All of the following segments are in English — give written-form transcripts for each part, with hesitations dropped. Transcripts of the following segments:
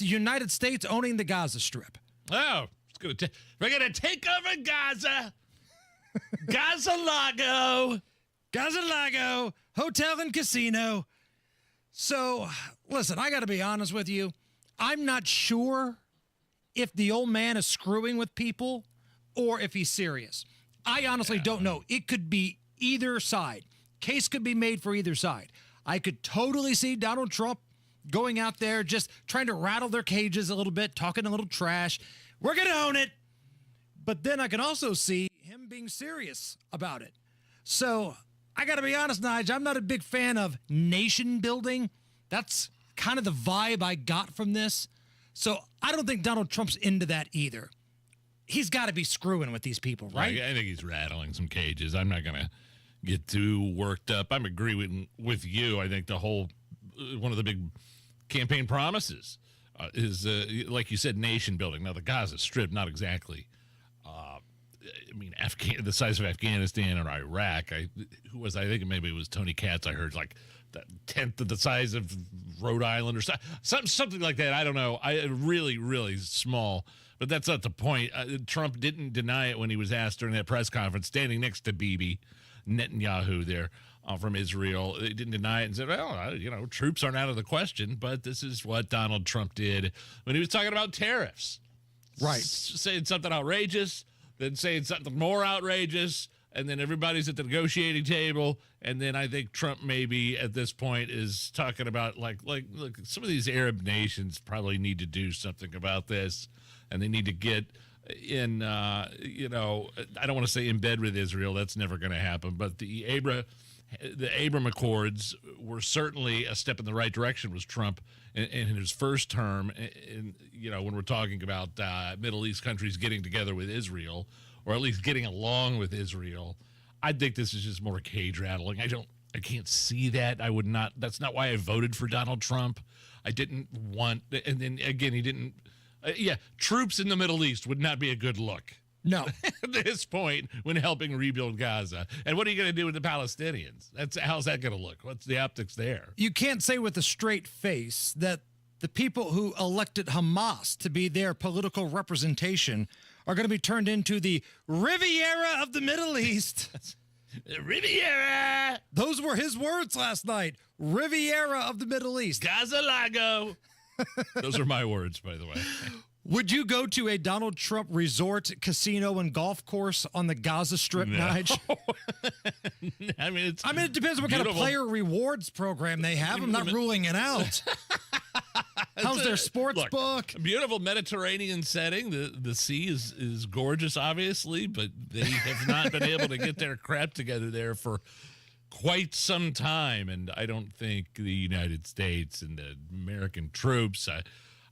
the United States owning the Gaza Strip. Oh, we're going to take over Gaza. Gaza-Lago. Gaza-Lago, hotel and casino. So, listen, I got to be honest with you. I'm not sure if the old man is screwing with people or if he's serious. I honestly don't know. It could be either side. Case could be made for either side. I could totally see Donald Trump going out there just trying to rattle their cages a little bit, talking a little trash. We're going to own it. But then I can also see him being serious about it. So I got to be honest, Nigel, I'm not a big fan of nation building. That's kind of the vibe I got from this. So I don't think Donald Trump's into that either. He's got to be screwing with these people, right? I think he's rattling some cages. I'm not going to get too worked up. I'm agreeing with you. I think the whole one of the big campaign promises is, like you said, nation building. Now, the Gaza Strip, not exactly. I mean, the size of Afghanistan or Iraq. I think maybe it was Tony Katz. I heard like the tenth of the size of Rhode Island or something like that. I don't know. Really, really small. But that's not the point. Trump didn't deny it when he was asked during that press conference, standing next to Bibi Netanyahu there from Israel. He didn't deny it and said, well, troops aren't out of the question. But this is what Donald Trump did when he was talking about tariffs. Right. Saying something outrageous, then saying something more outrageous, and then everybody's at the negotiating table. And then I think Trump maybe at this point is talking about look, some of these Arab nations probably need to do something about this. And they need to get in, I don't want to say in bed with Israel. That's never going to happen. But the Abraham Accords were certainly a step in the right direction. Was Trump in his first term? When we're talking about Middle East countries getting together with Israel, or at least getting along with Israel, I think this is just more cage rattling. I can't see that. I would not. That's not why I voted for Donald Trump. I didn't want. And then again, he didn't. Troops in the Middle East would not be a good look. No. At this point, when helping rebuild Gaza. And what are you going to do with the Palestinians? How's that going to look? What's the optics there? You can't say with a straight face that the people who elected Hamas to be their political representation are going to be turned into the Riviera of the Middle East. Riviera! Those were his words last night. Riviera of the Middle East. Gaza-Lago. Those are my words, by the way. Would you go to a Donald Trump resort, casino, and golf course on the Gaza Strip, Nigel? I mean, it depends on what kind of player rewards program they have. I'm not ruling it out. How's their sports book? Beautiful Mediterranean setting. The sea is gorgeous, obviously, but they have not been able to get their crap together there for quite some time, and I don't think the United States and the American troops.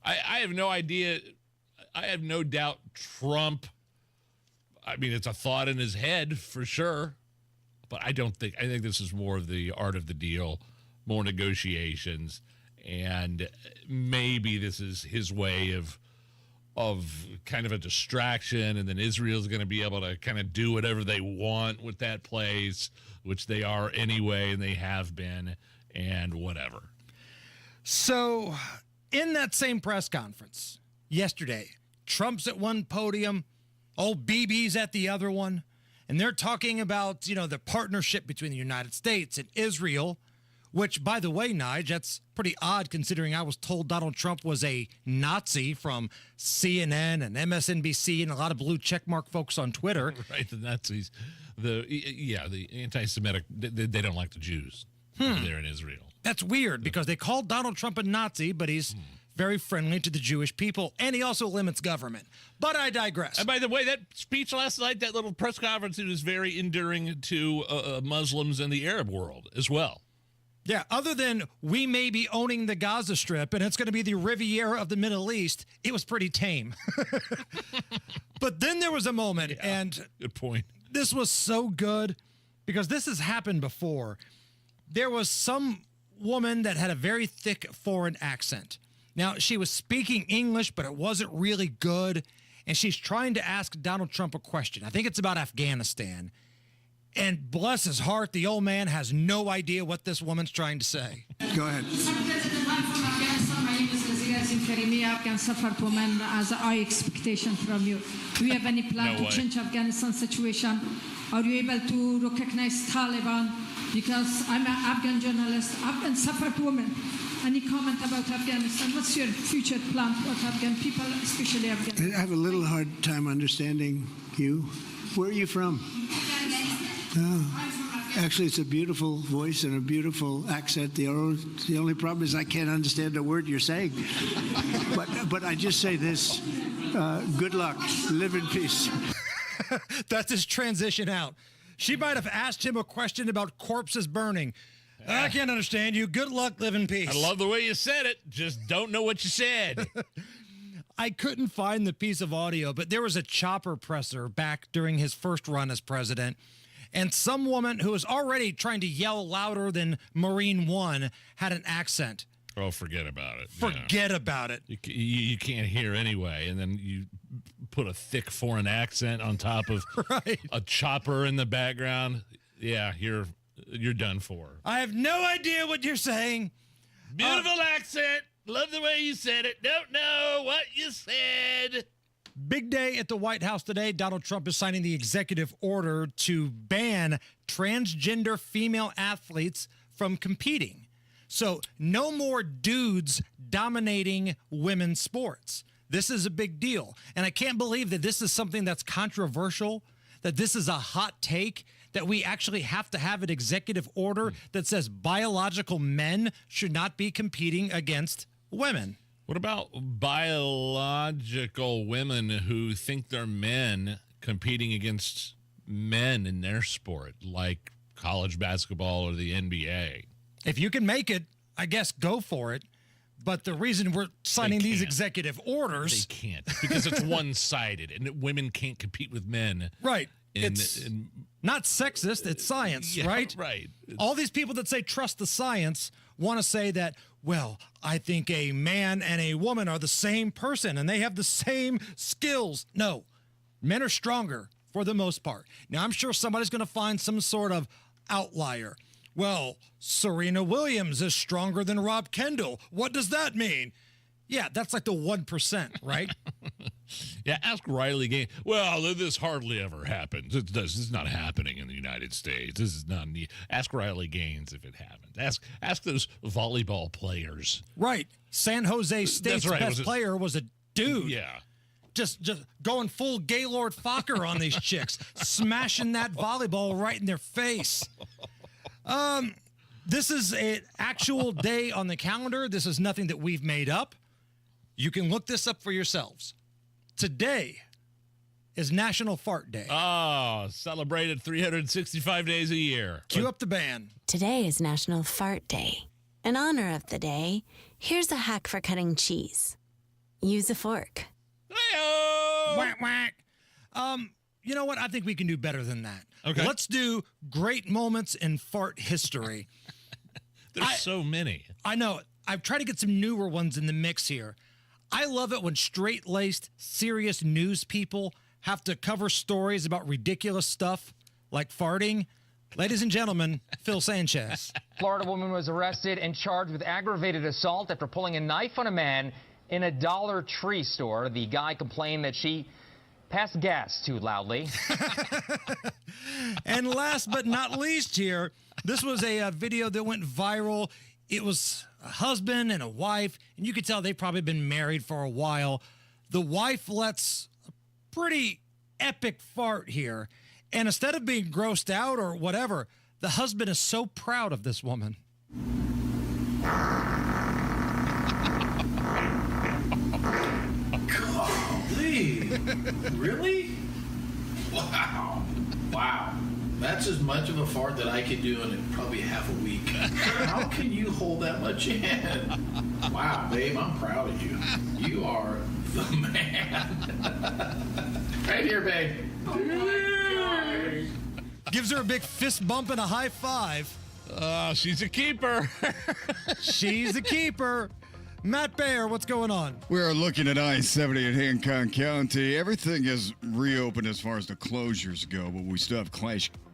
I have no idea. I have no doubt Trump. I mean, it's a thought in his head for sure, but I think this is more of the art of the deal, more negotiations, and maybe this is his way of kind of a distraction, and then Israel's going to be able to kind of do whatever they want with that place, which they are anyway, and they have been, and whatever. So, in that same press conference yesterday, Trump's at one podium, old BB's at the other one, and they're talking about, the partnership between the United States and Israel, which, by the way, Nigel, that's pretty odd considering I was told Donald Trump was a Nazi from CNN and MSNBC and a lot of blue checkmark folks on Twitter. Right, the Nazis. The anti-Semitic, they don't like the Jews there in Israel. That's weird because they called Donald Trump a Nazi, but he's very friendly to the Jewish people, and he also limits government. But I digress. And by the way, that speech last night, that little press conference, it was very endearing to Muslims in the Arab world as well. Yeah, other than we may be owning the Gaza Strip and it's going to be the Riviera of the Middle East, it was pretty tame. But then there was a moment, and good point. This was so good because this has happened before. There was some woman that had a very thick foreign accent. Now, she was speaking English, but it wasn't really good, and she's trying to ask Donald Trump a question. I think it's about Afghanistan. And bless his heart, the old man has no idea what this woman's trying to say. Go ahead. Mr. President, I'm from Afghanistan. My name is Aziz in Crimea, Afghan suffered women as a high expectation from you. Do you have any plan No way. to change Afghanistan situation? Are you able to recognize Taliban? Because I'm an Afghan journalist, Afghan suffered women. Any comment about Afghanistan? What's your future plan for Afghan people, especially Afghan? I have a little hard time understanding you. Where are you from? Oh. Actually, it's a beautiful voice and a beautiful accent. The only problem is I can't understand a word you're saying. But I just say this, good luck. Live in peace. That's his transition out. She might have asked him a question about corpses burning. I can't understand you. Good luck, live in peace. I love the way you said it. Just don't know what you said. I couldn't find the piece of audio, but there was a chopper presser back during his first run as president. And some woman who was already trying to yell louder than Marine One had an accent. Oh, forget about it. Forget about it. You can't hear anyway, and then you put a thick foreign accent on top of Right. a chopper in the background. Yeah, you're done for. I have no idea what you're saying. Beautiful accent. Love the way you said it. Don't know what you said. Big day at the White House today. Donald Trump is signing the executive order to ban transgender female athletes from competing. So no more dudes dominating women's sports. This is a big deal. And I can't believe that this is something that's controversial, that this is a hot take, that we actually have to have an executive order that says biological men should not be competing against women. What about biological women who think they're men competing against men in their sport, like college basketball or the NBA? If you can make it, I guess go for it. But the reason we're signing these executive orders... They can't, because it's one-sided, and women can't compete with men. Right. It's not sexist, it's science, Yeah, right? right. All these people that say trust the science want to say that, well, I think a man and a woman are the same person and they have the same skills. No, men are stronger for the most part. Now, I'm sure somebody's going to find some sort of outlier. Well, Serena Williams is stronger than Rob Kendall. What does that mean? Yeah, that's like the 1%, right? Yeah, ask Riley Gaines. Well, this hardly ever happens. This is not happening in the United States. This is not. Ask Riley Gaines if it happens. Ask those volleyball players. Right. San Jose State's right. best player was a dude. Yeah. Just going full Gaylord Fokker on these chicks, smashing that volleyball right in their face. This is an actual day on the calendar. This is nothing that we've made up. You can look this up for yourselves. Today is National Fart Day. Oh, celebrated 365 days a year. Cue up the band. Today is National Fart Day. In honor of the day, here's a hack for cutting cheese. Use a fork. Hey-o! Whack, whack. You know what? I think we can do better than that. Okay. Let's do great moments in fart history. There's so many. I know. I've tried to get some newer ones in the mix here. I love it when straight-laced, serious news people have to cover stories about ridiculous stuff like farting. Ladies and gentlemen, Phil Sanchez. Florida woman was arrested and charged with aggravated assault after pulling a knife on a man in a Dollar Tree store. The guy complained that she passed gas too loudly. And last but not least here, this was a video that went viral. It was a husband and a wife, and you could tell they've probably been married for a while. The wife lets a pretty epic fart here, and instead of being grossed out or whatever, the husband is so proud of this woman. Golly, really? Wow. Wow. That's as much of a fart that I could do in probably half a week. How can you hold that much in? Wow, babe, I'm proud of you. You are the man. Right here, babe. Oh my God. Gives her a big fist bump and a high five. She's a keeper. She's a keeper. Matt Baer, what's going on? We're looking at I-70 in Hancock County. Everything is reopened as far as the closures go, but we still have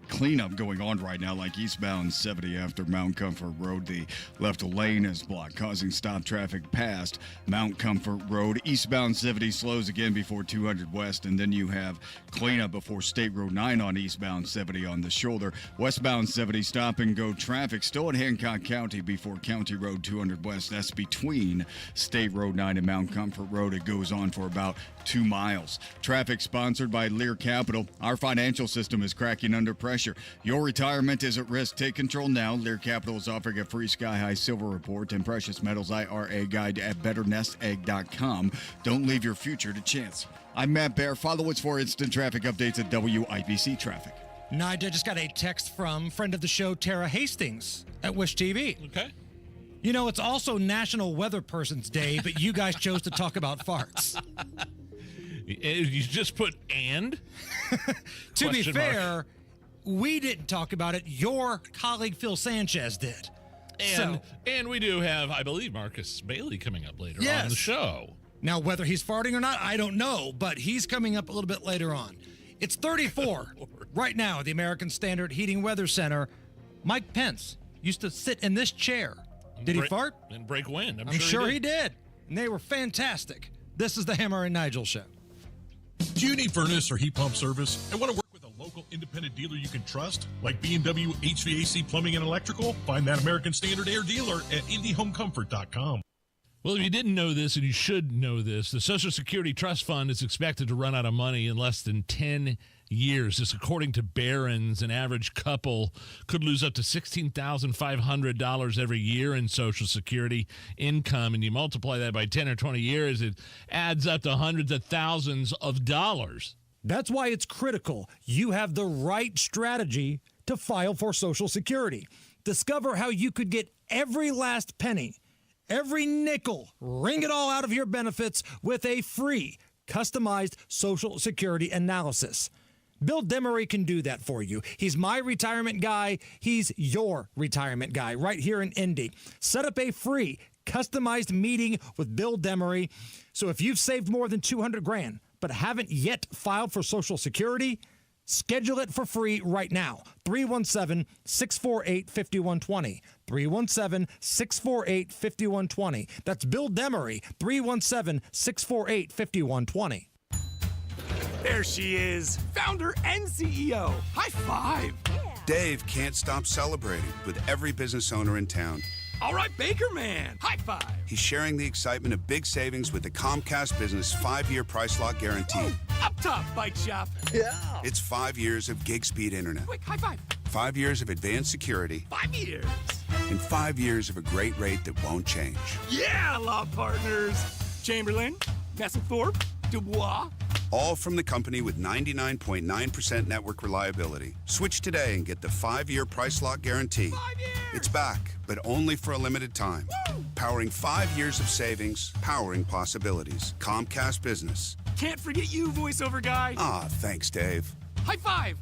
cleanup going on right now, like eastbound 70 after Mount Comfort Road. The left lane is blocked, causing stop traffic past Mount Comfort Road. Eastbound 70 slows again before 200 West, and then you have cleanup before State Road 9 on eastbound 70 on the shoulder. Westbound 70 stop and go traffic still in Hancock County before County Road 200 West. That's between State Road 9 and Mount Comfort Road. It goes on for about 2 miles. Traffic sponsored by Lear Capital. Our financial system is cracking under pressure. Your retirement is at risk. Take control now. Lear Capital is offering a free Sky High Silver Report and Precious Metals IRA guide at betternestegg.com. Don't leave your future to chance. I'm Matt Bear. Follow us for instant traffic updates at WIBC Traffic. Nigel, just got a text from friend of the show, Tara Hastings at Wish TV. Okay. You know, it's also National Weather Person's Day, but you guys chose to talk about farts. You just put "and"? To be fair, we didn't talk about it. Your colleague Phil Sanchez did. And we do have, I believe, Marcus Bailey coming up later Yes. on the show. Now, whether he's farting or not, I don't know, but he's coming up a little bit later on. It's 34 right now at the American Standard Heating Weather Center. Mike Pence used to sit in this chair. Did he fart? And break wind. I'm sure he did. And they were fantastic. This is the Hammer and Nigel Show. Do you need furnace or heat pump service and want to work with a local independent dealer you can trust, like B&W HVAC Plumbing and Electrical? Find that American Standard Air dealer at IndyHomeComfort.com. Well, if you didn't know this, and you should know this, the Social Security Trust Fund is expected to run out of money in less than 10 years. This, according to Barron's, an average couple could lose up to $16,500 every year in Social Security income, and you multiply that by 10 or 20 years, it adds up to hundreds of thousands of dollars. That's why it's critical you have the right strategy to file for Social Security. Discover how you could get every last penny, every nickel, wring it all out of your benefits with a free, customized Social Security analysis. Bill Demery can do that for you. He's my retirement guy. He's your retirement guy right here in Indy. Set up a free, customized meeting with Bill Demery. So if you've saved more than $200,000 but haven't yet filed for Social Security, schedule it for free right now. 317-648-5120. 317-648-5120. That's Bill Demery. 317-648-5120. There she is, founder and CEO. High five. Dave can't stop celebrating with every business owner in town. All right, Baker Man. High five. He's sharing the excitement of big savings with the Comcast Business 5-year price lock guarantee. Up top, bike shop. Yeah. It's 5 years of gig speed internet. Quick, high five. 5 years of advanced security. 5 years. And 5 years of a great rate that won't change. Yeah, law partners. Chamberlain, Messethorpe, Dubois. All from the company with 99.9% network reliability. Switch today and get the 5-year price lock guarantee. 5 years. It's back, but only for a limited time. Woo. Powering 5 years of savings, powering possibilities. Comcast Business. Can't forget you, voiceover guy. Ah, thanks, Dave. High five.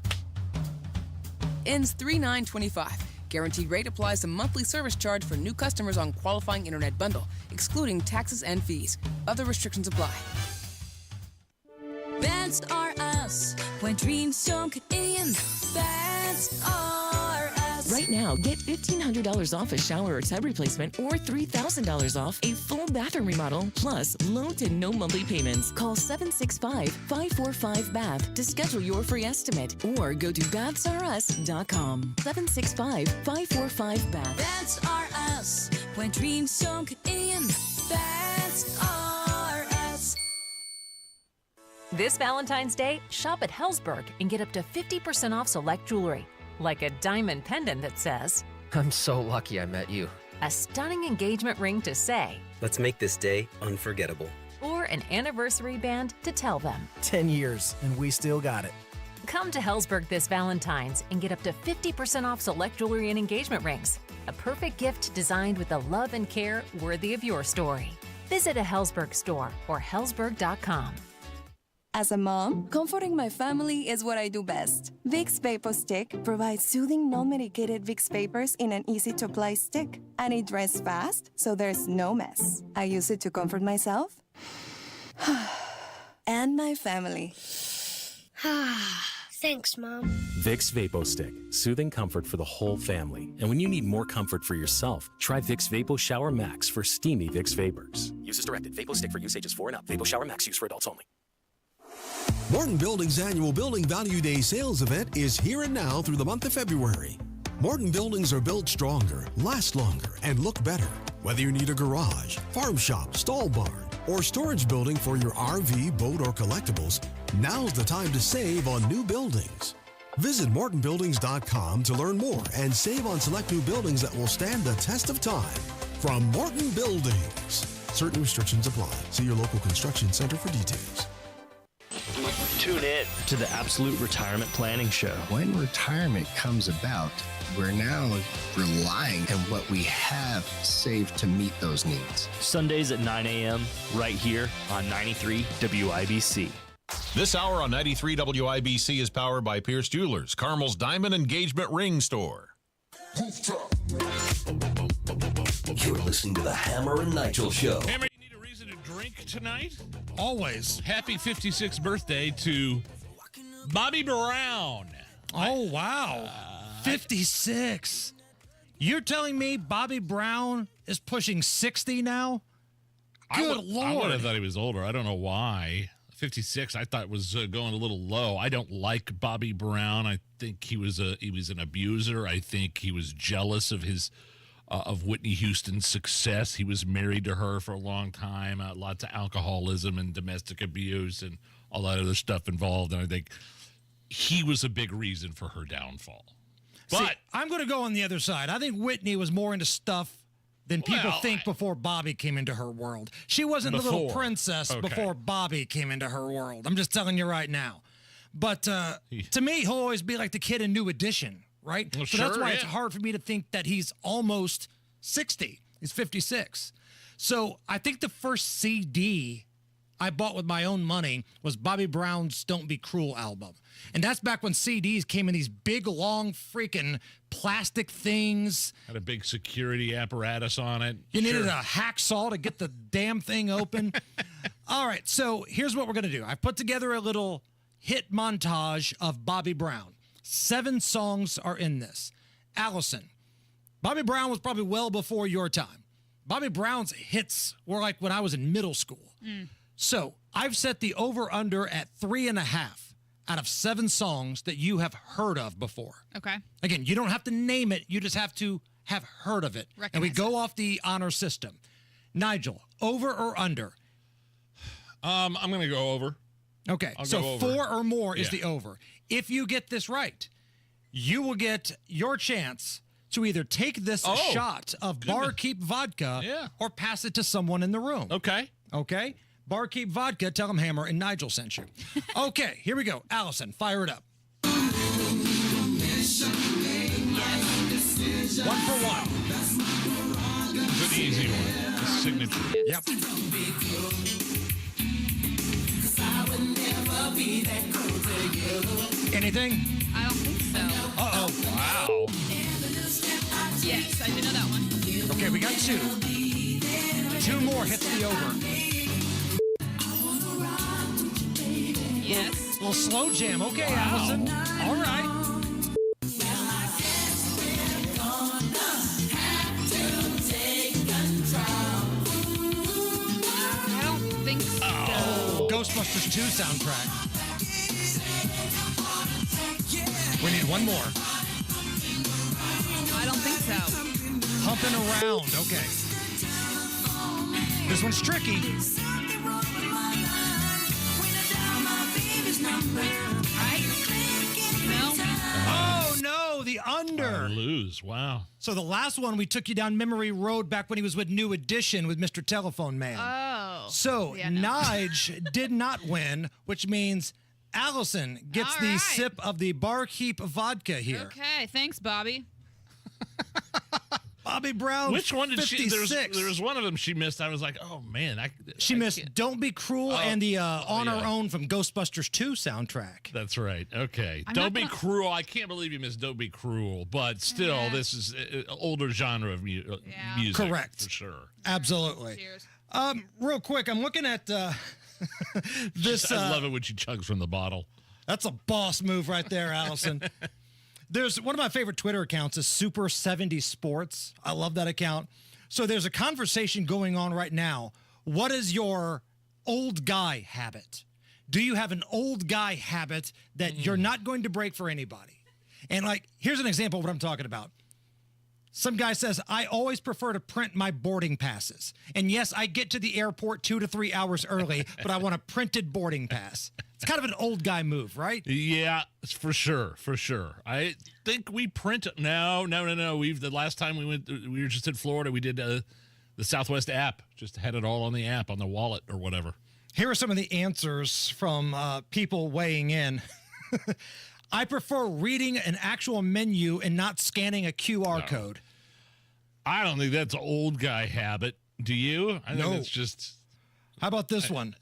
Ends 3/9/25. Guaranteed rate applies to monthly service charge for new customers on qualifying internet bundle, excluding taxes and fees. Other restrictions apply. That's are us. When dreams sunk in, that's are us. Right now, get $1,500 off a shower or tub replacement or $3,000 off a full bathroom remodel, plus low to no monthly payments. Call 765-545-BATH to schedule your free estimate or go to bathsareus.com. 765-545-BATH. That's are us. When dreams sunk in, that's are us. This Valentine's Day, shop at Helzberg and get up to 50% off select jewelry. Like a diamond pendant that says, I'm so lucky I met you. a stunning engagement ring to say, Let's make this day unforgettable. or an anniversary band to tell them. 10 years, and we still got it. Come to Helzberg this Valentine's and get up to 50% off select jewelry and engagement rings. A perfect gift designed with the love and care worthy of your story. Visit a Helzberg store or helzberg.com. As a mom, comforting my family is what I do best. Vicks Vapor Stick provides soothing, non-medicated Vicks vapors in an easy-to-apply stick. And it dries fast, so there's no mess. I use it to comfort myself and my family. Thanks, Mom. Vicks VapoStick, soothing comfort for the whole family. And when you need more comfort for yourself, try Vicks Vapo Shower Max for steamy Vicks vapors. Use as directed. VapoStick for use ages 4 and up. Vapo Shower Max use for adults only. Morton Building's annual Building Value Day sales event is here and now through the month of February. Morton buildings are built stronger, last longer, and look better. Whether you need a garage, farm shop, stall barn, or storage building for your RV, boat, or collectibles, now's the time to save on new buildings. Visit MortonBuildings.com to learn more and save on select new buildings that will stand the test of time. From Morton Buildings. Certain restrictions apply. See your local construction center for details. Tune in to the Absolute Retirement Planning Show. When retirement comes about, we're now relying on what we have saved to meet those needs. Sundays at 9 a.m. right here on 93 WIBC. This hour on 93 WIBC is powered by Pierce Jewelers, Carmel's Diamond Engagement Ring Store. You're listening to the Hammer and Nigel Show. Hammer, you need a reason to drink tonight? Always. Happy 56th birthday to Bobby Brown. Oh, wow. 56. You're telling me Bobby Brown is pushing 60 now? Good Lord. I would have thought he was older. I don't know why. 56, I thought was going a little low. I don't like Bobby Brown. I think he was an abuser. I think he was jealous of his of Whitney Houston's success. He was married to her for a long time. Lots of alcoholism and domestic abuse and all that other stuff involved. And I think he was a big reason for her downfall. But see, I'm going to go on the other side. I think Whitney was more into stuff than people think before Bobby came into her world. She wasn't the little princess before Bobby came into her world. I'm just telling you right now. But to me, he'll always be like the kid in New Edition, right? Well, so that's why it's hard for me to think that he's almost 60. He's 56. So I think the first CD I bought with my own money was Bobby Brown's Don't Be Cruel album. And that's back when CDs came in these big, long, freaking plastic things. Had a big security apparatus on it. You needed a hacksaw to get the damn thing open. All right, so here's what we're going to do. I put together a little hit montage of Bobby Brown. 7 songs are in this. Allison, Bobby Brown was probably well before your time. Bobby Brown's hits were like when I was in middle school. So I've set the over-under at 3.5 out of 7 songs that you have heard of before. Okay. Again, you don't have to name it. You just have to have heard of it. And we go off the honor system. Nigel, over or under? I'm going to go over. Okay. I'll so go over. 4 or more is the over. If you get this right, you will get your chance to either take this shot of Barkeep vodka or pass it to someone in the room. Okay. Okay? Barkeep vodka, tell them Hammer and Nigel sent you. Okay, here we go. Allison, fire it up. 1 for 1. It's an easy one. A signature. Yep. Anything? I don't think so. Uh-oh. Wow. Yes, I did know that one. Okay, we got 2. 2 more hits the over. Yes. A little slow jam. Okay, Allison. All right. I don't think so. Oh, Ghostbusters 2 soundtrack. We need 1 more. I don't think so. Humping around. Okay. This one's tricky. Right? No. Oh, no, the under. Lose. Wow. So the last one, we took you down memory road back when he was with New Edition with Mr. Telephone Man. Oh. So Yeah, no. Nige did not win, which means Allison gets the sip of the Barkeep vodka here. Okay, thanks, Bobby. Bobby Brown. Which one did 56. she? There was one of them she missed. I was like, oh man, She missed "Don't Be Cruel" and the "On Our Own" from Ghostbusters 2 soundtrack. That's right. Okay, I'm Don't not Be Cruel. I can't believe you missed "Don't Be Cruel," but still, this is an older genre of music. Correct. For sure. Absolutely. Cheers. Real quick, I'm looking at this. I love it when she chugs from the bottle. That's a boss move right there, Allison. There's one of my favorite Twitter accounts is Super 70 Sports. I love that account. So there's a conversation going on right now. What is your old guy habit? Do you have an old guy habit that you're not going to break for anybody? And like, here's an example of what I'm talking about. Some guy says, I always prefer to print my boarding passes. And yes, I get to the airport 2 to 3 hours early, but I want a printed boarding pass. It's kind of an old guy move, right? Yeah, for sure. I think we print. No. The last time we were just in Florida. We did the Southwest app. Just had it all on the app, on the wallet or whatever. Here are some of the answers from people weighing in. I prefer reading an actual menu and not scanning a QR code. I don't think that's an old guy habit. Do you? I think it's just... How about this one?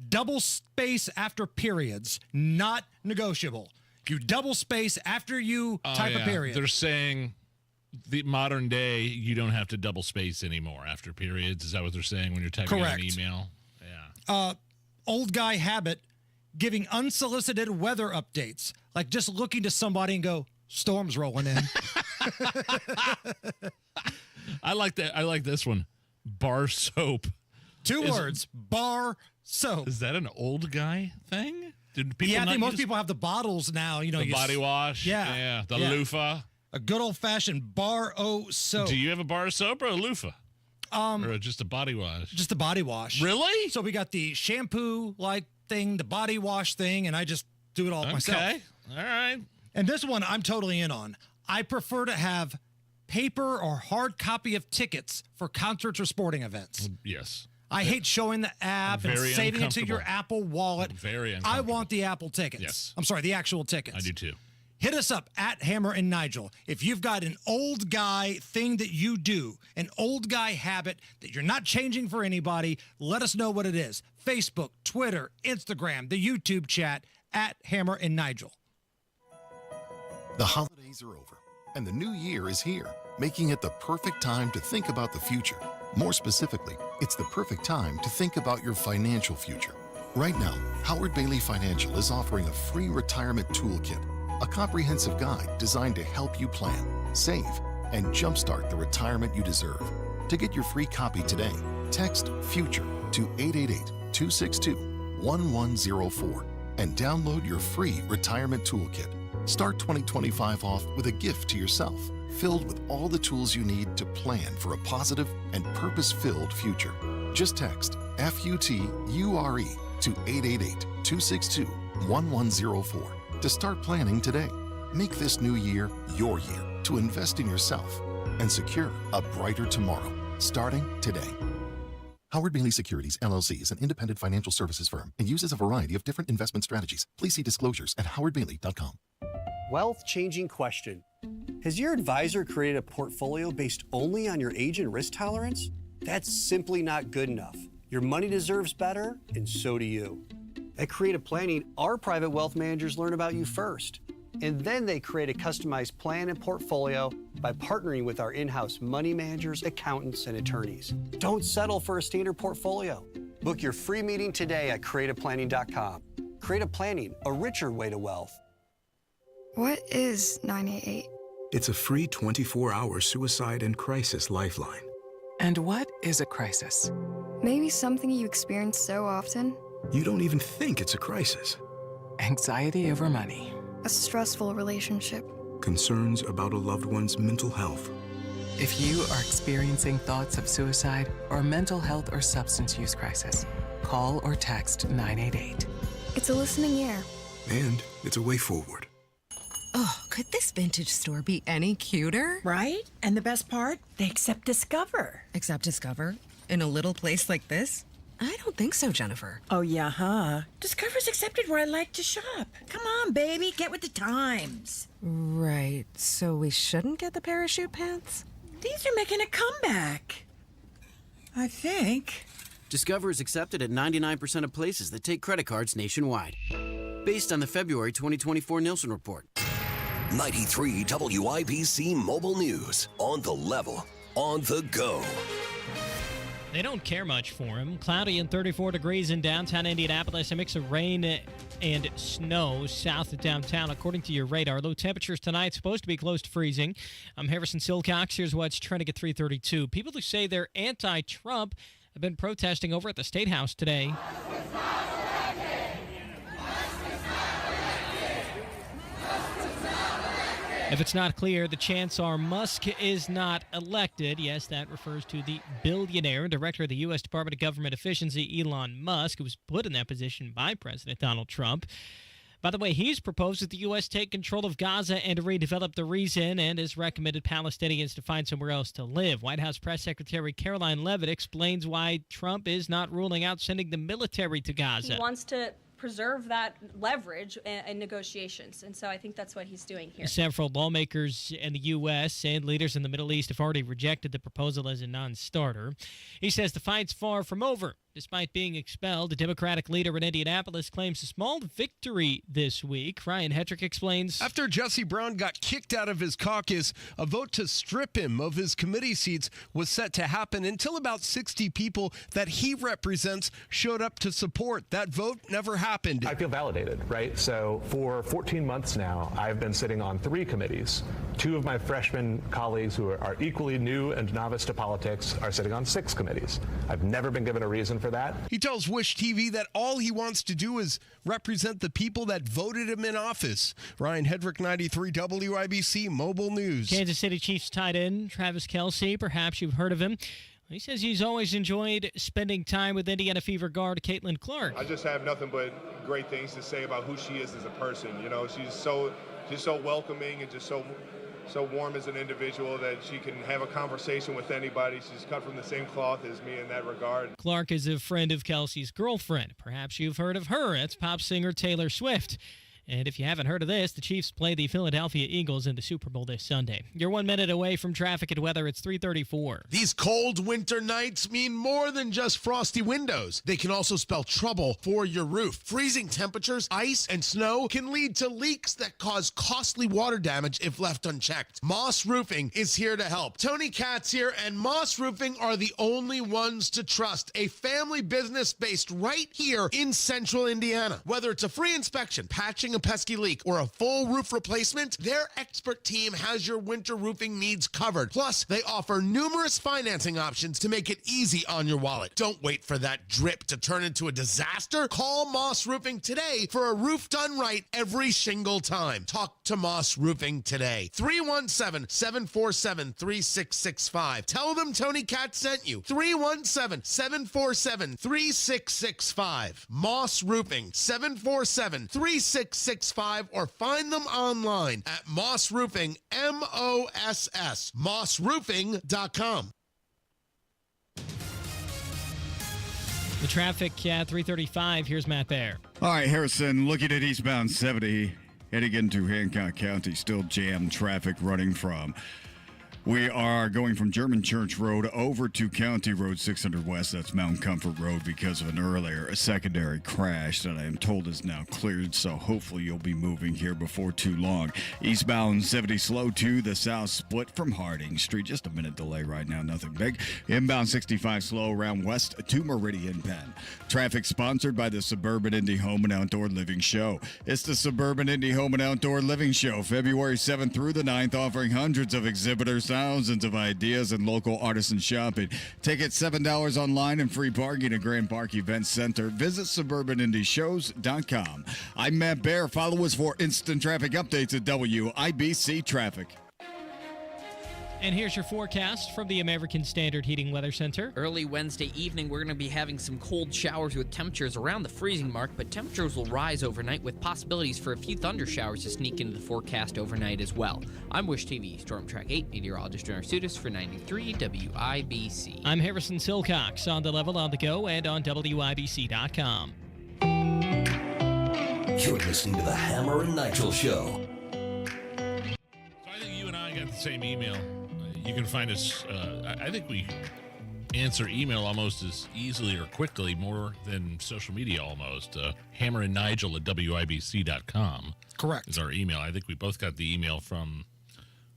Double space after periods, not negotiable. You double space after you type a period. They're saying the modern day, you don't have to double space anymore after periods. Is that what they're saying when you're typing out an email? Yeah. Old guy habit, giving unsolicited weather updates. Like just looking to somebody and go, storm's rolling in. I like that. I like this one. Bar soap. Two words. Bar soap. Is that an old guy thing? Did people I think most people have the bottles now. You know, the body wash. Yeah. The loofah. A good old fashioned bar o soap. Do you have a bar soap or a loofah? Or just a body wash? Just a body wash. Really? So we got the shampoo like thing, the body wash thing, and I just do it all myself. Okay. All right. And this one I'm totally in on. I prefer to have paper or hard copy of tickets for concerts or sporting events. Yes. I hate showing the app and saving it to your Apple wallet. Very I want the Apple tickets. Yes. I'm sorry, the actual tickets. I do too. Hit us up at Hammer and Nigel. If you've got an old guy thing that you do, an old guy habit that you're not changing for anybody, let us know what it is. Facebook, Twitter, Instagram, the YouTube chat at Hammer and Nigel. The holidays are over, and the new year is here, making it the perfect time to think about the future. More specifically, it's the perfect time to think about your financial future. Right now, Howard Bailey Financial is offering a free retirement toolkit, a comprehensive guide designed to help you plan, save, and jumpstart the retirement you deserve. To get your free copy today, text FUTURE to 888-262-1104 and download your free retirement toolkit. Start 2025 off with a gift to yourself, filled with all the tools you need to plan for a positive and purpose-filled future. Just text FUTURE to 888-262-1104 to start planning today. Make this new year your year to invest in yourself and secure a brighter tomorrow, starting today. Howard Bailey Securities, LLC is an independent financial services firm and uses a variety of different investment strategies. Please see disclosures at howardbailey.com. Wealth-changing question. Has your advisor created a portfolio based only on your age and risk tolerance? That's simply not good enough. Your money deserves better, and so do you. At Creative Planning, our private wealth managers learn about you first, and then they create a customized plan and portfolio by partnering with our in-house money managers, accountants, and attorneys. Don't settle for a standard portfolio. Book your free meeting today at creativeplanning.com. Creative Planning, a richer way to wealth. What is 988? It's a free 24-hour suicide and crisis lifeline. And what is a crisis? Maybe something you experience so often. You don't even think it's a crisis. Anxiety over money. A stressful relationship. Concerns about a loved one's mental health. If you are experiencing thoughts of suicide or mental health or substance use crisis, call or text 988. It's a listening ear. And it's a way forward. Oh, could this vintage store be any cuter? Right? And the best part? They accept Discover. Accept Discover? In a little place like this? I don't think so, Jennifer. Oh, yeah, huh? Discover's accepted where I like to shop. Come on, baby, get with the times. Right, so we shouldn't get the parachute pants? These are making a comeback. I think. Discover is accepted at 99% of places that take credit cards nationwide. Based on the February 2024 Nielsen report. 93 WIBC Mobile News. On the level. On the go. They don't care much for him. Cloudy and 34 degrees in downtown Indianapolis. A mix of rain and snow south of downtown, according to your radar. Low temperatures tonight, supposed to be close to freezing. I'm Harrison Silcox. Here's what's trending at 3:32. People who say they're anti-Trump have been protesting over at the State House today. If it's not clear, the chants are Musk is not elected. Yes, that refers to the billionaire director of the U.S. Department of Government Efficiency, Elon Musk, who was put in that position by President Donald Trump. By the way, he's proposed that the U.S. take control of Gaza and redevelop the region and has recommended Palestinians to find somewhere else to live. White House Press Secretary Caroline Leavitt explains why Trump is not ruling out sending the military to Gaza. He wants to preserve that leverage in negotiations, and so I think that's what he's doing here. Several lawmakers in the U.S. and leaders in the Middle East have already rejected the proposal as a non-starter. He says the fight's far from over. Despite being expelled, the Democratic leader in Indianapolis claims a small victory this week. Ryan Hetrick explains. After Jesse Brown got kicked out of his caucus, a vote to strip him of his committee seats was set to happen until about 60 people that he represents showed up to support. That vote never happened. I feel validated, right? So for 14 months now, I've been sitting on 3 committees. 2 of my freshman colleagues who are equally new and novice to politics are sitting on 6 committees. I've never been given a reason for that. He tells Wish TV that all he wants to do is represent the people that voted him in office. Ryan Hedrick, 93 WIBC Mobile News. Kansas City Chiefs tight end Travis Kelce, perhaps you've heard of him. He says he's always enjoyed spending time with Indiana Fever guard Caitlin Clark. I just have nothing but great things to say about who she is as a person. You know, she's so welcoming and just so warm as an individual that she can have a conversation with anybody. She's cut from the same cloth as me in that regard. Clark is a friend of Kelsey's girlfriend. Perhaps you've heard of her. That's pop singer Taylor Swift. And if you haven't heard of this, the Chiefs play the Philadelphia Eagles in the Super Bowl this Sunday. You're 1 minute away from traffic and weather. It's 3:34. These cold winter nights mean more than just frosty windows. They can also spell trouble for your roof. Freezing temperatures, ice, and snow can lead to leaks that cause costly water damage if left unchecked. Moss Roofing is here to help. Tony Katz here, and Moss Roofing are the only ones to trust. A family business based right here in central Indiana. Whether it's a free inspection, patching a pesky leak, or a full roof replacement, their expert team has your winter roofing needs covered. Plus, they offer numerous financing options to make it easy on your wallet. Don't wait for that drip to turn into a disaster. Call Moss Roofing today for a roof done right every single time. Talk to Moss Roofing today. 317-747-3665. Tell them Tony Katz sent you. 317-747-3665. Moss Roofing, 747-3665. Or find them online at Moss Roofing, MOSS, mossroofing.com. The traffic at 3:35. Here's Matt Bear. All right, Harrison, looking at eastbound 70, heading into Hancock County, still jammed traffic running from. We are going from German Church Road over to County Road 600 West. That's Mount Comfort Road because of a secondary crash that I am told is now cleared. So hopefully you'll be moving here before too long. Eastbound 70 slow to the south split from Harding Street. Just a minute delay right now, nothing big. Inbound 65 slow around west to Meridian Penn. Traffic sponsored by the Suburban Indy Home and Outdoor Living Show. It's the Suburban Indy Home and Outdoor Living Show, February 7th through the 9th, offering hundreds of exhibitors, thousands of ideas, and local artisan shopping. Tickets $7 online and free parking at Grand Park Event Center. Visit suburbanindyshows.com. I'm Matt Bear. Follow us for instant traffic updates at WIBC Traffic. And here's your forecast from the American Standard Heating Weather Center. Early Wednesday evening, we're going to be having some cold showers with temperatures around the freezing mark, but temperatures will rise overnight with possibilities for a few thunder showers to sneak into the forecast overnight as well. I'm Wish TV Storm Track 8 meteorologist Jenner Sudis for 93 WIBC. I'm Harrison Silcox, on the level, on the go, and on WIBC.com. You're listening to the Hammer and Nigel Show. So I think you and I got the same email. You can find us, I think we answer email almost as easily or quickly, more than social media almost. Hammer and Nigel at WIBC.com. Correct. Is our email. I think we both got the email from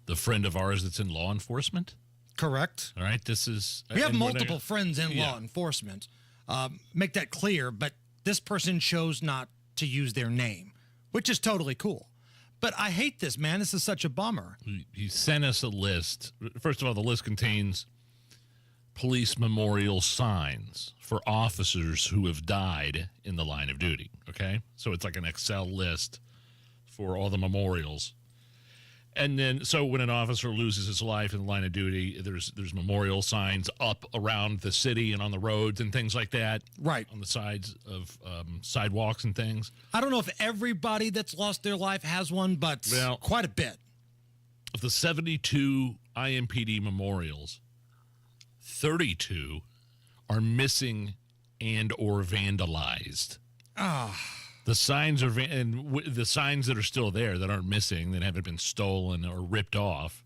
the friend of ours that's in law enforcement. Correct. All right, this is... We have and we're multiple not- friends in law enforcement. Make that clear, but this person chose not to use their name, which is totally cool. But I hate this, man. This is such a bummer. He sent us a list. First of all, the list contains police memorial signs for officers who have died in the line of duty, okay? So it's like an Excel list for all the memorials. And then, so when an officer loses his life in the line of duty, there's memorial signs up around the city and on the roads and things like that. Right. On the sides of sidewalks and things. I don't know if everybody that's lost their life has one, but quite a bit. Of the 72 IMPD memorials, 32 are missing and or vandalized. The signs are the signs that are still there that aren't missing, that haven't been stolen or ripped off,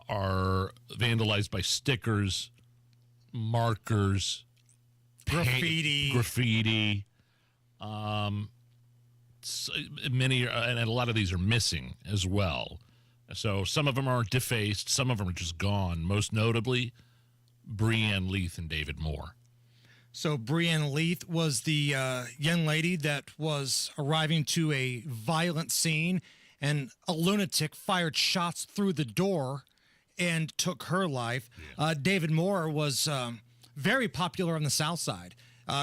are vandalized by stickers, markers, graffiti. Many and a lot of these are missing as well. So some of them are defaced, some of them are just gone. Most notably, Breanne Leith and David Moore. So Breanne Leith was the young lady that was arriving to a violent scene, and a lunatic fired shots through the door and took her life. David Moore was very popular on the South Side.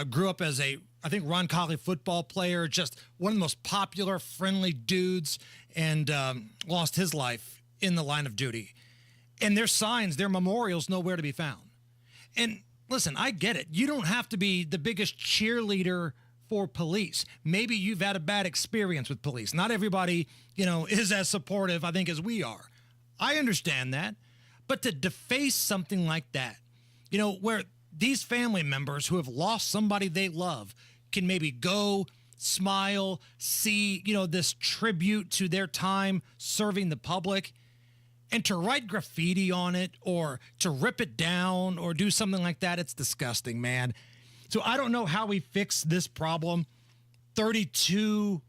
Grew up as I think, Ron Colley football player, just one of the most popular, friendly dudes, and lost his life in the line of duty. And their signs, their memorials, nowhere to be found. And listen, I get it. You don't have to be the biggest cheerleader for police. Maybe you've had a bad experience with police. Not everybody, is as supportive, I think, as we are. I understand that. But to deface something like that, where these family members who have lost somebody they love can maybe go, smile, see, this tribute to their time serving the public, and to write graffiti on it or to rip it down or do something like that, it's disgusting, man. So I don't know how we fix this problem. 32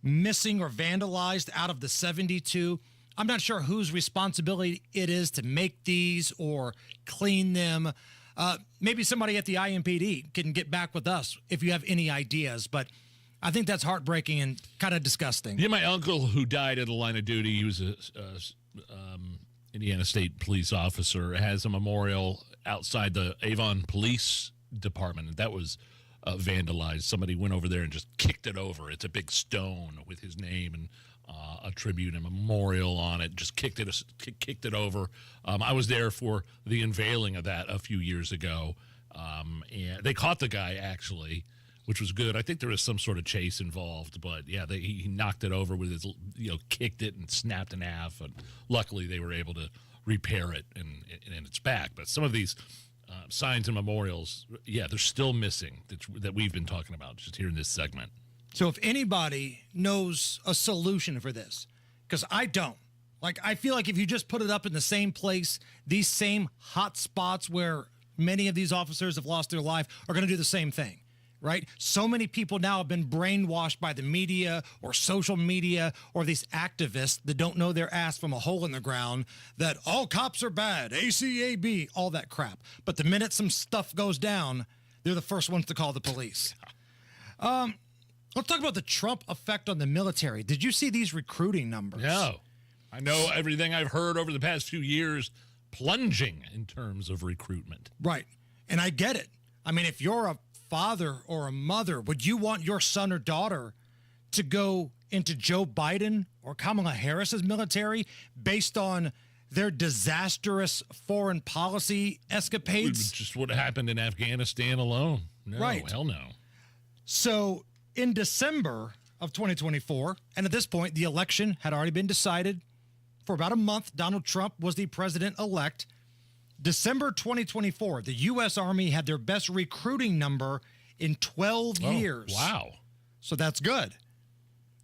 missing or vandalized out of the 72. I'm not sure whose responsibility it is to make these or clean them. Maybe somebody at the IMPD can get back with us if you have any ideas, but I think that's heartbreaking and kind of disgusting. Yeah, my uncle who died in the line of duty, he was a Indiana State police officer, has a memorial outside the Avon Police Department. That was vandalized. Somebody went over there and just kicked it over. It's a big stone with his name and a tribute and memorial on it. Just kicked it over. I was there for the unveiling of that a few years ago, and they caught the guy actually, which was good. I think there was some sort of chase involved, but yeah, he knocked it over with his, kicked it and snapped in half. And luckily, they were able to repair it and it's back. But some of these signs and memorials, yeah, they're still missing that we've been talking about just here in this segment. So if anybody knows a solution for this, because I don't. I feel like if you just put it up in the same place, these same hot spots where many of these officers have lost their life are going to do the same thing. Right? So many people now have been brainwashed by the media or social media or these activists that don't know their ass from a hole in the ground that all cops are bad, ACAB, all that crap. But the minute some stuff goes down, they're the first ones to call the police. Let's talk about the Trump effect on the military. Did you see these recruiting numbers? No. I know everything I've heard over the past few years plunging in terms of recruitment. Right. And I get it. I mean, if you're a father or a mother, would you want your son or daughter to go into Joe Biden or Kamala Harris's military based on their disastrous foreign policy escapades? Just what happened in Afghanistan alone. No, right. Hell no. So in December of 2024, and at this point, the election had already been decided. For about a month, Donald Trump was the president-elect. December 2024, the U.S. Army had their best recruiting number in 12 years. Wow. So that's good.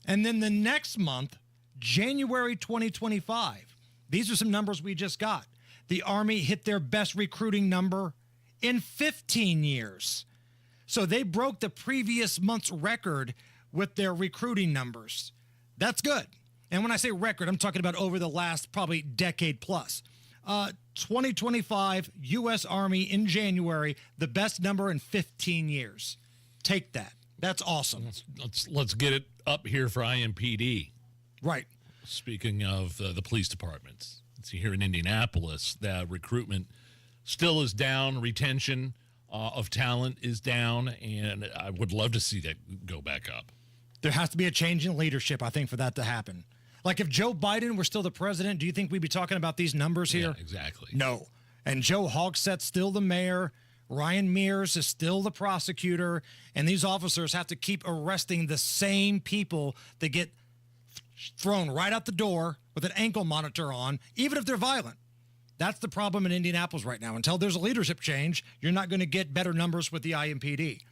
And then the next month, January 2025, these are some numbers we just got. The Army hit their best recruiting number in 15 years. So they broke the previous month's record with their recruiting numbers. That's good. And when I say record, I'm talking about over the last probably decade plus. 2025 U.S. Army in January, the best number in 15 years. Take that. That's awesome. Let's get it up here for IMPD. Right. Speaking of the police departments, see here in Indianapolis, that recruitment still is down. Retention of talent is down, and I would love to see that go back up. There has to be a change in leadership, I think, for that to happen. Like if Joe Biden were still the president, do you think we'd be talking about these numbers here? Yeah, exactly. No. And Joe Hogsett's still the mayor. Ryan Mears is still the prosecutor. And these officers have to keep arresting the same people that get thrown right out the door with an ankle monitor on, even if they're violent. That's the problem in Indianapolis right now. Until there's a leadership change, you're not going to get better numbers with the IMPD.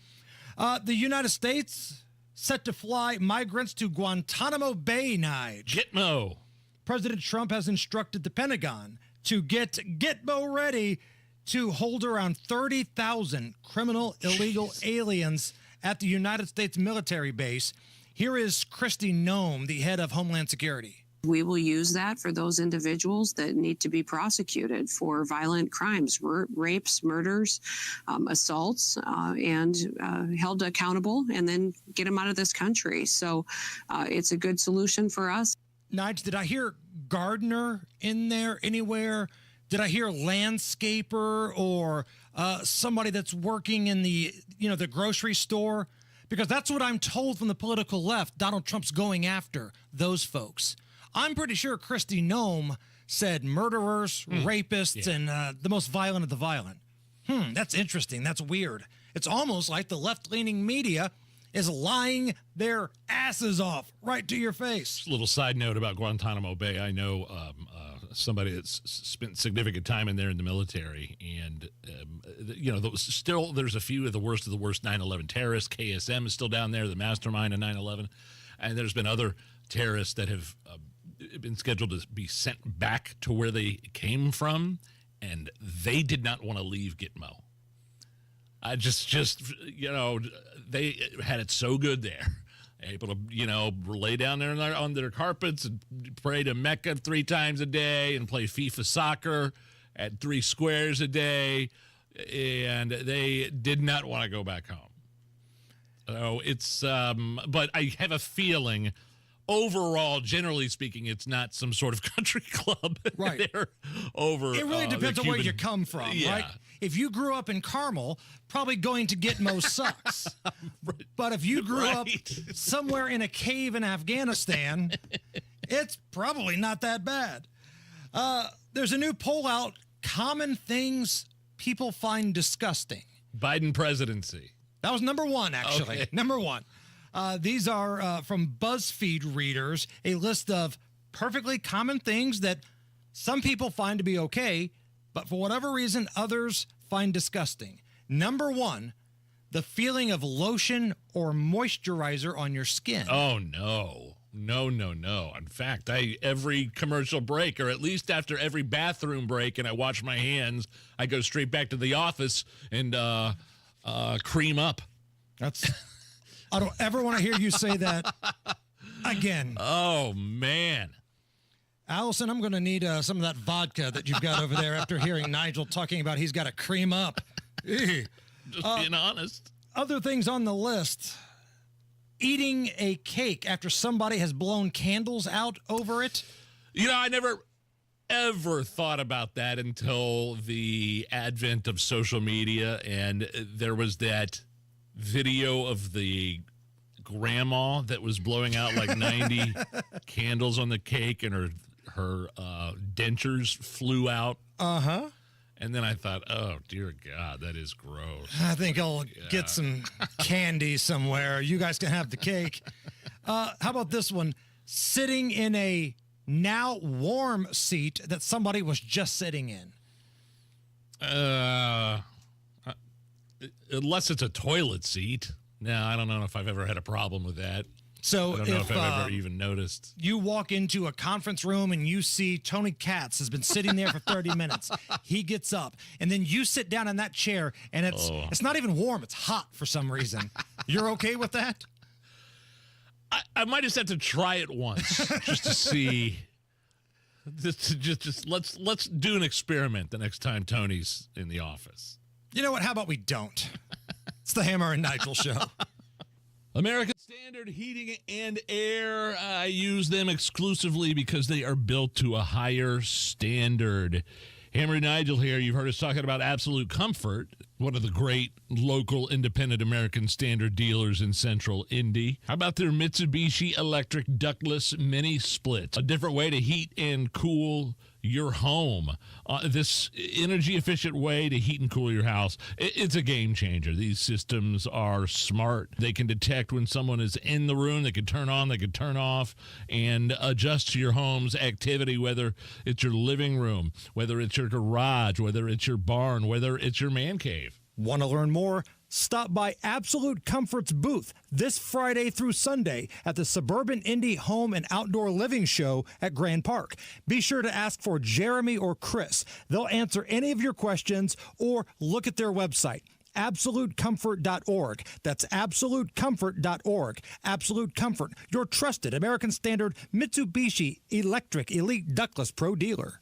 The United States set to fly migrants to Guantanamo Bay, Nigel. Gitmo. President Trump has instructed the Pentagon to get Gitmo ready to hold around 30,000 criminal illegal aliens at the United States military base. Here is Christy Nome, the head of Homeland Security. We will use that for those individuals that need to be prosecuted for violent crimes, rapes, murders, assaults, and held accountable, and then get them out of this country. So it's a good solution for us. Nigel, did I hear gardener in there anywhere? Did I hear landscaper or somebody that's working in the grocery store? Because that's what I'm told from the political left. Donald Trump's going after those folks. I'm pretty sure Christy Nome said murderers, rapists, and the most violent of the violent. That's interesting. That's weird. It's almost like the left-leaning media is lying their asses off right to your face. Just a little side note about Guantanamo Bay. I know somebody that's spent significant time in there in the military, and there's a few of the worst 9/11 terrorists. KSM is still down there, the mastermind of 9/11, and there's been other terrorists that have been scheduled to be sent back to where they came from, and they did not want to leave Gitmo. I just they had it so good there, able to lay down there on their carpets and pray to Mecca 3 times a day and play FIFA soccer at 3 squares a day, and they did not want to go back home. So it's but I have a feeling, overall, generally speaking, it's not some sort of country club. Right. There over. It really depends on where you come from, right? If you grew up in Carmel, probably going to Gitmo sucks. Right. But if you grew up somewhere in a cave in Afghanistan, it's probably not that bad. There's a new poll out, common things people find disgusting. Biden presidency. That was number 1, actually. Okay. Number 1. These are from BuzzFeed readers, a list of perfectly common things that some people find to be okay, but for whatever reason, others find disgusting. Number 1, the feeling of lotion or moisturizer on your skin. Oh, no. No. In fact, every commercial break, or at least after every bathroom break, and I wash my hands, I go straight back to the office and cream up. I don't ever want to hear you say that again. Oh, man. Allison, I'm going to need some of that vodka that you've got over there after hearing Nigel talking about he's got to cream up. Just being honest. Other things on the list. Eating a cake after somebody has blown candles out over it. I never ever thought about that until the advent of social media, and there was that video of the grandma that was blowing out like 90 candles on the cake, and her dentures flew out. Uh-huh. And then I thought, oh, dear God, that is gross. I think I'll get some candy somewhere. You guys can have the cake. How about this one? Sitting in a now warm seat that somebody was just sitting in. Unless it's a toilet seat. No, I don't know if I've ever had a problem with that. So I don't know if I've ever even noticed. You walk into a conference room and you see Tony Katz has been sitting there for 30 minutes. He gets up, and then you sit down in that chair, and it's not even warm. It's hot for some reason. You're okay with that? I might just have to try it once just to see Just let's do an experiment the next time Tony's in the office. You know what? How about we don't? It's the Hammer and Nigel show. American Standard Heating and Air. I use them exclusively because they are built to a higher standard. Hammer and Nigel here. You've heard us talking about Absolute Comfort, one of the great local independent American Standard dealers in Central Indy. How about their Mitsubishi electric ductless mini splits? A different way to heat and cool your home. This energy efficient way to heat and cool your house. It's a game changer. These systems are smart. They can detect when someone is in the room. They can turn on, they can turn off, and adjust to your home's activity, whether it's your living room, whether it's your garage, whether it's your barn, whether it's your man cave. Want to learn more? Stop by Absolute Comfort's booth this Friday through Sunday at the Suburban Indy Home and Outdoor Living Show at Grand Park. Be sure to ask for Jeremy or Chris. They'll answer any of your questions or look at their website, absolutecomfort.org. That's absolutecomfort.org. Absolute Comfort, your trusted American Standard Mitsubishi Electric Elite Ductless Pro dealer.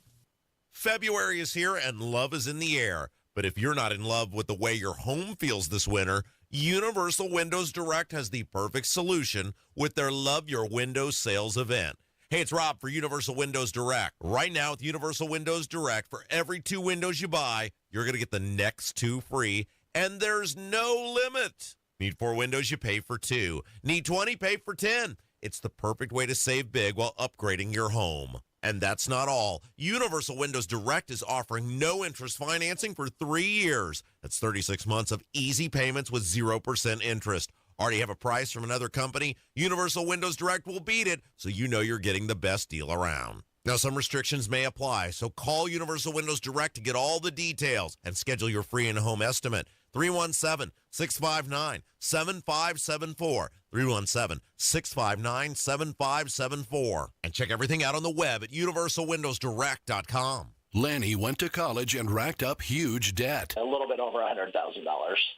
February is here and love is in the air. But if you're not in love with the way your home feels this winter, Universal Windows Direct has the perfect solution with their Love Your Windows sales event. Hey, it's Rob for Universal Windows Direct. Right now with Universal Windows Direct, for every 2 windows you buy, you're going to get the next 2 free, and there's no limit. Need 4 windows, you pay for 2. Need 20, pay for 10. It's the perfect way to save big while upgrading your home. And that's not all. Universal Windows Direct is offering no interest financing for 3 years. That's 36 months of easy payments with 0% interest. Already have a price from another company? Universal Windows Direct will beat it, so you know you're getting the best deal around. Now, some restrictions may apply, so call Universal Windows Direct to get all the details and schedule your free in-home estimate. 317-659-7574. 317-659-7574. And check everything out on the web at universalwindowsdirect.com. Lanny went to college and racked up huge debt. A little bit over $100,000.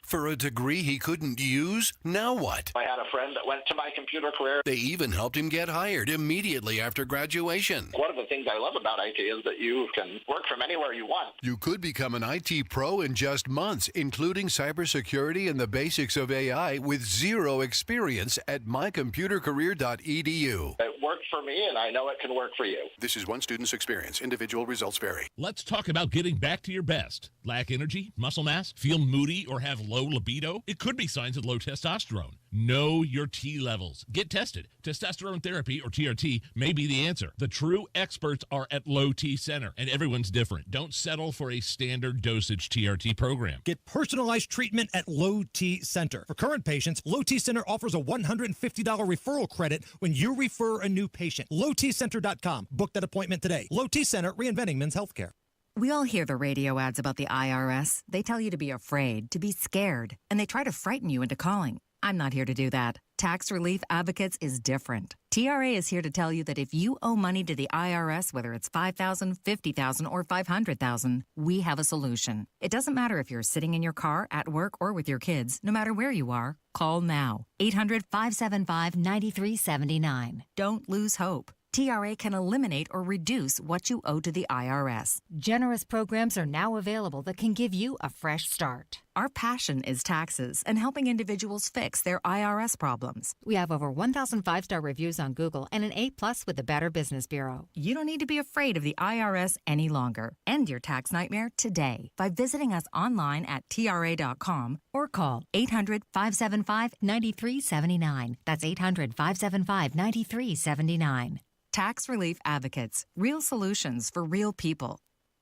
For a degree he couldn't use? Now what? I had a friend that went to my computer career. They even helped him get hired immediately after graduation. One of the things I love about IT is that you can work from anywhere you want. You could become an IT pro in just months, including cybersecurity and the basics of AI with 0 experience at mycomputercareer.edu. It worked for me, and I know it can work for you. This is one student's experience. Individual results vary. Let's talk about getting back to your best. Lack energy, muscle mass, feel moody, or have low libido? It could be signs of low testosterone. Know your T levels. Get tested. Testosterone therapy, or TRT, may be the answer. The true experts are at Low T Center, and everyone's different. Don't settle for a standard dosage TRT program. Get personalized treatment at Low T Center. For current patients, Low T Center offers a $150 referral credit when you refer a new patient. LowTCenter.com. Book that appointment today. Low T Center, reinventing men's healthcare. We all hear the radio ads about the IRS. They tell you to be afraid, to be scared, and they try to frighten you into calling. I'm not here to do that. Tax Relief Advocates is different. TRA is here to tell you that if you owe money to the IRS, whether it's $5,000, $50,000, or $500,000, we have a solution. It doesn't matter if you're sitting in your car, at work, or with your kids. No matter where you are, call now. 800-575-9379. Don't lose hope. TRA can eliminate or reduce what you owe to the IRS. Generous programs are now available that can give you a fresh start. Our passion is taxes and helping individuals fix their IRS problems. We have over 1,000 5-star reviews on Google and an A+ with the Better Business Bureau. You don't need to be afraid of the IRS any longer. End your tax nightmare today by visiting us online at TRA.com or call 800-575-9379. That's 800-575-9379. Tax Relief Advocates. Real solutions for real people.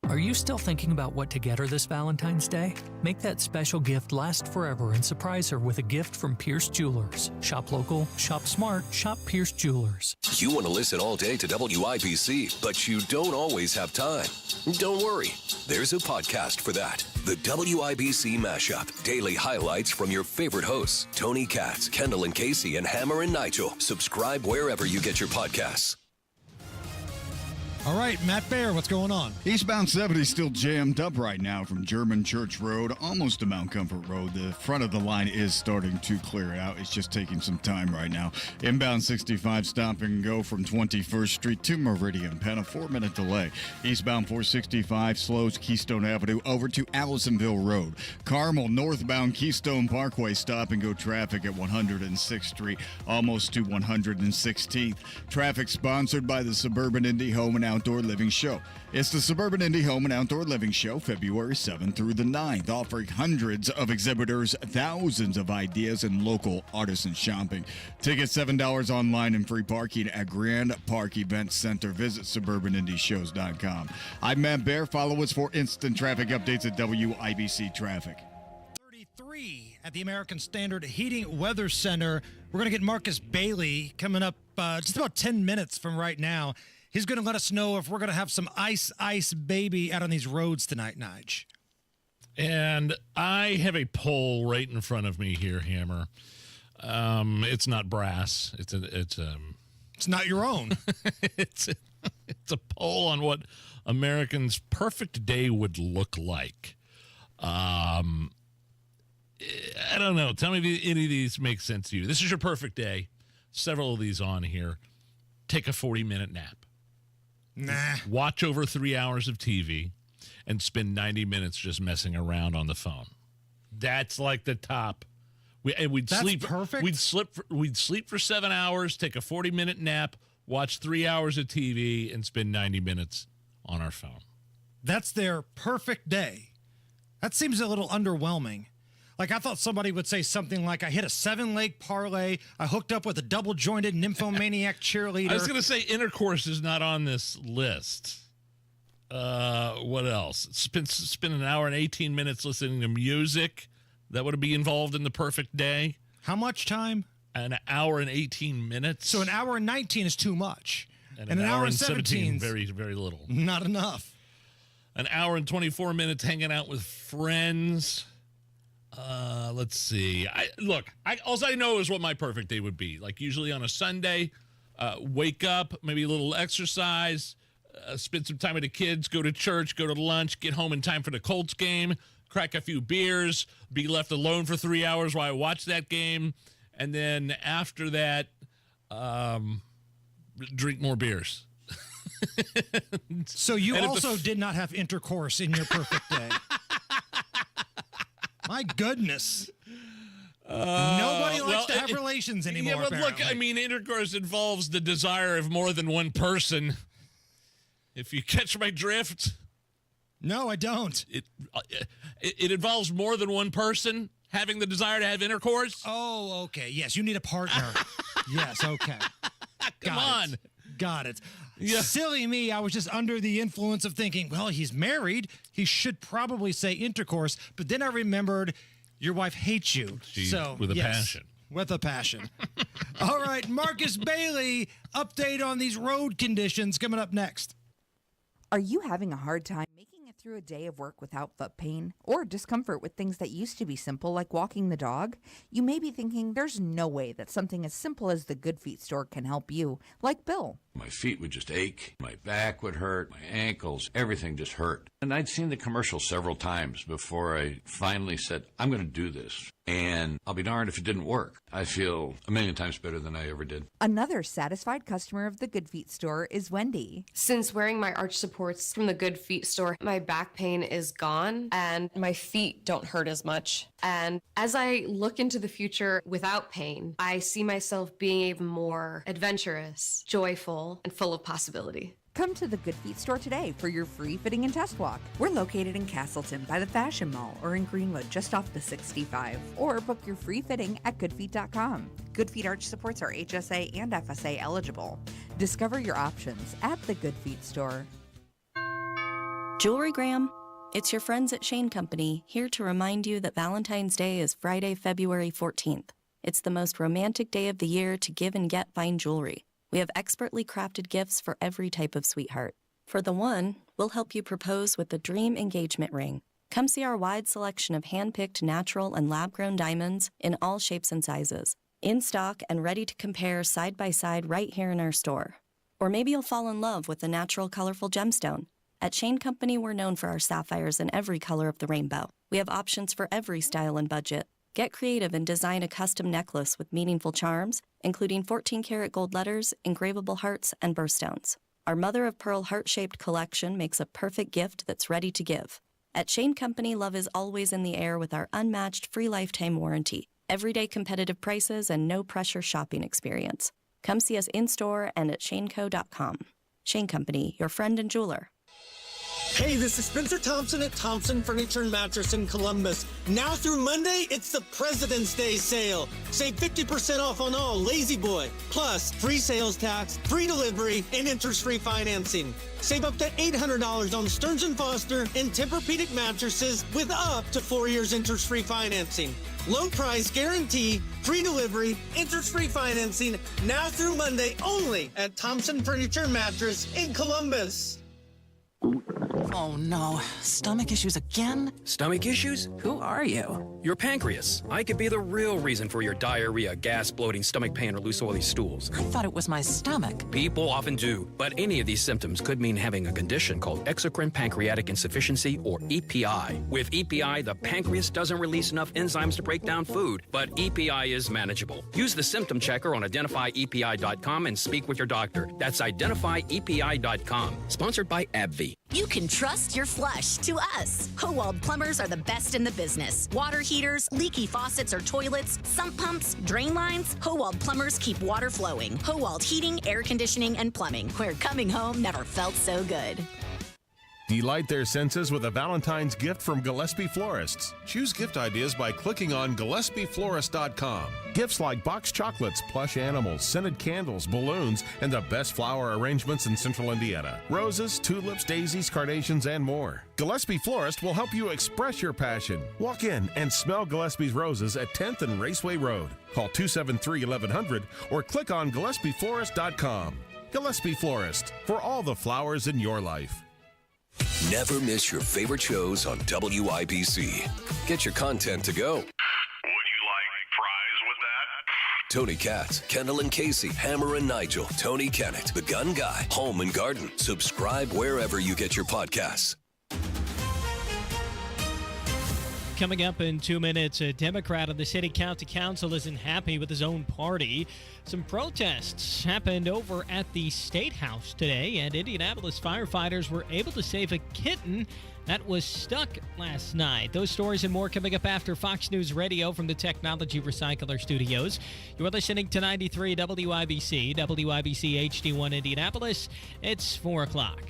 Are you still thinking about what to get her this Valentine's Day? Make that special gift last forever and surprise her with a gift from Pierce Jewelers. Shop local, shop smart, shop Pierce Jewelers. You want to listen all day to WIBC, but you don't always have time. Don't worry. There's a podcast for that. The WIBC Mashup. Daily highlights from your favorite hosts, Tony Katz, Kendall and Casey, and Hammer and Nigel. Subscribe wherever you get your podcasts. All right, Matt Bear, what's going on? Eastbound 70 still jammed up right now from German Church Road almost to Mount Comfort Road. The front of the line is starting to clear out. It's just taking some time right now. Inbound 65 stop and go from 21st Street to Meridian Penn, a 4-minute delay. Eastbound 465 slows Keystone Avenue over to Allisonville Road. Carmel northbound Keystone Parkway stop and go traffic at 106th Street almost to 116th. Traffic sponsored by the Suburban Indie Home and Outdoor Living Show. It's the Suburban Indie Home and Outdoor Living Show, February 7th through the 9th, offering hundreds of exhibitors, thousands of ideas, and local artisan shopping. Tickets $7 online and free parking at Grand Park Event Center. Visit suburbanindieshows.com. I'm Matt Bear. Follow us for instant traffic updates at WIBC Traffic. 33 at the American Standard Heating Weather Center. We're going to get Marcus Bailey coming up just about 10 minutes from right now. He's going to let us know if we're going to have some ice baby out on these roads tonight, Nige. And I have a poll right in front of me here, Hammer. It's not brass. It's not your own. it's a poll on what Americans' perfect day would look like. I don't know. Tell me if any of these make sense to you. This is your perfect day. Several of these on here. Take a 40-minute nap. Nah. Watch over 3 hours of TV and spend 90 minutes just messing around on the phone. That's like the top. We'd That's sleep perfect. We'd sleep for 7 hours, take a 40-minute nap, watch 3 hours of TV, and spend 90 minutes on our phone. That's their perfect day. That seems a little underwhelming. Like, I thought somebody would say something like, I hit a 7-leg parlay, I hooked up with a double-jointed nymphomaniac cheerleader. I was going to say intercourse is not on this list. What else? Spend an hour and 18 minutes listening to music. That would be involved in the perfect day. How much time? An hour and 18 minutes. So an hour and 19 is too much. And an hour and 17 is very, very little. Not enough. An hour and 24 minutes hanging out with friends. Let's see. All I know is what my perfect day would be. Like usually on a Sunday, wake up, maybe a little exercise, spend some time with the kids, go to church, go to lunch, get home in time for the Colts game, crack a few beers, be left alone for 3 hours while I watch that game, and then after that, drink more beers. So you also did not have intercourse in your perfect day. My goodness. Nobody likes to have relations anymore. Yeah, but apparently. look, I mean, intercourse involves the desire of more than one person. If you catch my drift. No, I don't. It involves more than one person having the desire to have intercourse. Oh, okay. Yes, you need a partner. Yes, okay. Come on. Got it. Yeah. Silly me. I was just under the influence of thinking, well, he's married. He should probably say intercourse. But then I remembered your wife hates you. With a passion. With a passion. All right, Marcus Bailey, update on these road conditions coming up next. Are you having a hard time making it through a day of work without foot pain or discomfort with things that used to be simple like walking the dog? You may be thinking there's no way that something as simple as the Good Feet store can help you, like Bill. My feet would just ache, my back would hurt, my ankles, everything just hurt. And I'd seen the commercial several times before I finally said, I'm going to do this. And I'll be darned if it didn't work. I feel a million times better than I ever did. Another satisfied customer of the Good Feet store is Wendy. Since wearing my arch supports from the Good Feet store, my back pain is gone and my feet don't hurt as much. And as I look into the future without pain, I see myself being even more adventurous, joyful, and full of possibility. Come to the Good Feet store today for your free fitting and test walk. We're located in Castleton by the Fashion Mall or in Greenwood just off the 65. Or book your free fitting at goodfeet.com. Good Feet arch supports are HSA and FSA eligible. Discover your options at the Good Feet store. Jewelry Gram, it's your friends at Shane Company here to remind you that Valentine's Day is Friday, February 14th. It's the most romantic day of the year to give and get fine jewelry. We have expertly crafted gifts for every type of sweetheart. For the one, we'll help you propose with the dream engagement ring. Come see our wide selection of hand-picked natural and lab-grown diamonds in all shapes and sizes. In stock and ready to compare side by side right here in our store. Or maybe you'll fall in love with the natural, colorful gemstone. At Shane Company, we're known for our sapphires in every color of the rainbow. We have options for every style and budget. Get creative and design a custom necklace with meaningful charms, including 14-karat gold letters, engravable hearts, and birthstones. Our mother-of-pearl heart-shaped collection makes a perfect gift that's ready to give. At Shane Company, love is always in the air with our unmatched free lifetime warranty, everyday competitive prices, and no-pressure shopping experience. Come see us in-store and at shaneco.com. Shane Company, your friend and jeweler. Hey, this is Spencer Thompson at Thompson Furniture and Mattress in Columbus. Now through Monday, it's the President's Day sale. Save 50% off on all Lazy Boy, plus free sales tax, free delivery, and interest-free financing. Save up to $800 on Stearns & Foster and Tempur-Pedic mattresses with up to 4 years interest-free financing. Low price guarantee, free delivery, interest-free financing, now through Monday only at Thompson Furniture and Mattress in Columbus. Oh no, stomach issues again? Stomach issues? Who are you? Your pancreas. I could be the real reason for your diarrhea, gas, bloating, stomach pain, or loose oily stools. I thought it was my stomach. People often do, but any of these symptoms could mean having a condition called exocrine pancreatic insufficiency, or EPI. With EPI, the pancreas doesn't release enough enzymes to break down food, but EPI is manageable. Use the symptom checker on identifyepi.com and speak with your doctor. That's identifyepi.com. Sponsored by AbbVie. You can trust your flush to us. Howald Plumbers are the best in the business. Water heaters, leaky faucets or toilets, sump pumps, drain lines. Howald Plumbers keep water flowing. Howald Heating, Air Conditioning, and Plumbing, where coming home never felt so good. Delight their senses with a Valentine's gift from Gillespie Florists. Choose gift ideas by clicking on GillespieFlorist.com. Gifts like boxed chocolates, plush animals, scented candles, balloons, and the best flower arrangements in Central Indiana. Roses, tulips, daisies, carnations, and more. Gillespie Florist will help you express your passion. Walk in and smell Gillespie's roses at 10th and Raceway Road. Call 273-1100 or click on GillespieFlorist.com. Gillespie Florist, for all the flowers in your life. Never miss your favorite shows on WIBC. Get your content to go. Would you like fries with that? Tony Katz, Kendall and Casey, Hammer and Nigel, Tony Kinnett, The Gun Guy, Home and Garden. Subscribe wherever you get your podcasts. Coming up in 2 minutes, a Democrat on the city county council isn't happy with his own party. Some protests happened over at the State House today, and Indianapolis firefighters were able to save a kitten that was stuck last night. Those stories and more coming up after Fox News Radio from the Technology Recycler Studios. You're listening to 93 WIBC, WIBC HD1 Indianapolis. It's 4 o'clock.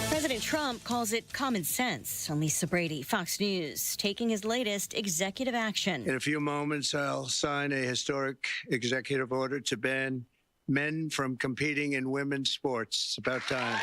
President Trump calls it common sense. I'm Lisa Brady, Fox News, taking his latest executive action. In a few moments, I'll sign a historic executive order to ban men from competing in women's sports. It's about time.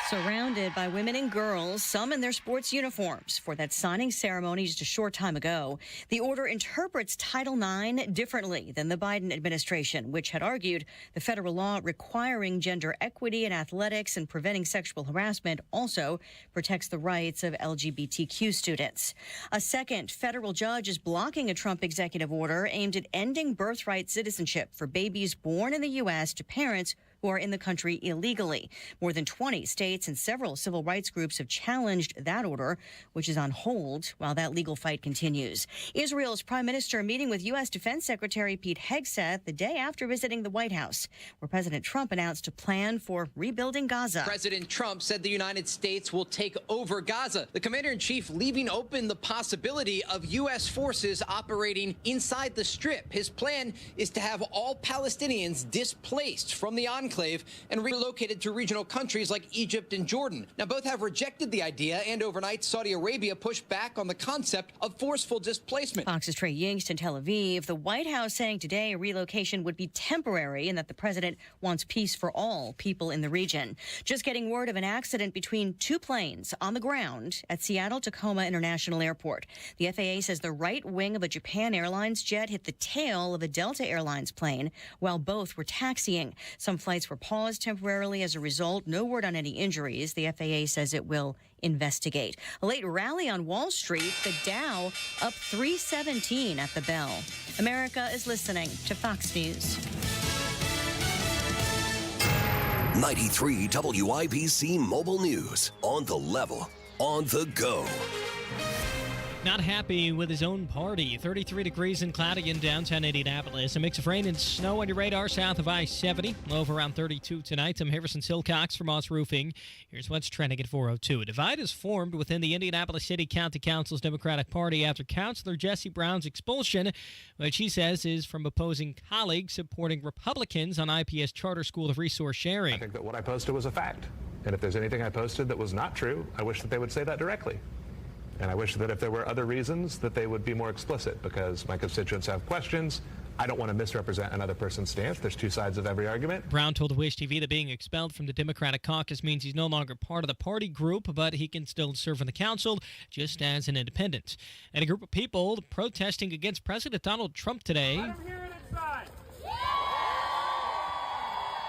Surrounded by women and girls, some in their sports uniforms, for that signing ceremony just a short time ago. The order interprets Title IX differently than the Biden administration, which had argued the federal law requiring gender equity in athletics and preventing sexual harassment also protects the rights of LGBTQ students. A second federal judge is blocking a Trump executive order aimed at ending birthright citizenship for babies born in the U.S. to parents who are in the country illegally. More than 20 states and several civil rights groups have challenged that order, which is on hold while that legal fight continues. Israel's prime minister meeting with U.S. Defense Secretary Pete Hegseth the day after visiting the White House, where President Trump announced a plan for rebuilding Gaza. President Trump said the United States will take over Gaza. The commander-in-chief leaving open the possibility of U.S. forces operating inside the Strip. His plan is to have all Palestinians displaced from the enclave and relocated to regional countries like Egypt and Jordan. Now, both have rejected the idea, and overnight, Saudi Arabia pushed back on the concept of forceful displacement. Fox's Trey Yingst in Tel Aviv. The White House saying today a relocation would be temporary and that the president wants peace for all people in the region. Just getting word of an accident between two planes on the ground at Seattle-Tacoma International Airport. The FAA says the right wing of a Japan Airlines jet hit the tail of a Delta Airlines plane while both were taxiing. Some flights were paused temporarily as a result. No word on any injuries. The FAA says it will investigate. A late rally on Wall Street, the Dow up 317 at the bell. America is listening to Fox News. 93 WIBC Mobile News. On the level, on the go. Not happy with his own party. 33 degrees and cloudy in downtown Indianapolis. A mix of rain and snow on your radar south of I-70. Low of around 32 tonight. I'm Harrison Silcox from Moss Roofing. Here's what's trending at 4:02. A divide is formed within the Indianapolis City County Council's Democratic Party after Councilor Jesse Brown's expulsion, which he says is from opposing colleagues supporting Republicans on IPS charter school of resource sharing. I think that what I posted was a fact. And if there's anything I posted that was not true, I wish that they would say that directly. And I wish that if there were other reasons that they would be more explicit, because my constituents have questions. I don't want to misrepresent another person's stance. There's two sides of every argument. Brown told Wish TV that being expelled from the Democratic caucus means he's no longer part of the party group, but he can still serve in the council just as an independent. And a group of people protesting against President Donald Trump today.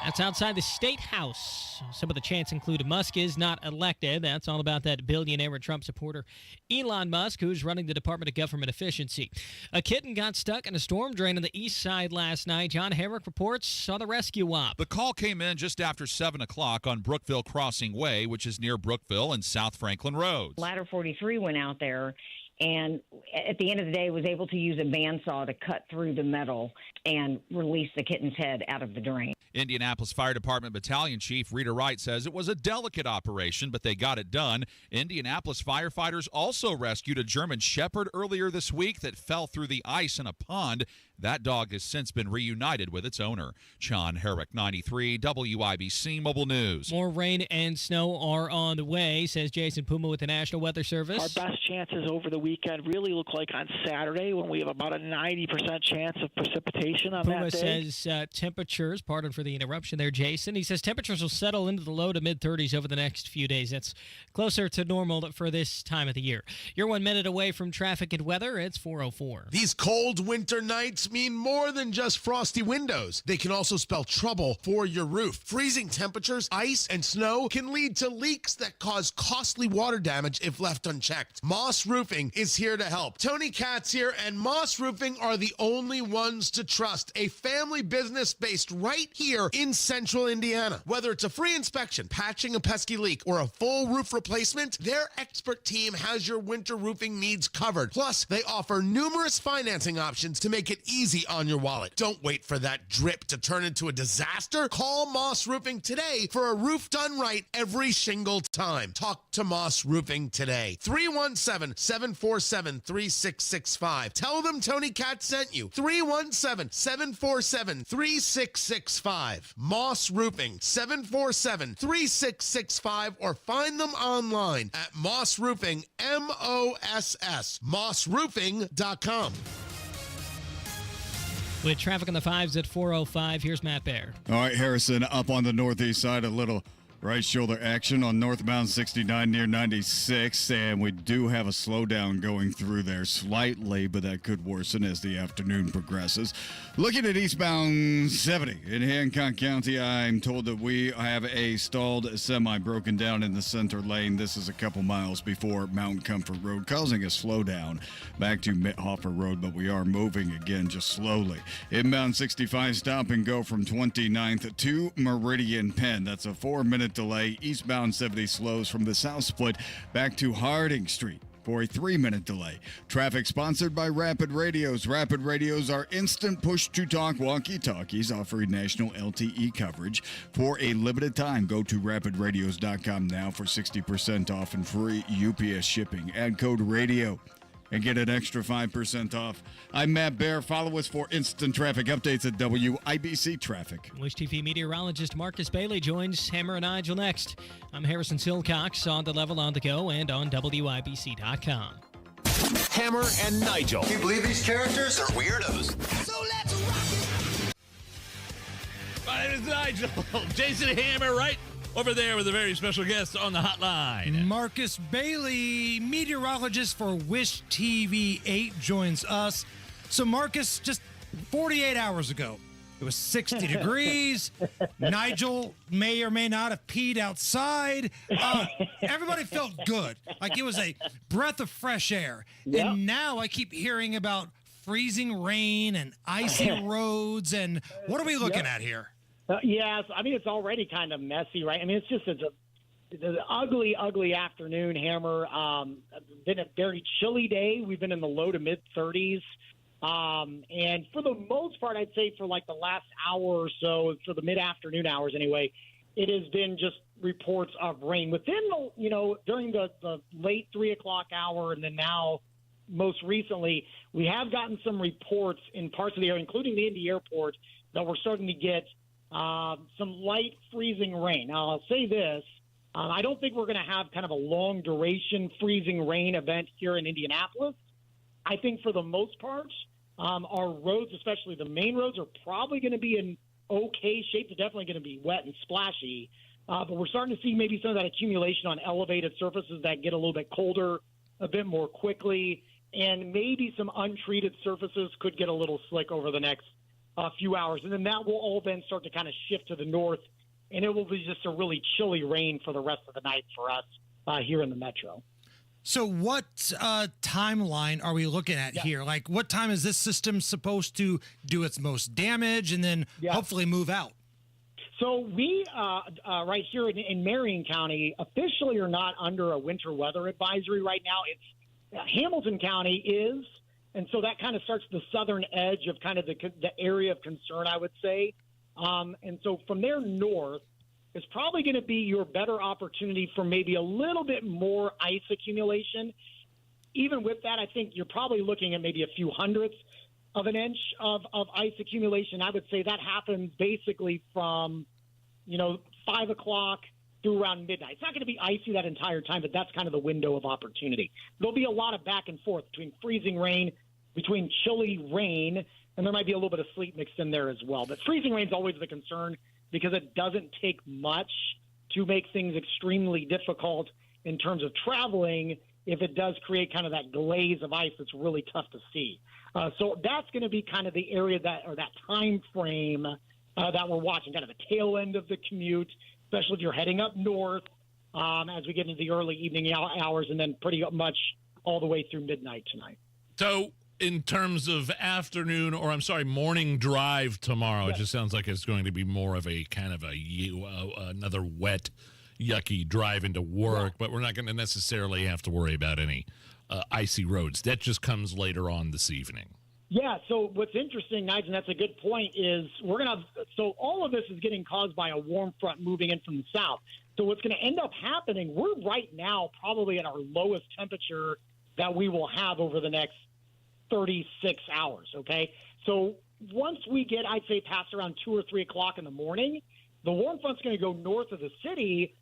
That's outside the State House. Some of the chants include Musk is not elected. That's all about that billionaire and Trump supporter Elon Musk, who's running the Department of Government Efficiency. A kitten got stuck in a storm drain on the east side last night. John Herrick reports on the rescue op. The call came in just after 7 o'clock on Brookville Crossing Way, which is near Brookville and South Franklin Roads. Ladder 43 went out there, and at the end of the day was able to use a bandsaw to cut through the metal and release the kitten's head out of the drain. Indianapolis Fire Department Battalion Chief Rita Wright says it was a delicate operation, but they got it done. Indianapolis firefighters also rescued a German Shepherd earlier this week that fell through the ice in a pond. That dog has since been reunited with its owner. John Herrick, 93 WIBC Mobile News. More rain and snow are on the way, says Jason Puma with the National Weather Service. Our best chances over the weekend really look like on Saturday, when we have about a 90% chance of precipitation on Puma that day. says temperatures, pardon for the interruption there, Jason. He says temperatures will settle into the low to mid-30s over the next few days. That's closer to normal for this time of the year. You're 1 minute away from traffic and weather. It's 4:04. These cold winter nights mean more than just frosty windows. They can also spell trouble for your roof. Freezing temperatures, ice, and snow can lead to leaks that cause costly water damage if left unchecked. Moss Roofing is here to help. Tony Katz here, and Moss Roofing are the only ones to trust. A family business based right here in central Indiana. Whether it's a free inspection, patching a pesky leak, or a full roof replacement, their expert team has your winter roofing needs covered. Plus, they offer numerous financing options to make it easy on your wallet. Don't wait for that drip to turn into a disaster. Call Moss Roofing today for a roof done right every single time. Talk to Moss Roofing today. 317-747-3665. Tell them Tony Katz sent you. 317-747-3665. Moss Roofing, 747-3665, or find them online at Moss Roofing, MOSS, mossroofing.com. With traffic on the 5s at 4:05, here's Matt Baer. All right, Harrison, up on the northeast side, a little right shoulder action on northbound 69 near 96, and we do have a slowdown going through there slightly, but that could worsen as the afternoon progresses. Looking at eastbound 70 in Hancock County, I'm told that we have a stalled semi broken down in the center lane. This is a couple miles before Mount Comfort Road, causing a slowdown back to Mithofer Road, but we are moving again just slowly. Inbound 65, stop and go from 29th to Meridian Penn. That's a 4-minute delay. Eastbound 70 slows from the south split back to Harding Street for a 3-minute delay. Traffic sponsored by Rapid Radios. Rapid Radios are instant push-to-talk walkie-talkies offering national LTE coverage for a limited time. Go to rapidradios.com now for 60% off and free UPS shipping. Add code RADIO and get an extra 5% off. I'm Matt Baer. Follow us for instant traffic updates at WIBC Traffic. Wish TV meteorologist Marcus Bailey joins Hammer and Nigel next. I'm Harrison Silcox, on the level, on the go, and on WIBC.com. Hammer and Nigel. Can you believe these characters are weirdos? So let's rock it. My name is Nigel. Jason Hammer right over there with a very special guest on the hotline. Marcus Bailey, meteorologist for Wish TV 8, joins us. So, Marcus, just 48 hours ago, it was 60 degrees. Nigel may or may not have peed outside. Everybody felt good. Like it was a breath of fresh air. Yep. And now I keep hearing about freezing rain and icy roads. And what are we looking at here? Yes, I mean, it's already kind of messy, right? I mean, it's an ugly, ugly afternoon, Hammer. Been a very chilly day. We've been in the low to mid-30s. And for the most part, I'd say for like the last hour or so, for the mid-afternoon hours anyway, it has been just reports of rain. Within the, during the late 3 o'clock hour and then now most recently, we have gotten some reports in parts of the area, including the Indy airport, that we're starting to get some light freezing rain. Now, I'll say this. I don't think we're going to have kind of a long-duration freezing rain event here in Indianapolis. I think for the most part, our roads, especially the main roads, are probably going to be in okay shape. They're definitely going to be wet and splashy. But we're starting to see maybe some of that accumulation on elevated surfaces that get a little bit colder a bit more quickly. And maybe some untreated surfaces could get a little slick over the next few hours. And then that will all then start to kind of shift to the north. And it will be just a really chilly rain for the rest of the night for us here in the metro. So what timeline are we looking at here? Like, what time is this system supposed to do its most damage and then hopefully move out? So we, right here in Marion County, officially are not under a winter weather advisory right now. It's Hamilton County is, and so that kind of starts the southern edge of kind of the area of concern, I would say. And so from there north is probably going to be your better opportunity for maybe a little bit more ice accumulation. Even with that, I think you're probably looking at maybe a few hundredths of an inch of ice accumulation. I would say that happens basically from, 5 o'clock through around midnight. It's not going to be icy that entire time, but that's kind of the window of opportunity. There'll be a lot of back and forth between freezing rain, between chilly rain, and there might be a little bit of sleet mixed in there as well. But freezing rain is always the concern because it doesn't take much to make things extremely difficult in terms of traveling if it does create kind of that glaze of ice that's really tough to see. So that's going to be kind of the area that time frame that we're watching, kind of the tail end of the commute, especially if you're heading up north as we get into the early evening hours and then pretty much all the way through midnight tonight. So in terms of morning drive tomorrow, it just sounds like it's going to be more of a kind of another wet, yucky drive into work, but we're not going to necessarily have to worry about any icy roads. That just comes later on this evening. Yeah, so what's interesting, Nigel, and that's a good point, is so all of this is getting caused by a warm front moving in from the south. So what's going to end up happening, we're right now probably at our lowest temperature that we will have over the next 36 hours, okay? So once we get, I'd say, past around 2 or 3 o'clock in the morning, the warm front's going to go north of the city.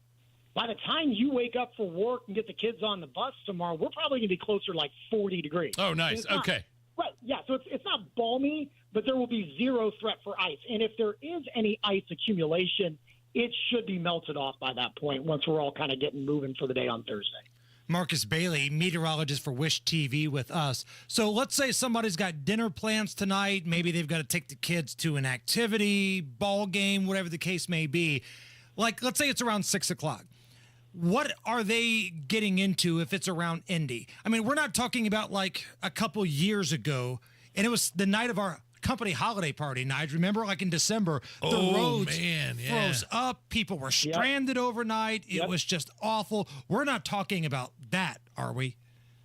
By the time you wake up for work and get the kids on the bus tomorrow, we're probably going to be closer to like 40 degrees. Oh, nice. Okay. Right, yeah, so it's not balmy, but there will be zero threat for ice. And if there is any ice accumulation, it should be melted off by that point once we're all kind of getting moving for the day on Thursday. Marcus Bailey, meteorologist for Wish TV with us. So let's say somebody's got dinner plans tonight. Maybe they've got to take the kids to an activity, ball game, whatever the case may be. Like, let's say it's around 6 o'clock. What are they getting into if it's around Indy? I mean, we're not talking about like a couple years ago, and it was the night of our company holiday party, Nigel. Remember, like in December, the roads froze up. People were stranded overnight. It was just awful. We're not talking about that, are we?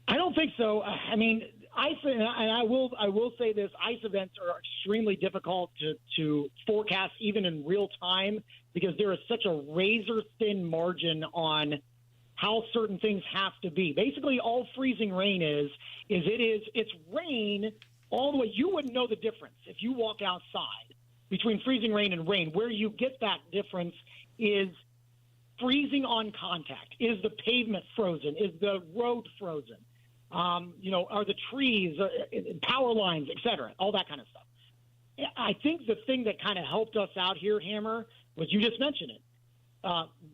I don't think so. I mean, ice, and I will say this: ice events are extremely difficult to forecast, even in real time, because there is such a razor-thin margin on how certain things have to be. Basically, all freezing rain it's rain all the way. You wouldn't know the difference if you walk outside between freezing rain and rain. Where you get that difference is freezing on contact. Is the pavement frozen? Is the road frozen? Are the trees, power lines, et cetera, all that kind of stuff. I think the thing that kind of helped us out here, Hammer, was you just mentioned it.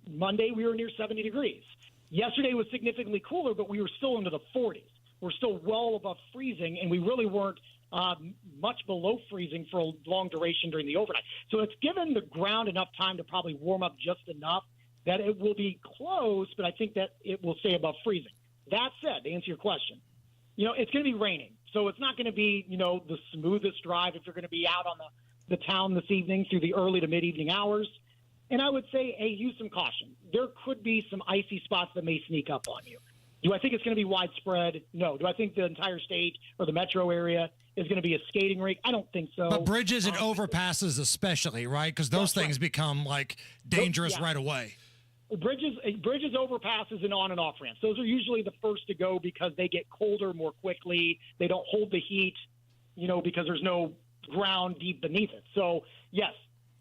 Monday, we were near 70 degrees. Yesterday was significantly cooler, but we were still into the 40s. We're still well above freezing, and we really weren't much below freezing for a long duration during the overnight. So it's given the ground enough time to probably warm up just enough that it will be close, but I think that it will stay above freezing. That said, to answer your question, it's going to be raining. So it's not going to be, the smoothest drive if you're going to be out the town this evening through the early to mid-evening hours. And I would say, hey, use some caution. There could be some icy spots that may sneak up on you. Do I think it's going to be widespread? No. Do I think the entire state or the metro area is going to be a skating rink? I don't think so. But bridges and overpasses especially, right? Because those things become, like, dangerous right away. Bridges, overpasses, and on and off ramps. Those are usually the first to go because they get colder more quickly. They don't hold the heat, because there's no ground deep beneath it. So, yes,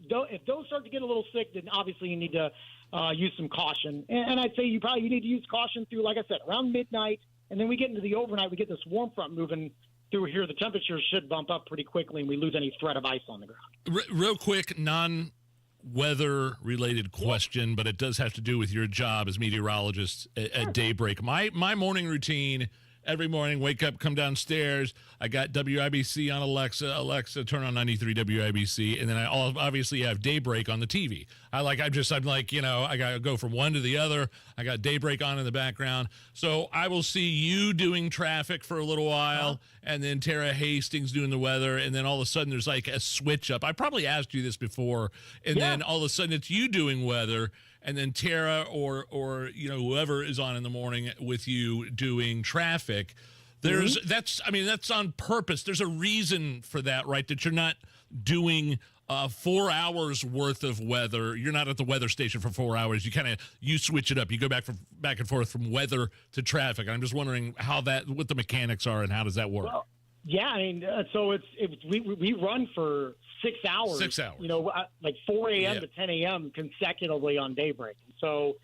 if those start to get a little sick, then obviously you need to use some caution. And I'd say you need to use caution through, like I said, around midnight. And then we get into the overnight. We get this warm front moving through here. The temperatures should bump up pretty quickly, and we lose any threat of ice on the ground. Real quick, weather-related question, but it does have to do with your job as meteorologist at daybreak. My morning routine, every morning, wake up, come downstairs. I got WIBC on Alexa. Alexa, turn on 93 WIBC, and then I obviously have daybreak on the TV. I'm like, I got to go from one to the other. I got daybreak on in the background. So I will see you doing traffic for a little while, and then Tara Hastings doing the weather, and then all of a sudden there's like a switch up. I probably asked you this before, and then all of a sudden it's you doing weather, and then Tara or whoever is on in the morning with you doing traffic. That's on purpose. There's a reason for that, right? That you're not doing 4 hours worth of weather. You're not at the weather station for 4 hours. You switch it up. You go back and forth from weather to traffic. And I'm just wondering what the mechanics are and how does that work? Well, yeah, so we run for 6 hours. 6 hours. Like 4 a.m. to 10 a.m. consecutively on daybreak. So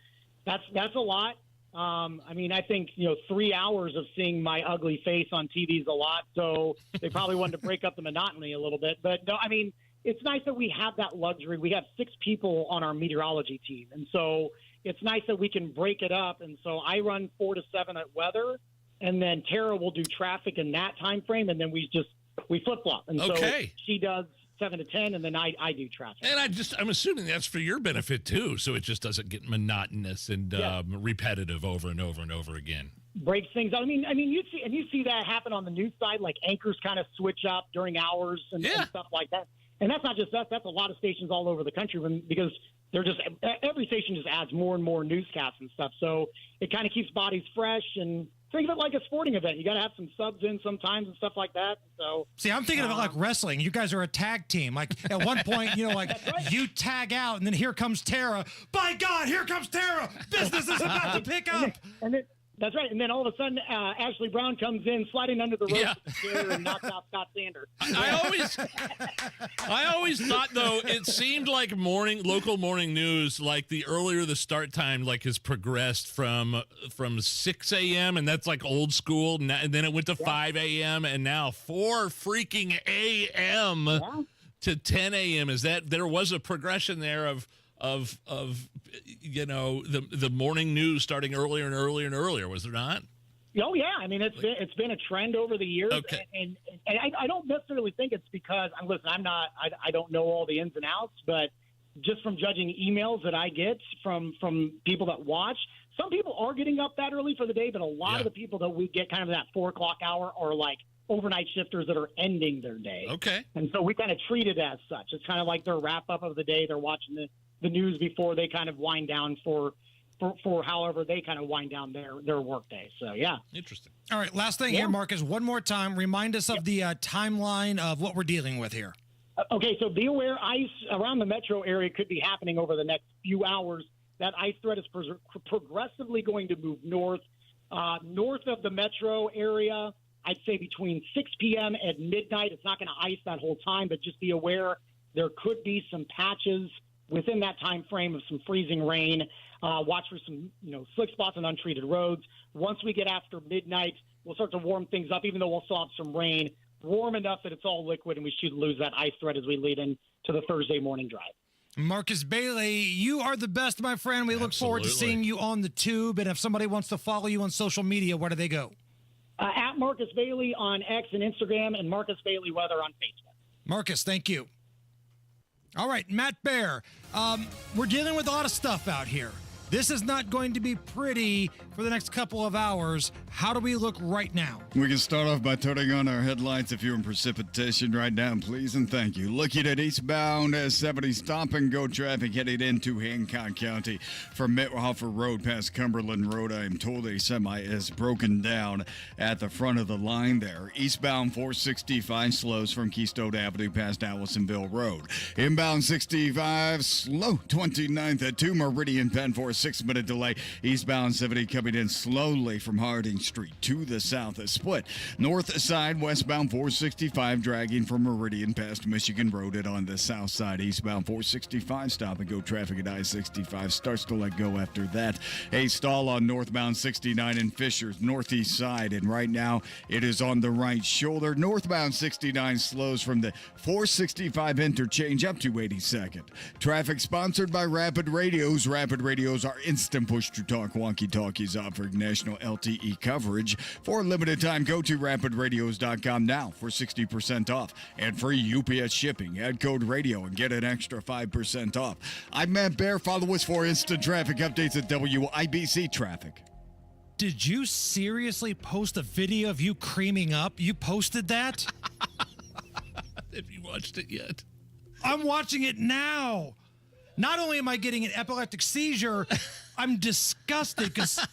that's a lot. I think 3 hours of seeing my ugly face on TV is a lot. So they probably wanted to break up the monotony a little bit. But no, it's nice that we have that luxury. We have 6 people on our meteorology team, and so it's nice that we can break it up. And so I run 4 to 7 at weather, and then Tara will do traffic in that time frame, and then we flip flop. And so she does 7 to 10, and then I do traffic. And I'm assuming that's for your benefit too, so it just doesn't get monotonous and repetitive over and over and over again. Breaks things out. You see that happen on the news side, like anchors kind of switch up during hours and stuff like that. And that's not just us. That's a lot of stations all over the country because every station just adds more and more newscasts and stuff. So it kind of keeps bodies fresh, and think of it like a sporting event. You got to have some subs in sometimes and stuff like that. So see, I'm thinking about like wrestling. You guys are a tag team. Like at one point, you tag out, and then here comes Tara. By God, here comes Tara. Business is about to pick up. That's right. And then all of a sudden, Ashley Brown comes in sliding under the rope chair and knocks out Scott Sander. I always thought, though, it seemed like local morning news, like the earlier the start time, like has progressed from 6 a.m. and that's like old school, and then it went to 5 a.m. and now 4 freaking a.m. to 10 a.m. Is that there was a progression there of the morning news starting earlier and earlier and earlier, was there not? Oh yeah, it's been a trend over the years, and I don't necessarily think it's because I don't know all the ins and outs, but just from judging emails that I get from people that watch, some people are getting up that early for the day, but a lot of the people that we get kind of that 4 o'clock hour are like overnight shifters that are ending their day. Okay, and so we kind of treat it as such. It's kind of like their wrap up of the day. They're watching the news before they kind of wind down for however they kind of wind down their work day. So, yeah. Interesting. All right, last thing here, Marcus. One more time, remind us of the timeline of what we're dealing with here. Okay, so be aware ice around the metro area could be happening over the next few hours. That ice threat is progressively going to move north. North of the metro area, I'd say between 6 p.m. and midnight. It's not going to ice that whole time, but just be aware there could be some patches within that time frame of some freezing rain. Watch for some, slick spots on untreated roads. Once we get after midnight, we'll start to warm things up, even though we'll still have some rain, warm enough that it's all liquid, and we should lose that ice threat as we lead into the Thursday morning drive. Marcus Bailey, you are the best, my friend. We look forward to seeing you on the tube. And if somebody wants to follow you on social media, where do they go? At Marcus Bailey on X and Instagram, and Marcus Bailey Weather on Facebook. Marcus, thank you. All right, Matt Bear, we're dealing with a lot of stuff out here. This is not going to be pretty for the next couple of hours. How do we look right now? We can start off by turning on our headlights if you're in precipitation right now, please and thank you. Looking at eastbound 70 stop and go traffic heading into Hancock County from Mithofer Road past Cumberland Road. I am told a semi is broken down at the front of the line there. Eastbound 465 slows from Keystone Avenue past Allisonville Road. Inbound 65 slow 29th at 2 Meridian Penn for a 6-minute delay. Eastbound 70 coming in slowly from Harding Street to the south. A split. North side westbound 465 dragging from Meridian past Michigan Road and on the south side. Eastbound 465 stop and go traffic at I-65 starts to let go after that. A stall on northbound 69 in Fishers northeast side, and right now it is on the right shoulder. Northbound 69 slows from the 465 interchange up to 82nd. Traffic sponsored by Rapid Radios. Rapid Radios are instant push-to-talk walkie-talkies offering national LTE coverage. For a limited time, go to rapidradios.com now for 60% off and free UPS shipping. Add code radio and get an extra 5% off. I'm Matt Bear. Follow us for instant traffic updates at WIBC Traffic. Did you seriously post a video of you creaming up? You posted that? Have you watched it yet? I'm watching it now. Not only am I getting an epileptic seizure, I'm disgusted because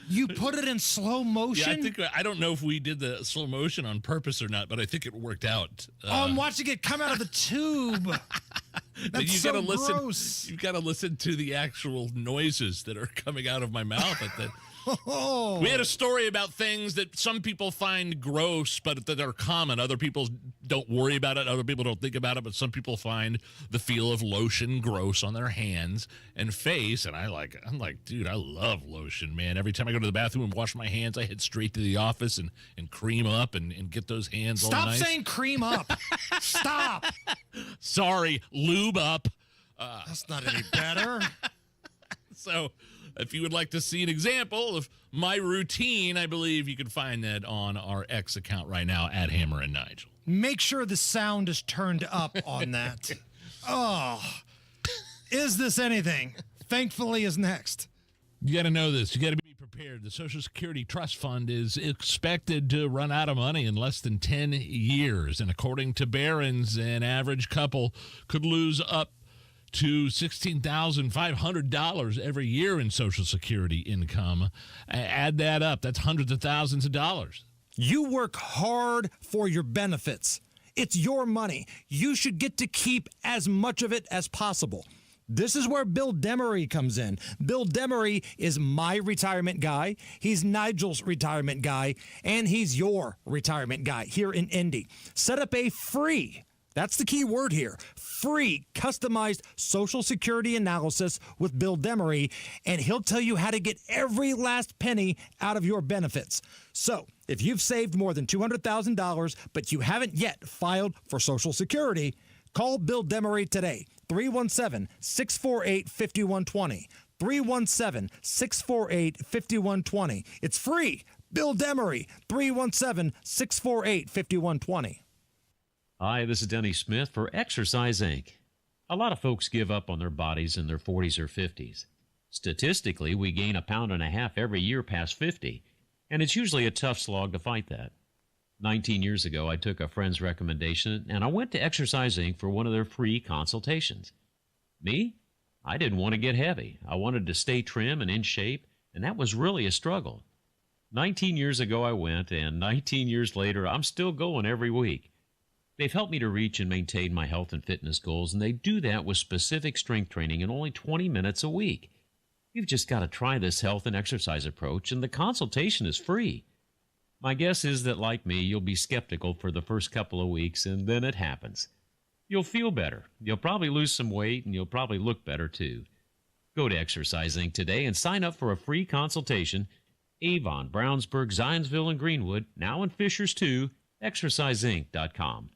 you put it in slow motion. Yeah, I don't know if we did the slow motion on purpose or not, but I think it worked out. I'm watching it come out of the tube. That's so gross. You've got to listen to the actual noises that are coming out of my mouth at that. We had a story about things that some people find gross, but that are common. Other people don't worry about it. Other people don't think about it, but some people find the feel of lotion gross on their hands and face. And I'm like, dude, I love lotion, man. Every time I go to the bathroom and wash my hands, I head straight to the office and cream up and get those hands all nice. Stop saying cream up. Stop. Sorry, lube up. That's not any better. So if you would like to see an example of my routine, I believe you can find that on our X account right now at Hammer and Nigel. Make sure the sound is turned up on that. Oh, is this anything? Thankfully is next. You got to know this. You got to be prepared. The Social Security Trust Fund is expected to run out of money in less than 10 years. And according to Barron's, an average couple could lose up to $16,500 every year in Social Security income. Add that up. That's hundreds of thousands of dollars. You work hard for your benefits. It's your money. You should get to keep as much of it as possible. This is where Bill Demery comes in. Bill Demery is my retirement guy. He's Nigel's retirement guy, and he's your retirement guy here in Indy. Set up a free, that's the key word here, free customized Social Security analysis with Bill Demery, and he'll tell you how to get every last penny out of your benefits. So if you've saved more than $200,000, but you haven't yet filed for Social Security, call Bill Demery today, 317-648-5120. 317-648-5120. It's free. Bill Demery, 317-648-5120. Hi, this is Denny Smith for Exercise Inc. A lot of folks give up on their bodies in their 40s or 50s. Statistically, we gain 1.5 pounds every year past 50, and it's usually a tough slog to fight that. 19 years ago, I took a friend's recommendation, and I went to Exercise Inc. for one of their free consultations. Me? I didn't want to get heavy. I wanted to stay trim and in shape, and that was really a struggle. 19 years ago, I went, and 19 years later, I'm still going every week. They've helped me to reach and maintain my health and fitness goals, and they do that with specific strength training in only 20 minutes a week. You've just got to try this health and exercise approach, and the consultation is free. My guess is that, like me, you'll be skeptical for the first couple of weeks, and then it happens. You'll feel better. You'll probably lose some weight, and you'll probably look better, too. Go to Exercise Inc. today and sign up for a free consultation. Avon, Brownsburg, Zionsville, and Greenwood, now in Fishers, too. ExerciseInc.com.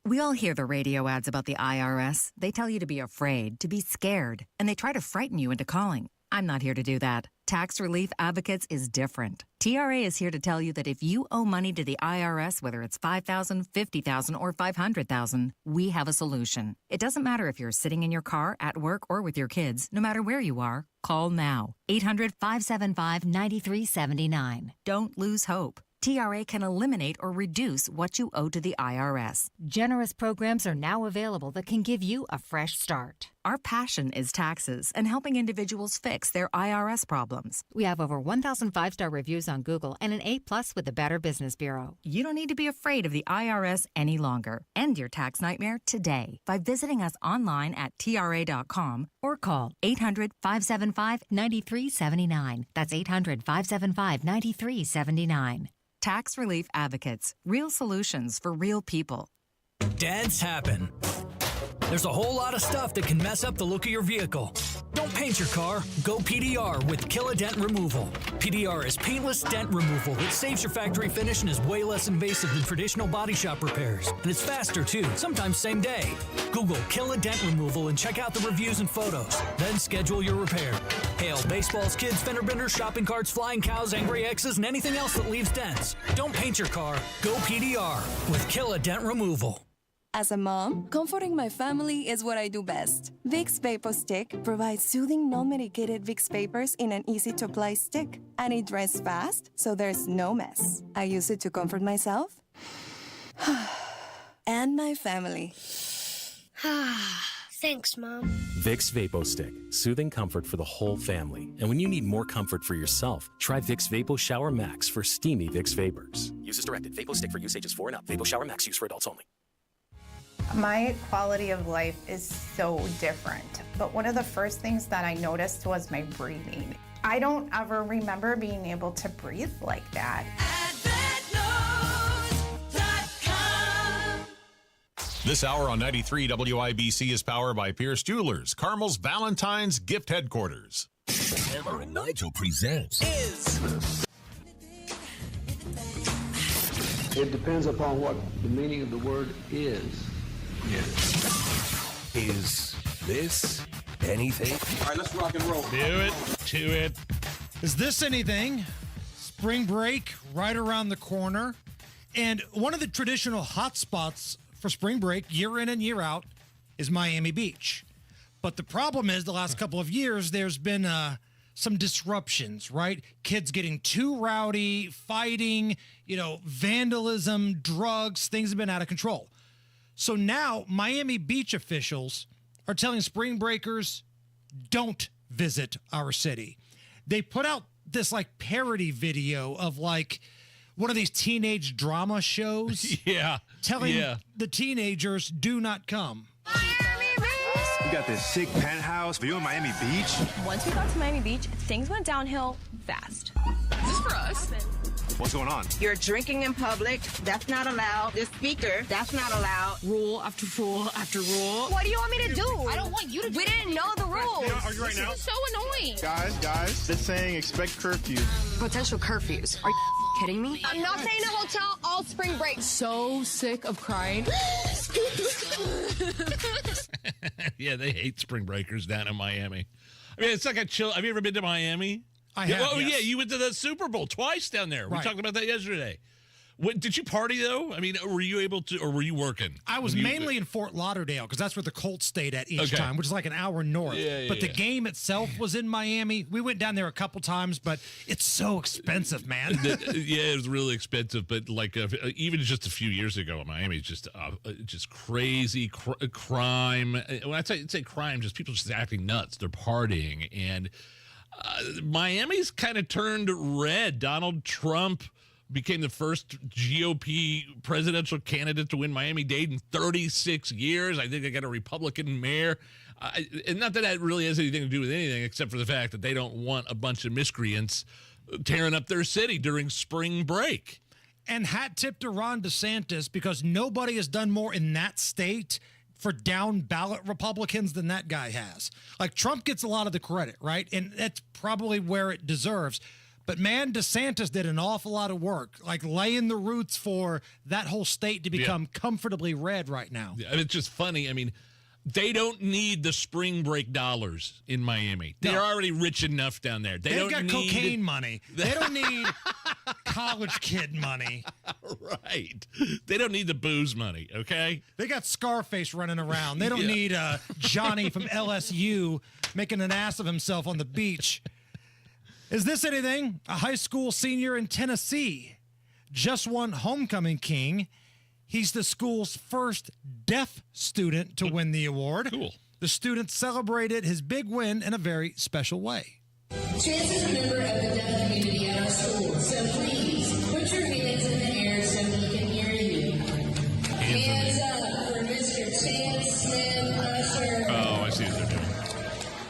We all hear the radio ads about the IRS. They tell you to be afraid, to be scared, and they try to frighten you into calling. I'm not here to do that. Tax Relief Advocates is different. TRA is here to tell you that if you owe money to the IRS, whether it's $5,000, $50,000, or $500,000, we have a solution. It doesn't matter if you're sitting in your car, at work, or with your kids. No matter where you are, call now. 800-575-9379. Don't lose hope. TRA can eliminate or reduce what you owe to the IRS. Generous programs are now available that can give you a fresh start. Our passion is taxes and helping individuals fix their IRS problems. We have over 1,000 5-star reviews on Google and an A+ with the Better Business Bureau. You don't need to be afraid of the IRS any longer. End your tax nightmare today by visiting us online at TRA.com or call 800-575-9379. That's 800-575-9379. Tax Relief Advocates. Real solutions for real people. Dents happen. There's a whole lot of stuff that can mess up the look of your vehicle. Don't paint your car. Go PDR with Kill a Dent Removal. PDR is paintless dent removal that saves your factory finish and is way less invasive than traditional body shop repairs. And it's faster too, sometimes same day. Google Kill a Dent Removal and check out the reviews and photos. Then schedule your repair. Hail baseballs, kids, fender benders, shopping carts, flying cows, angry X's, and anything else that leaves dents. Don't paint your car. Go PDR with Kill a Dent Removal. As a mom, comforting my family is what I do best. Vicks Vapor Stick provides soothing, non-medicated Vicks vapors in an easy-to-apply stick, and it dries fast, so there's no mess. I use it to comfort myself and my family. Thanks, Mom. Vicks Vapo Stick, soothing comfort for the whole family. And when you need more comfort for yourself, try Vicks Vapo Shower Max for steamy Vicks vapors. Use as directed. Vapo Stick for use ages 4 and up. Vapo Shower Max use for adults only. My quality of life is so different, but one of the first things that I noticed was my breathing. I don't ever remember being able to breathe like that. This hour on 93 WIBC is powered by Pierce Jewelers, Carmel's Valentine's Gift Headquarters. Hammer and Nigel presents It depends upon what the meaning of the word is. Is this anything? All right, let's rock and roll. Do it. To it. Is this anything? Spring break right around the corner. And one of the traditional hot spots for spring break, year in and year out, is Miami Beach. But the problem is the last couple of years, there's been some disruptions, right? Kids getting too rowdy, fighting, vandalism, drugs, things have been out of control. So now Miami Beach officials are telling spring breakers, don't visit our city. They put out this parody video of one of these teenage drama shows. Yeah. Telling the teenagers, do not come. We got this sick penthouse view in Miami Beach. Once we got to Miami Beach, things went downhill fast. Is this for us? What's going on? You're drinking in public. That's not allowed. The speaker, that's not allowed. Rule after rule after rule. What do you want me to do? I don't want you to. We didn't know the rules. Are you right now? This is so annoying. Guys, it's saying expect curfew. Potential curfews. Are you kidding me? I'm not staying in a hotel all spring break. So sick of crying. Yeah, they hate spring breakers down in Miami. I mean, it's like a chill. Have you ever been to Miami? I have. Oh, yes. yeah, you went to the Super Bowl twice down there. We Right. talked about that yesterday. Did you party, though? I mean, were you able to, or were you working? I was mainly in Fort Lauderdale because that's where the Colts stayed at each Okay. time, which is like an hour north. But the game itself was in Miami. We went down there a couple times, but it's so expensive, man. Yeah, it was really expensive, but even just a few years ago, Miami is just crazy crime. When I say crime, just people just acting nuts. They're partying, and Miami's kind of turned red. Donald Trump became the first GOP presidential candidate to win Miami-Dade in 36 years. I think they got a Republican mayor. And not that that really has anything to do with anything except for the fact that they don't want a bunch of miscreants tearing up their city during spring break. And hat tip to Ron DeSantis because nobody has done more in that state for down ballot Republicans than that guy has. Trump gets a lot of the credit, right? And that's probably where it deserves. But man, DeSantis did an awful lot of work, laying the roots for that whole state to become comfortably red right now. Yeah, it's just funny. I mean, They don't need the spring break dollars in Miami. They're already rich enough down there. They've got cocaine money. They don't need college kid money. Right. They don't need the booze money, okay? They got Scarface running around. They don't need Johnny from LSU making an ass of himself on the beach. Is this anything? A high school senior in Tennessee just won Homecoming King. He's the school's first deaf student to win the award. Cool. The student celebrated his big win in a very special way. Chance is a member of the deaf community at our school, so please put your hands in the air so we can hear you. Hands up for Mr. Chance Smith Usher. Oh, I see what they're doing.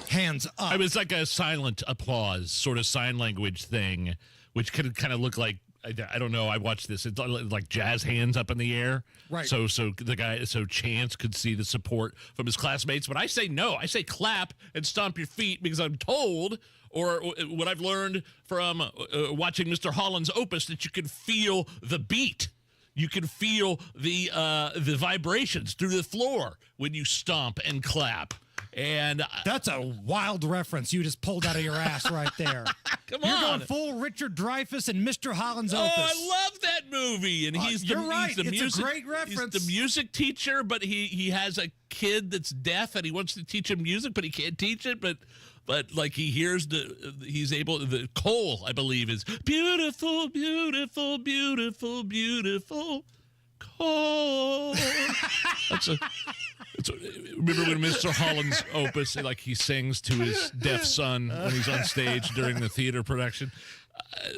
Hands up. It was like a silent applause, sort of sign language thing, which could kind of look like, I don't know. I watched this. It's like jazz hands up in the air. Right. So Chance could see the support from his classmates. But I say no. I say clap and stomp your feet because I'm told, or what I've learned from watching Mr. Holland's Opus, that you can feel the beat. You can feel the vibrations through the floor when you stomp and clap. And that's a wild reference you just pulled out of your ass right there. Come You're on. going full Richard Dreyfuss and Mr. Holland's Opus. Oh, I love that movie. And he's you're right. He's the It's music, a great reference. He's the music teacher, but he has a kid that's deaf and he wants to teach him music, but he can't teach it. But like he hears the Cole, I believe, is beautiful, beautiful, beautiful, beautiful Cole. Remember when Mr. Holland's Opus, like he sings to his deaf son when he's on stage during the theater production?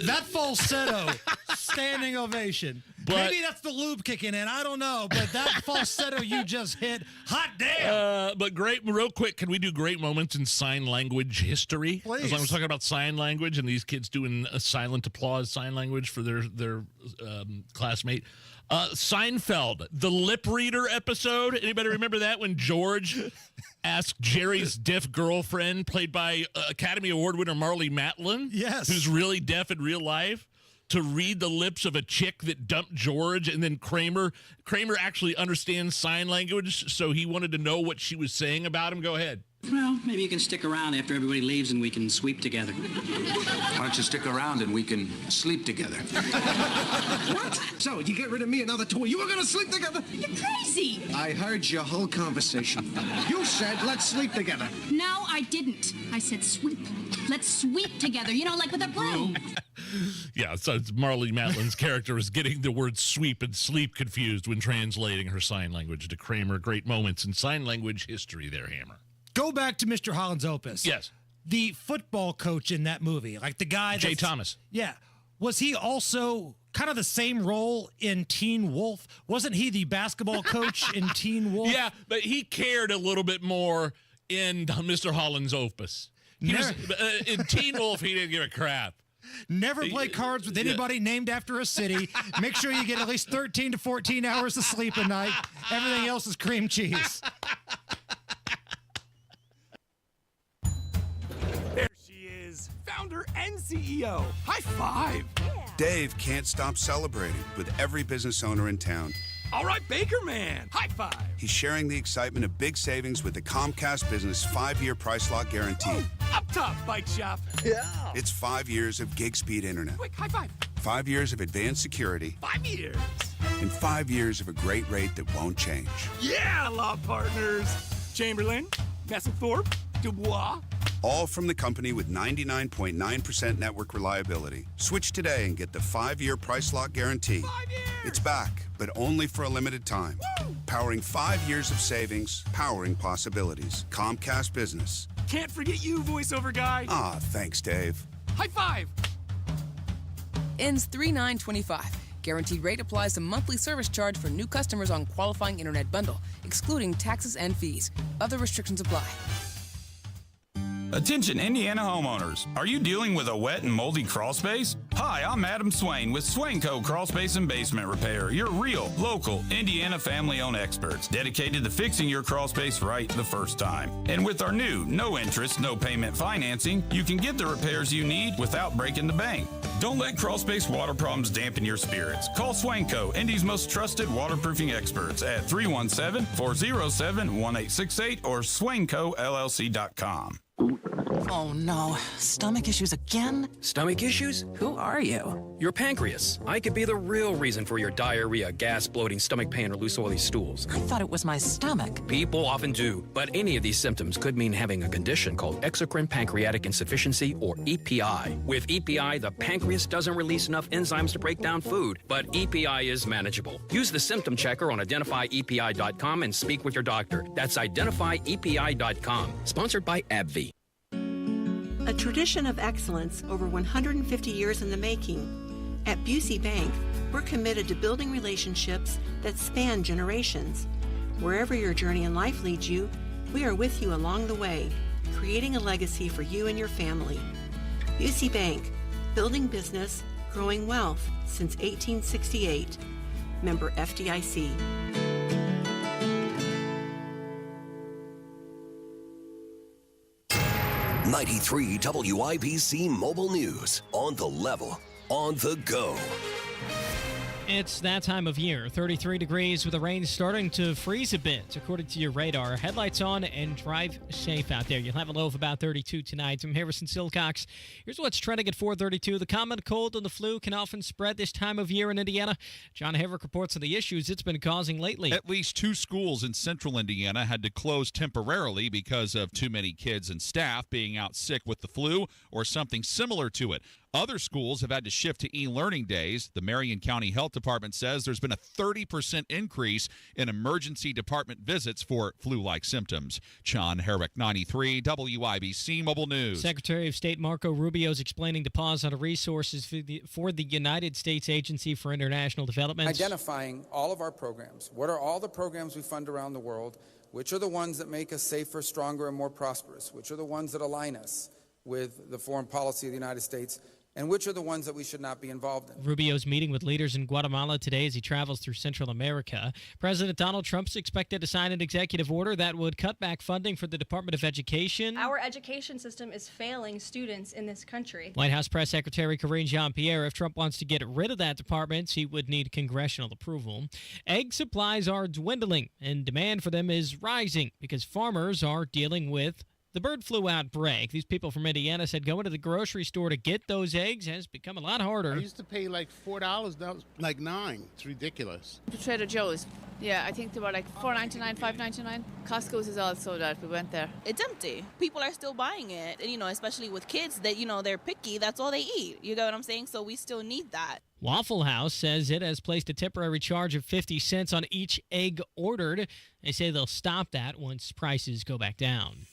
That falsetto, standing ovation. Maybe that's the lube kicking in. I don't know, but that falsetto you just hit, hot damn. But real quick, can we do great moments in sign language history? Please. As long as we're talking about sign language and these kids doing a silent applause sign language for their classmate. Seinfeld, the lip reader episode. Anybody remember that when George asked Jerry's deaf girlfriend, played by Academy Award winner Marlee Matlin, yes, who's really deaf in real life, to read the lips of a chick that dumped George? And then Kramer actually understands sign language, so he wanted to know what she was saying about him. Go ahead. Well, maybe you can stick around after everybody leaves and we can sweep together. Why don't you stick around and we can sleep together? What? So, you get rid of me another toy. You were going to sleep together? You're crazy. I heard your whole conversation. You said, let's sleep together. No, I didn't. I said sweep. Let's sweep together, like with a broom. Yeah, so it's Marlee Matlin's character is getting the words sweep and sleep confused when translating her sign language to Kramer. Great moments in sign language history there, Hammer. Go back to Mr. Holland's Opus. Yes. The football coach in that movie, like the guy Jay Thomas. Yeah. Was he also kind of the same role in Teen Wolf? Wasn't he the basketball coach in Teen Wolf? Yeah, but he cared a little bit more in Mr. Holland's Opus. In Teen Wolf, he didn't give a crap. Never play cards with anybody named after a city. Make sure you get at least 13 to 14 hours of sleep a night. Everything else is cream cheese. There she is, founder and CEO. High five. Dave can't stop celebrating with every business owner in town. All right, Baker Man. High five. He's sharing the excitement of big savings with the Comcast Business 5-year price lock guarantee. Up top, Bike Shop. Yeah. It's 5 years of gig speed internet. Quick, high five. 5 years of advanced security. 5 years. And 5 years of a great rate that won't change. Yeah, law partners. Chamberlain, Messethorpe, Dubois. All from the company with 99.9% network reliability. Switch today and get the 5-year price lock guarantee. 5 years. It's back, but only for a limited time. Woo! Powering 5 years of savings, powering possibilities. Comcast Business. Can't forget you, voiceover guy. Ah, thanks, Dave. High five. Ends 3/9/25. Guaranteed rate applies to monthly service charge for new customers on qualifying internet bundle, excluding taxes and fees. Other restrictions apply. Attention Indiana homeowners, are you dealing with a wet and moldy crawl space? Hi, I'm Adam Swain with Swain Co. Crawl Space and Basement Repair, your real, local, Indiana family-owned experts dedicated to fixing your crawl space right the first time. And with our new no interest, no payment financing, you can get the repairs you need without breaking the bank. Don't let crawl space water problems dampen your spirits. Call Swain Co., Indy's most trusted waterproofing experts at 317-407-1868 or swaincollc.com. Oh no, stomach issues again? Stomach issues? Who are you? Your pancreas. I could be the real reason for your diarrhea, gas, bloating, stomach pain, or loose oily stools. I thought it was my stomach. People often do, but any of these symptoms could mean having a condition called exocrine pancreatic insufficiency, or EPI. With EPI, the pancreas doesn't release enough enzymes to break down food, but EPI is manageable. Use the symptom checker on identifyepi.com and speak with your doctor. That's identifyepi.com. Sponsored by AbbVie. A tradition of excellence over 150 years in the making. At Busey Bank, we're committed to building relationships that span generations. Wherever your journey in life leads you, we are with you along the way, creating a legacy for you and your family. Busey Bank, building business, growing wealth since 1868. Member FDIC. 93 WIBC Mobile News. On the level, on the go. It's that time of year. 33 degrees with the rain starting to freeze a bit, according to your radar. Headlights on and drive safe out there. You'll have a low of about 32 tonight. I'm Harrison Silcox. Here's what's trending at 4:32. The common cold and the flu can often spread this time of year in Indiana. John Havrick reports on the issues it's been causing lately. At least 2 schools in central Indiana had to close temporarily because of too many kids and staff being out sick with the flu or something similar to it. Other schools have had to shift to e-learning days. The Marion County Health Department says there's been a 30% increase in emergency department visits for flu-like symptoms. John Herrick, 93 WIBC Mobile News. Secretary of State Marco Rubio is explaining the pause on resources for the United States Agency for International Development. Identifying all of our programs. What are all the programs we fund around the world? Which are the ones that make us safer, stronger, and more prosperous? Which are the ones that align us with the foreign policy of the United States? And which are the ones that we should not be involved in? Rubio's meeting with leaders in Guatemala today as he travels through Central America. President Donald Trump's expected to sign an executive order that would cut back funding for the Department of Education. Our education system is failing students in this country. White House Press Secretary Karine Jean-Pierre, if Trump wants to get rid of that department, he would need congressional approval. Egg supplies are dwindling, and demand for them is rising because farmers are dealing with the bird flu outbreak. These people from Indiana said going to the grocery store to get those eggs has become a lot harder. I used to pay like $4, now it's like $9. It's ridiculous. To Trader Joe's. Yeah, I think they were like $4.99, $5.99. Costco's is all sold out. We went there. It's empty. People are still buying it. And, especially with kids that, they're picky. That's all they eat. You get what I'm saying? So we still need that. Waffle House says it has placed a temporary charge of 50 cents on each egg ordered. They say they'll stop that once prices go back down.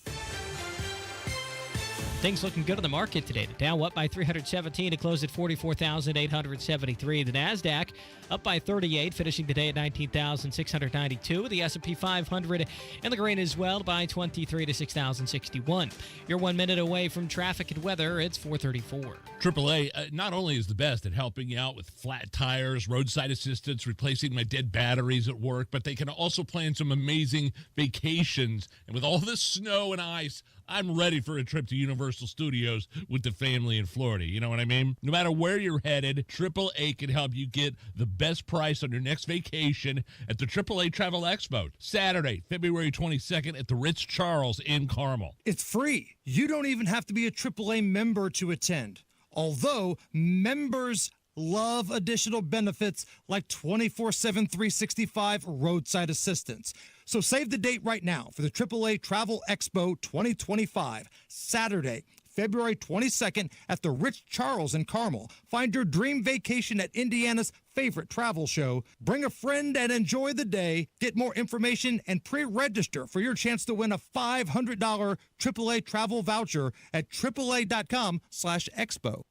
Things looking good on the market today. The Dow up by 317 to close at 44,873. The NASDAQ up by 38, finishing the day at 19,692. The S&P 500 in the green as well by 23 to 6,061. You're 1 minute away from traffic and weather. It's 4:34. AAA not only is the best at helping you out with flat tires, roadside assistance, replacing my dead batteries at work, but they can also plan some amazing vacations. And with all this snow and ice, I'm ready for a trip to Universal Studios with the family in Florida. You know what I mean? No matter where you're headed, AAA can help you get the best price on your next vacation at the AAA Travel Expo. Saturday, February 22nd at the Ritz-Charles in Carmel. It's free. You don't even have to be a AAA member to attend. Although members love additional benefits like 24/7, 365 roadside assistance. So save the date right now for the AAA Travel Expo 2025, Saturday, February 22nd at the Ritz-Charles in Carmel. Find your dream vacation at Indiana's favorite travel show. Bring a friend and enjoy the day. Get more information and pre-register for your chance to win a $500 AAA travel voucher at AAA.com/expo.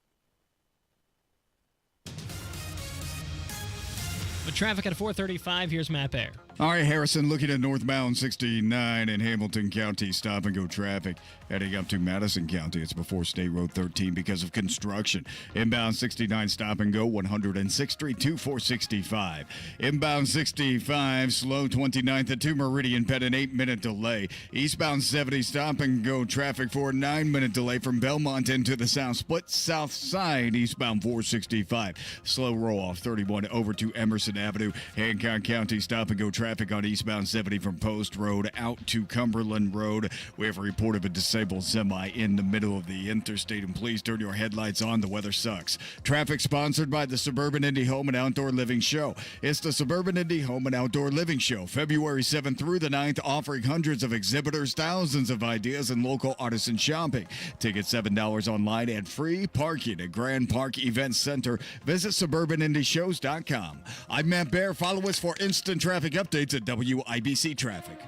With traffic at 4:35, here's Matt Bear. All right, Harrison, looking at northbound 69 in Hamilton County, stop and go traffic. Heading up to Madison County, it's before State Road 13 because of construction. Inbound 69, stop and go, 106th Street to 465. Inbound 65, slow 29th at 2 Meridian, Pet an 8-minute delay. Eastbound 70, stop and go traffic for a 9-minute delay from Belmont into the south. Split south side, eastbound 465. Slow roll off 31 over to Emerson Avenue. Hancock County, stop and go traffic on eastbound 70 from Post Road out to Cumberland Road. We have a report of a disabled semi in the middle of the interstate, and please turn your headlights on. The weather sucks. Traffic sponsored by the Suburban Indie Home and Outdoor Living Show. It's the Suburban Indie Home and Outdoor Living Show, February 7th through the 9th, offering hundreds of exhibitors, thousands of ideas, and local artisan shopping. Tickets $7 online and free parking at Grand Park Event Center. Visit suburbanindieshows.com. I'm Matt Bear. Follow us for instant traffic updates at WIBC Traffic.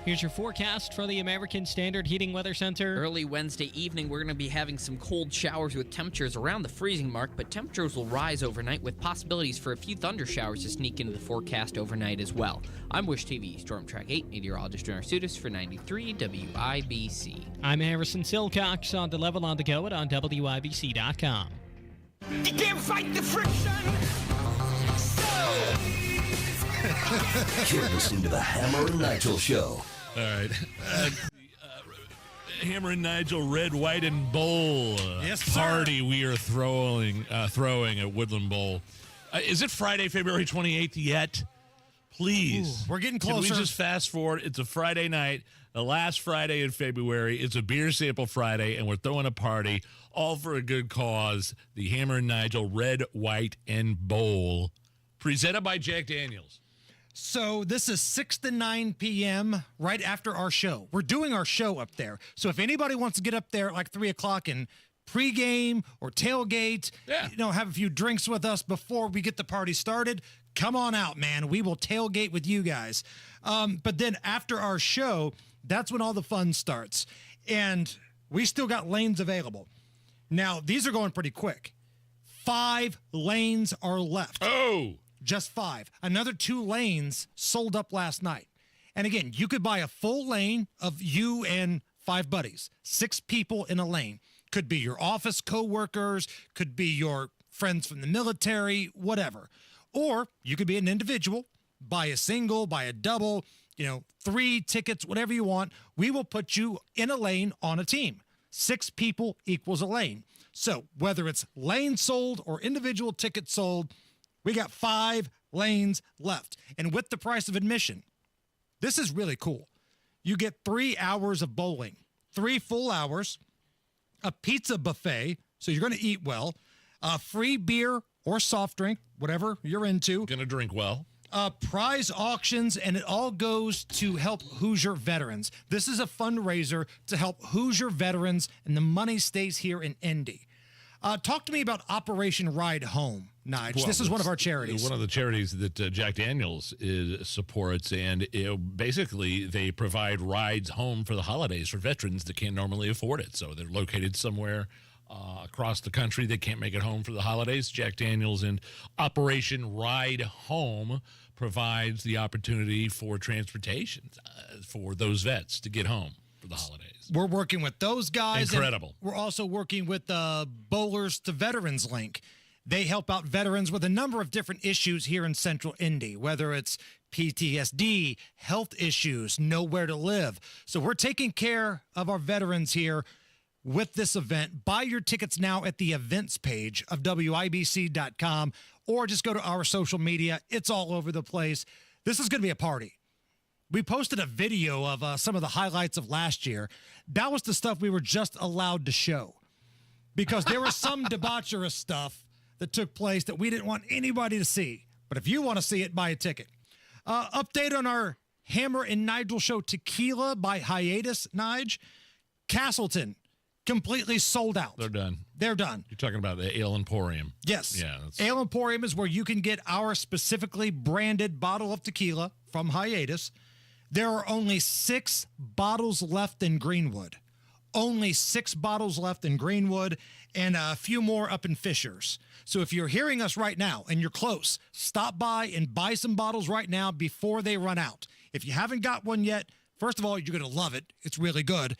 Here's your forecast for the American Standard Heating Weather Center. Early Wednesday evening, we're going to be having some cold showers with temperatures around the freezing mark, but temperatures will rise overnight with possibilities for a few thunder showers to sneak into the forecast overnight as well. I'm Wish TV Storm Track 8 meteorologist Renner Sutis for 93 WIBC. I'm Harrison Silcox on the level on the go and on WIBC.com. You can't fight the friction! You're listening to the Hammer and Nigel Show. All right. Hammer and Nigel Red, White, and Bowl party we are throwing at Woodland Bowl. Is it Friday, February 28th yet? Please. Ooh, we're getting closer. Can we just fast forward? It's a Friday night, the last Friday in February. It's a beer sample Friday, and we're throwing a party, all for a good cause. The Hammer and Nigel Red, White, and Bowl, presented by Jack Daniels. So this is 6 to 9 p.m. right after our show. We're doing our show up there. So if anybody wants to get up there at like 3 o'clock and pregame or tailgate, have a few drinks with us before we get the party started, come on out, man. We will tailgate with you guys. But then after our show, that's when all the fun starts. And we still got lanes available. Now, these are going pretty quick. 5 lanes are left. Oh! Just 5. Another 2 lanes sold up last night. And again, you could buy a full lane of you and 5 buddies, 6 people in a lane. Could be your office coworkers, could be your friends from the military, whatever. Or you could be an individual, buy a single, buy a double, 3 tickets, whatever you want. We will put you in a lane on a team. 6 people equals a lane. So whether it's lane sold or individual tickets sold, we got 5 lanes left. And with the price of admission, this is really cool. You get 3 hours of bowling, 3 full hours, a pizza buffet, so you're going to eat well, free beer or soft drink, whatever you're into. Going to drink well. Prize auctions, and it all goes to help Hoosier veterans. This is a fundraiser to help Hoosier veterans, and the money stays here in Indy. Talk to me about Operation Ride Home, Nige. Well, this is one of our charities. One of the charities that Jack Daniels supports, and basically they provide rides home for the holidays for veterans that can't normally afford it. So they're located somewhere across the country. They can't make it home for the holidays. Jack Daniels and Operation Ride Home provides the opportunity for transportation for those vets to get home for the holidays. We're working with those guys. Incredible. We're also working with Bowlers to Veterans Link. They help out veterans with a number of different issues here in Central Indy, whether it's PTSD, health issues, nowhere to live. So we're taking care of our veterans here with this event. Buy your tickets now at the events page of WIBC.com, or just go to our social media. It's all over the place. This is going to be a party. We posted a video of some of the highlights of last year. That was the stuff we were just allowed to show because there was some debaucherous stuff that took place that we didn't want anybody to see. But if you want to see it, buy a ticket. Update on our Hammer and Nigel show, Tequila by Hiatus, Nige. Castleton, completely sold out. They're done. They're done. You're talking about the Ale Emporium. Yes. Yeah. Ale Emporium is where you can get our specifically branded bottle of tequila from Hiatus. There are only 6 bottles left in Greenwood. only 6 bottles left in Greenwood and a few more up in Fishers. So if you're hearing us right now and you're close, stop by and buy some bottles right now before they run out. If you haven't got one yet, first of all, you're going to love it. It's really good.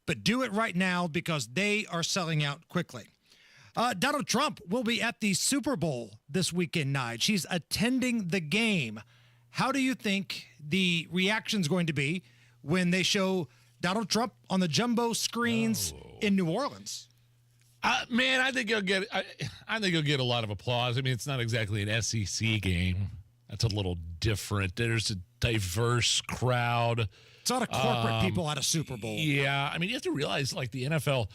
But do it right now because they are selling out quickly. Donald Trump will be at the Super Bowl this weekend, Nige. She's attending the game. How do you think the reaction's going to be when they show Donald Trump on the jumbo screens in New Orleans? Man, I think he'll get. I think he'll get a lot of applause. I mean, it's not exactly an SEC game. That's a little different. There's a diverse crowd. It's a lot of corporate people at a Super Bowl. Yeah, I mean, you have to realize, like the NFL.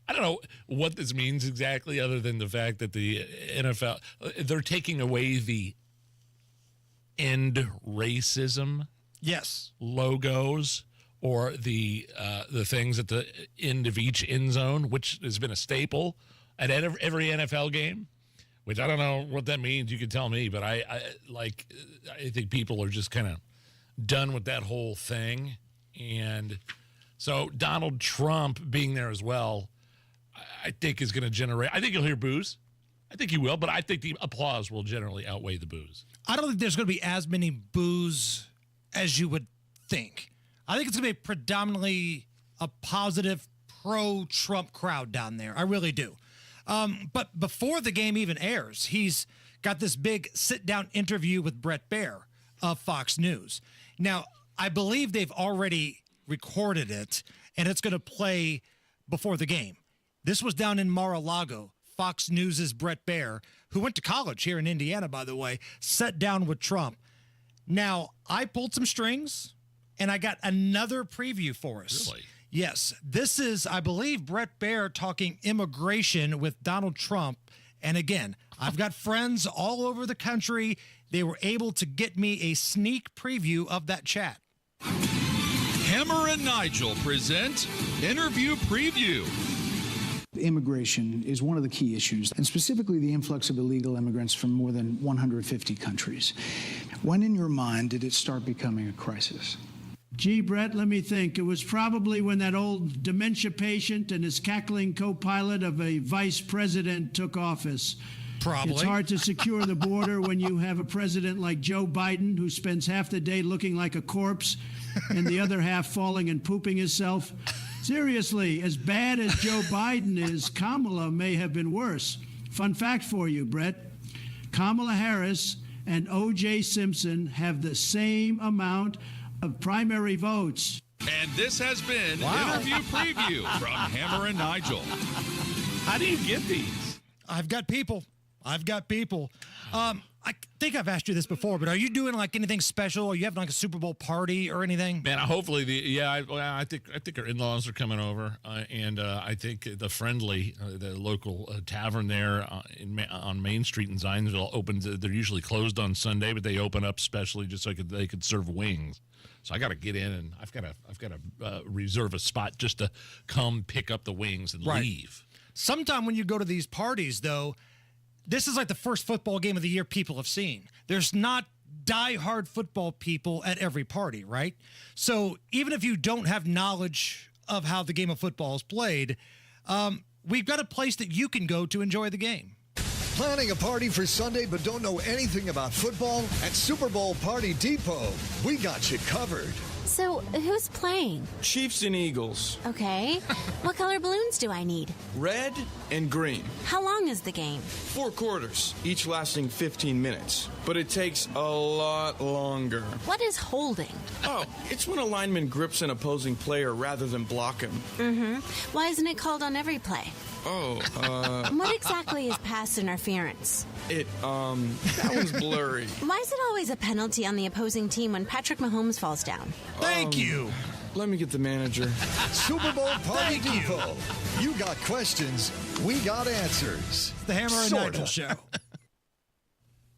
I don't know what this means exactly, other than the fact that the NFL they're taking away the end racism. Yes. Logos. Or the things at the end of each end zone, which has been a staple at every NFL game, which I don't know what that means. You can tell me, but I think people are just kind of done with that whole thing. And so Donald Trump being there as well, I think is going to generate. I think you'll hear boos. I think he will, but I think the applause will generally outweigh the boos. I don't think there's going to be as many boos as you would think. I think it's going to be predominantly a positive pro-Trump crowd down there. I really do. But before the game even airs, he's got this big sit-down interview with Brett Baer of Fox News. Now, I believe they've already recorded it, and it's going to play before the game. This was down in Mar-a-Lago. Fox News' Brett Baer, who went to college here in Indiana, by the way, sat down with Trump. Now, I pulled some strings. And I got another preview for us. Really? Yes. This is, I believe, Brett Baer talking immigration with Donald Trump. And again, I've got friends all over the country. They were able to get me a sneak preview of that chat. Hammer and Nigel present Interview Preview. Immigration is one of the key issues, and specifically the influx of illegal immigrants from more than 150 countries. When in your mind did it start becoming a crisis? Gee, Brett, let me think. It was probably when that old dementia patient and his cackling co-pilot of a vice president took office. Probably. It's hard to secure the border when you have a president like Joe Biden who spends half the day looking like a corpse and the other half falling and pooping himself. Seriously, as bad as Joe Biden is, Kamala may have been worse. Fun fact for you, Brett. Kamala Harris and O.J. Simpson have the same amount of primary votes. And this has been Interview Preview from Hammer and Nigel. How do you get these? I've got people. I think I've asked you this before, but are you doing like anything special? Are you having like a Super Bowl party or anything? Man, hopefully I think our in-laws are coming over, and I think the Friendly, the local tavern there on Main Street in Zionsville opens. They're usually closed on Sunday, but they open up specially just so they could serve wings. So I got to get in, and I've got to reserve a spot just to come pick up the wings and leave. Sometime when you go to these parties, though, this is like the first football game of the year people have seen. There's not diehard football people at every party, right? So even if you don't have knowledge of how the game of football is played, we've got a place that you can go to enjoy the game. Planning a party for Sunday but don't know anything about football? At Super Bowl Party Depot, we got you covered. So, who's playing? Chiefs and Eagles. Okay. What color balloons do I need? Red and green. How long is the game? 4 quarters, each lasting 15 minutes. But it takes a lot longer. What is holding? Oh, it's when a lineman grips an opposing player rather than block him. Mm-hmm. Why isn't it called on every play? Oh, What exactly is pass interference? That one's blurry. Why is it always a penalty on the opposing team when Patrick Mahomes falls down? Thank you. Let me get the manager. Super Bowl Party Depot. You got questions, we got answers. The Hammer and Nigel Show.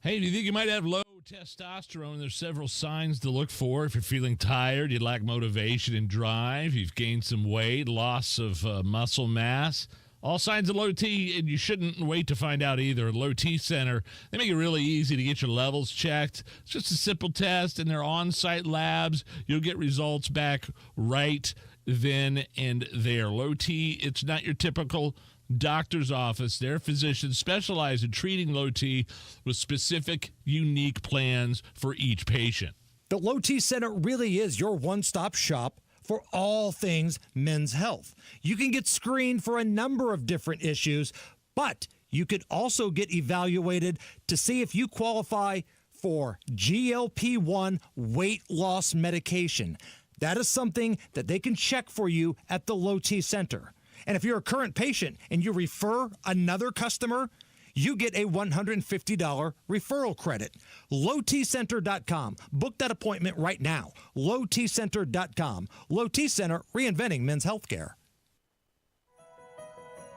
Hey, do you think you might have low testosterone? There's several signs to look for. If you're feeling tired, you lack motivation and drive, you've gained some weight, loss of muscle mass, All signs of low T, and you shouldn't wait to find out either. Low T Center, they make it really easy to get your levels checked. It's just a simple test, and they're on-site labs. You'll get results back right then and there. Low T, it's not your typical doctor's office. Their physicians specialize in treating low T with specific, unique plans for each patient. The Low T Center really is your one-stop shop for all things men's health. You can get screened for a number of different issues, but you could also get evaluated to see if you qualify for GLP-1 weight loss medication. That is something that they can check for you at the Low T Center. And if you're a current patient and you refer another customer, you get a $150 referral credit. LowTCenter.com. Book that appointment right now. LowTCenter.com. Low T Center, reinventing men's healthcare.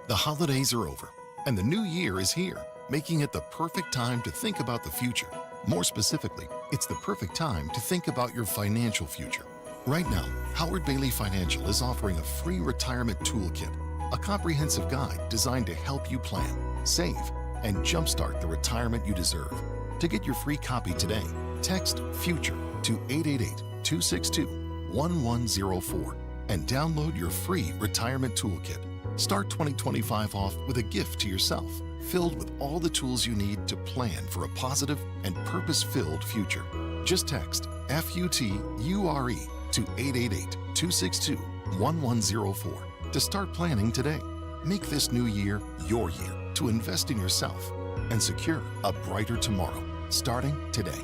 The holidays are over, and the new year is here, making it the perfect time to think about the future. More specifically, it's the perfect time to think about your financial future. Right now, Howard Bailey Financial is offering a free retirement toolkit, a comprehensive guide designed to help you plan, save, and jumpstart the retirement you deserve. To get your free copy today, text FUTURE to 888-262-1104 and download your free retirement toolkit. Start 2025 off with a gift to yourself, filled with all the tools you need to plan for a positive and purpose-filled future. Just text FUTURE to 888-262-1104 to start planning today. Make this new year your year to invest in yourself and secure a brighter tomorrow, starting today.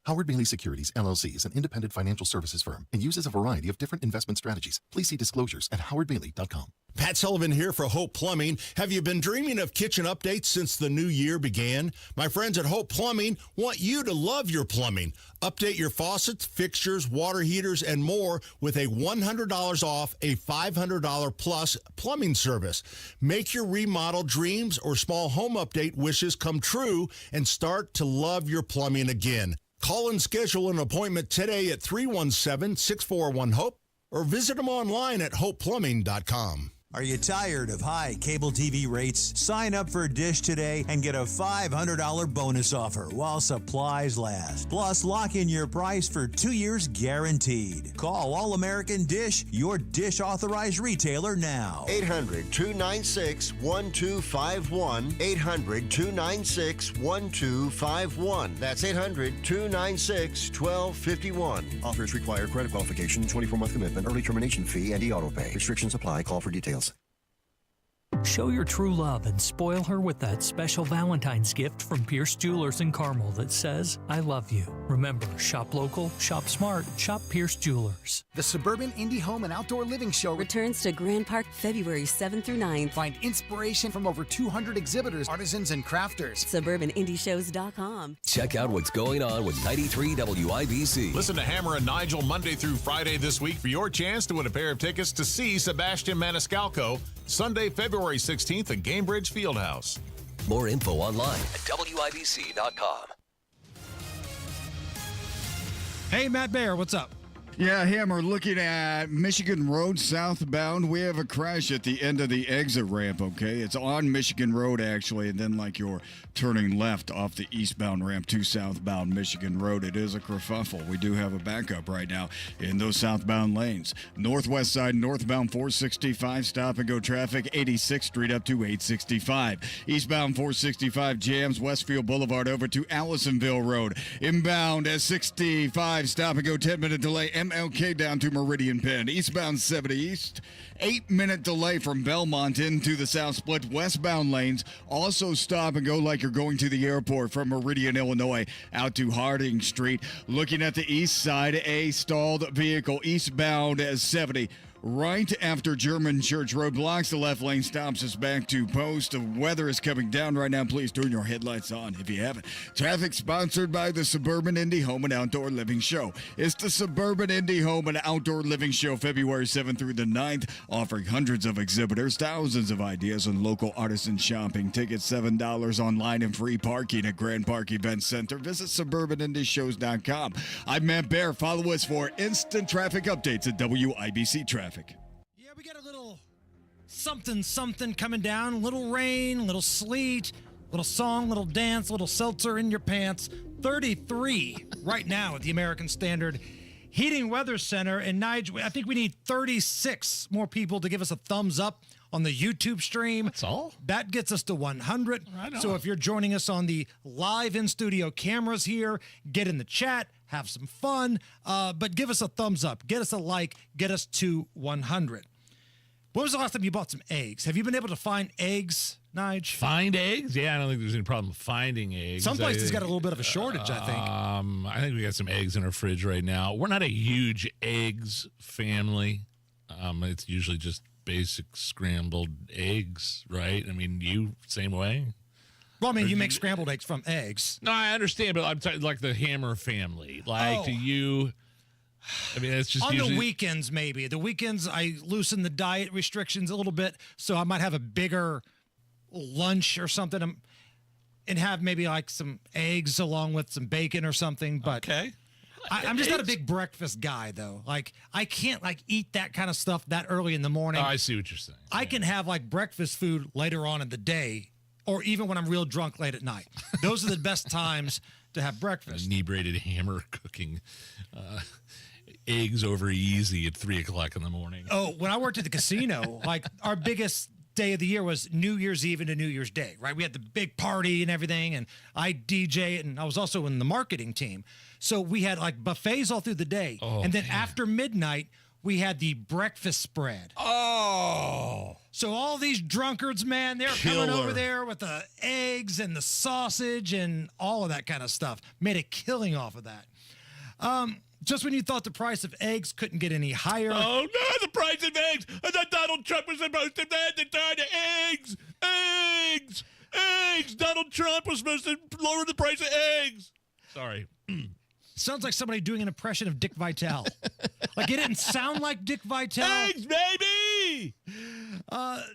Howard Bailey Securities, LLC is an independent financial services firm and uses a variety of different investment strategies. Please see disclosures at howardbailey.com. Pat Sullivan here for Hope Plumbing. Have you been dreaming of kitchen updates since the new year began? My friends at Hope Plumbing want you to love your plumbing. Update your faucets, fixtures, water heaters, and more with a $100 off a $500 plus plumbing service. Make your remodel dreams or small home update wishes come true and start to love your plumbing again. Call and schedule an appointment today at 317-641-HOPE or visit them online at hopeplumbing.com. Are you tired of high cable TV rates? Sign up for Dish today and get a $500 bonus offer while supplies last. Plus, lock in your price for 2 years guaranteed. Call All American Dish, your Dish authorized retailer now. 800-296-1251. 800-296-1251. That's 800-296-1251. Offers require credit qualification, 24-month commitment, early termination fee, and e-auto pay. Restrictions apply. Call for details. Show your true love and spoil her with that special Valentine's gift from Pierce Jewelers in Carmel that says, I love you. Remember, shop local, shop smart, shop Pierce Jewelers. The Suburban Indie Home and Outdoor Living Show returns to Grand Park February 7th through 9th. Find inspiration from over 200 exhibitors, artisans, and crafters. SuburbanIndieShows.com. Check out what's going on with 93 WIBC. Listen to Hammer and Nigel Monday through Friday this week for your chance to win a pair of tickets to see Sebastian Maniscalco Sunday, February 16th at Gamebridge Fieldhouse. More info online at WIBC.com. Hey, Matt Baer, what's up? Yeah, Hammer, looking at Michigan Road southbound, we have a crash at the end of the exit ramp, okay? It's on Michigan Road, actually, and then like you're turning left off the eastbound ramp to southbound Michigan Road. It is a kerfuffle. We do have a backup right now in those southbound lanes. Northwest side, northbound 465, stop and go traffic, 86th Street up to 865. Eastbound 465 jams Westfield Boulevard over to Allisonville Road. Inbound at 65, stop and go 10-minute delay. MLK down to Meridian Penn. Eastbound 70 East, 8-minute delay from Belmont into the South Split. Westbound lanes also stop and go like you're going to the airport from Meridian, Illinois, out to Harding Street. Looking at the east side, a stalled vehicle eastbound at 70. Right after German Church Road blocks the left lane, stops us back to post. The weather is coming down right now. Please turn your headlights on if you haven't. Traffic sponsored by the Suburban Indie Home and Outdoor Living Show. It's the Suburban Indie Home and Outdoor Living Show, February 7th through the 9th, offering hundreds of exhibitors, thousands of ideas, and local artisan shopping. Tickets $7 online and free parking at Grand Park Event Center. Visit SuburbanIndieShows.com. I'm Matt Baer. Follow us for instant traffic updates at WIBC Traffic. Yeah, we got a little something coming down. Little rain, little sleet, little song, little dance, little seltzer in your pants. 33 right now at the American Standard Heating Weather Center. And Nigel, I think we need 36 more people to give us a thumbs up on the YouTube stream. That's all? That gets us to 100. Right on. So if you're joining us on the live in-studio cameras here, get in the chat, have some fun, but give us a thumbs up. Get us a like. Get us to 100. When was the last time you bought some eggs? Have you been able to find eggs, Nige? Find eggs? Yeah, I don't think there's any problem finding eggs. Some places got a little bit of a shortage, I think. I think we got some eggs in our fridge right now. We're not a huge eggs family. It's usually just basic scrambled eggs, right? I mean, you same way? Well, I mean, you make scrambled eggs from eggs. No, I understand, but I'm talking like the Hammer family. Like, do you... I mean, it's just on usually... the weekends, maybe. The weekends, I loosen the diet restrictions a little bit, so I might have a bigger lunch or something and have maybe like some eggs along with some bacon or something. But okay. I'm just not a big breakfast guy, though. Like, I can't like eat that kind of stuff that early in the morning. Oh, I see what you're saying. I can have like breakfast food later on in the day, or even when I'm real drunk late at night. Those are the best times to have breakfast. Inebriated Hammer cooking eggs over easy at 3 o'clock in the morning. Oh, when I worked at the casino, like our biggest day of the year was New Year's Eve into New Year's Day, right? We had the big party and everything, and I DJ, and I was also in the marketing team. So we had like buffets all through the day. Oh, and then man. after midnight, we had the breakfast spread. Oh. So all these drunkards, man, they're coming over there with the eggs and the sausage and all of that kind of stuff. Made a killing off of that. Just when you thought the price of eggs couldn't get any higher. Oh, no, the price of eggs. I thought Donald Trump was supposed to eggs. Eggs. Eggs. Donald Trump was supposed to lower the price of eggs. Sorry. Sounds like somebody doing an impression of Dick Vitale. Like it didn't sound like Dick Vitale. Eggs, baby!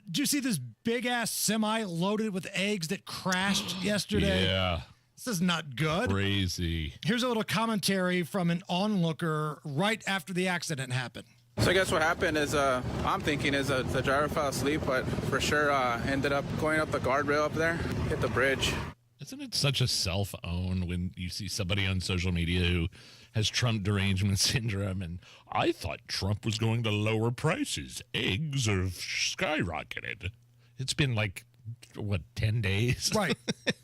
Did you see this big-ass semi loaded with eggs that crashed yesterday? Yeah. This is not good. Crazy. Here's a little commentary from an onlooker right after the accident happened. So I guess what happened is, I'm thinking is the driver fell asleep, but for sure ended up going up the guardrail up there, hit the bridge. Isn't it such a self-own when you see somebody on social media who has Trump derangement syndrome and I thought Trump was going to lower prices. Eggs have skyrocketed. It's been like, what, 10 days? Right.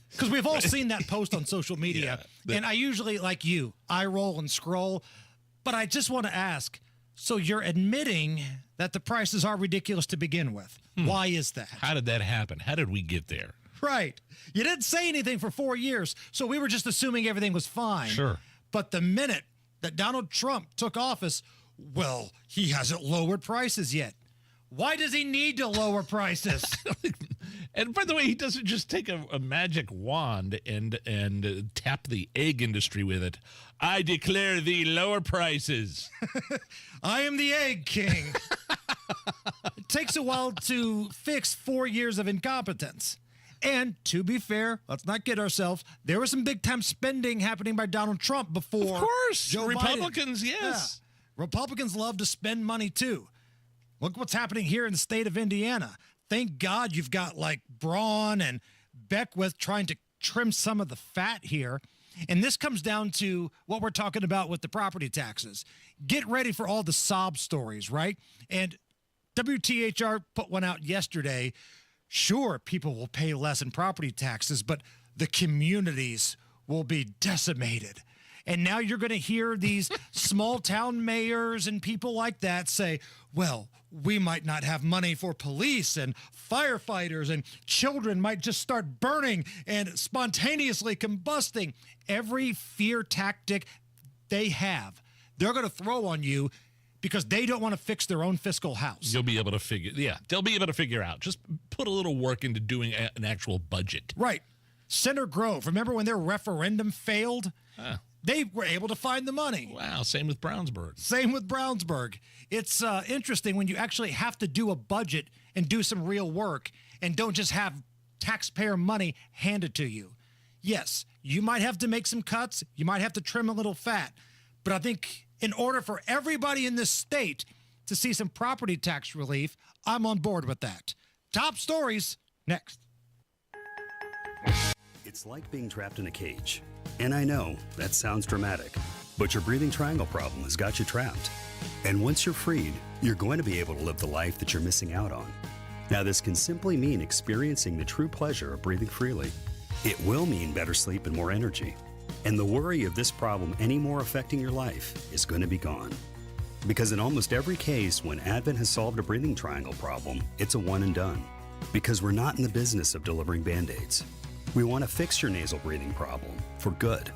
Because we've all seen that post on social media. Yeah, and I usually, like you, I roll and scroll. But I just want to ask, so you're admitting that the prices are ridiculous to begin with. Why is that? How did that happen? How did we get there? Right. You didn't say anything for 4 years, so we were just assuming everything was fine. Sure. But the minute that Donald Trump took office, well, he hasn't lowered prices yet. Why does he need to lower prices? And by the way, he doesn't just take a magic wand and tap the egg industry with it. I declare thee lower prices. I am the egg king. It takes a while to fix 4 years of incompetence. And to be fair, let's not kid ourselves. There was some big-time spending happening by Donald Trump before. Of course. Joe Republicans, Biden. yes. Yeah. Republicans love to spend money, too. Look what's happening here in the state of Indiana. Thank God you've got, like, Braun and Beckwith trying to trim some of the fat here. And this comes down to what we're talking about with the property taxes. Get ready for all the sob stories, right? And WTHR put one out yesterday. Sure, people will pay less in property taxes, but the communities will be decimated. And now you're going to hear these small town mayors and people like that say, well, we might not have money for police and firefighters, and children might just start burning and spontaneously combusting. Every fear tactic they have, they're going to throw on you because they don't want to fix their own fiscal house. You'll be able to they'll be able to figure out. Just put a little work into doing an actual budget. Right. Center Grove, remember when their referendum failed? They were able to find the money. Wow, same with Brownsburg. Same with Brownsburg. It's interesting when you actually have to do a budget and do some real work and don't just have taxpayer money handed to you. Yes, you might have to make some cuts. You might have to trim a little fat. But I think in order for everybody in this state to see some property tax relief, I'm on board with that. Top stories next. It's like being trapped in a cage. And I know that sounds dramatic, but your breathing triangle problem has got you trapped. And once you're freed, you're going to be able to live the life that you're missing out on. Now, this can simply mean experiencing the true pleasure of breathing freely. It will mean better sleep and more energy. And the worry of this problem any more affecting your life is going to be gone. Because in almost every case, when Advent has solved a breathing triangle problem, it's a one and done. Because we're not in the business of delivering Band-Aids. We want to fix your nasal breathing problem for good.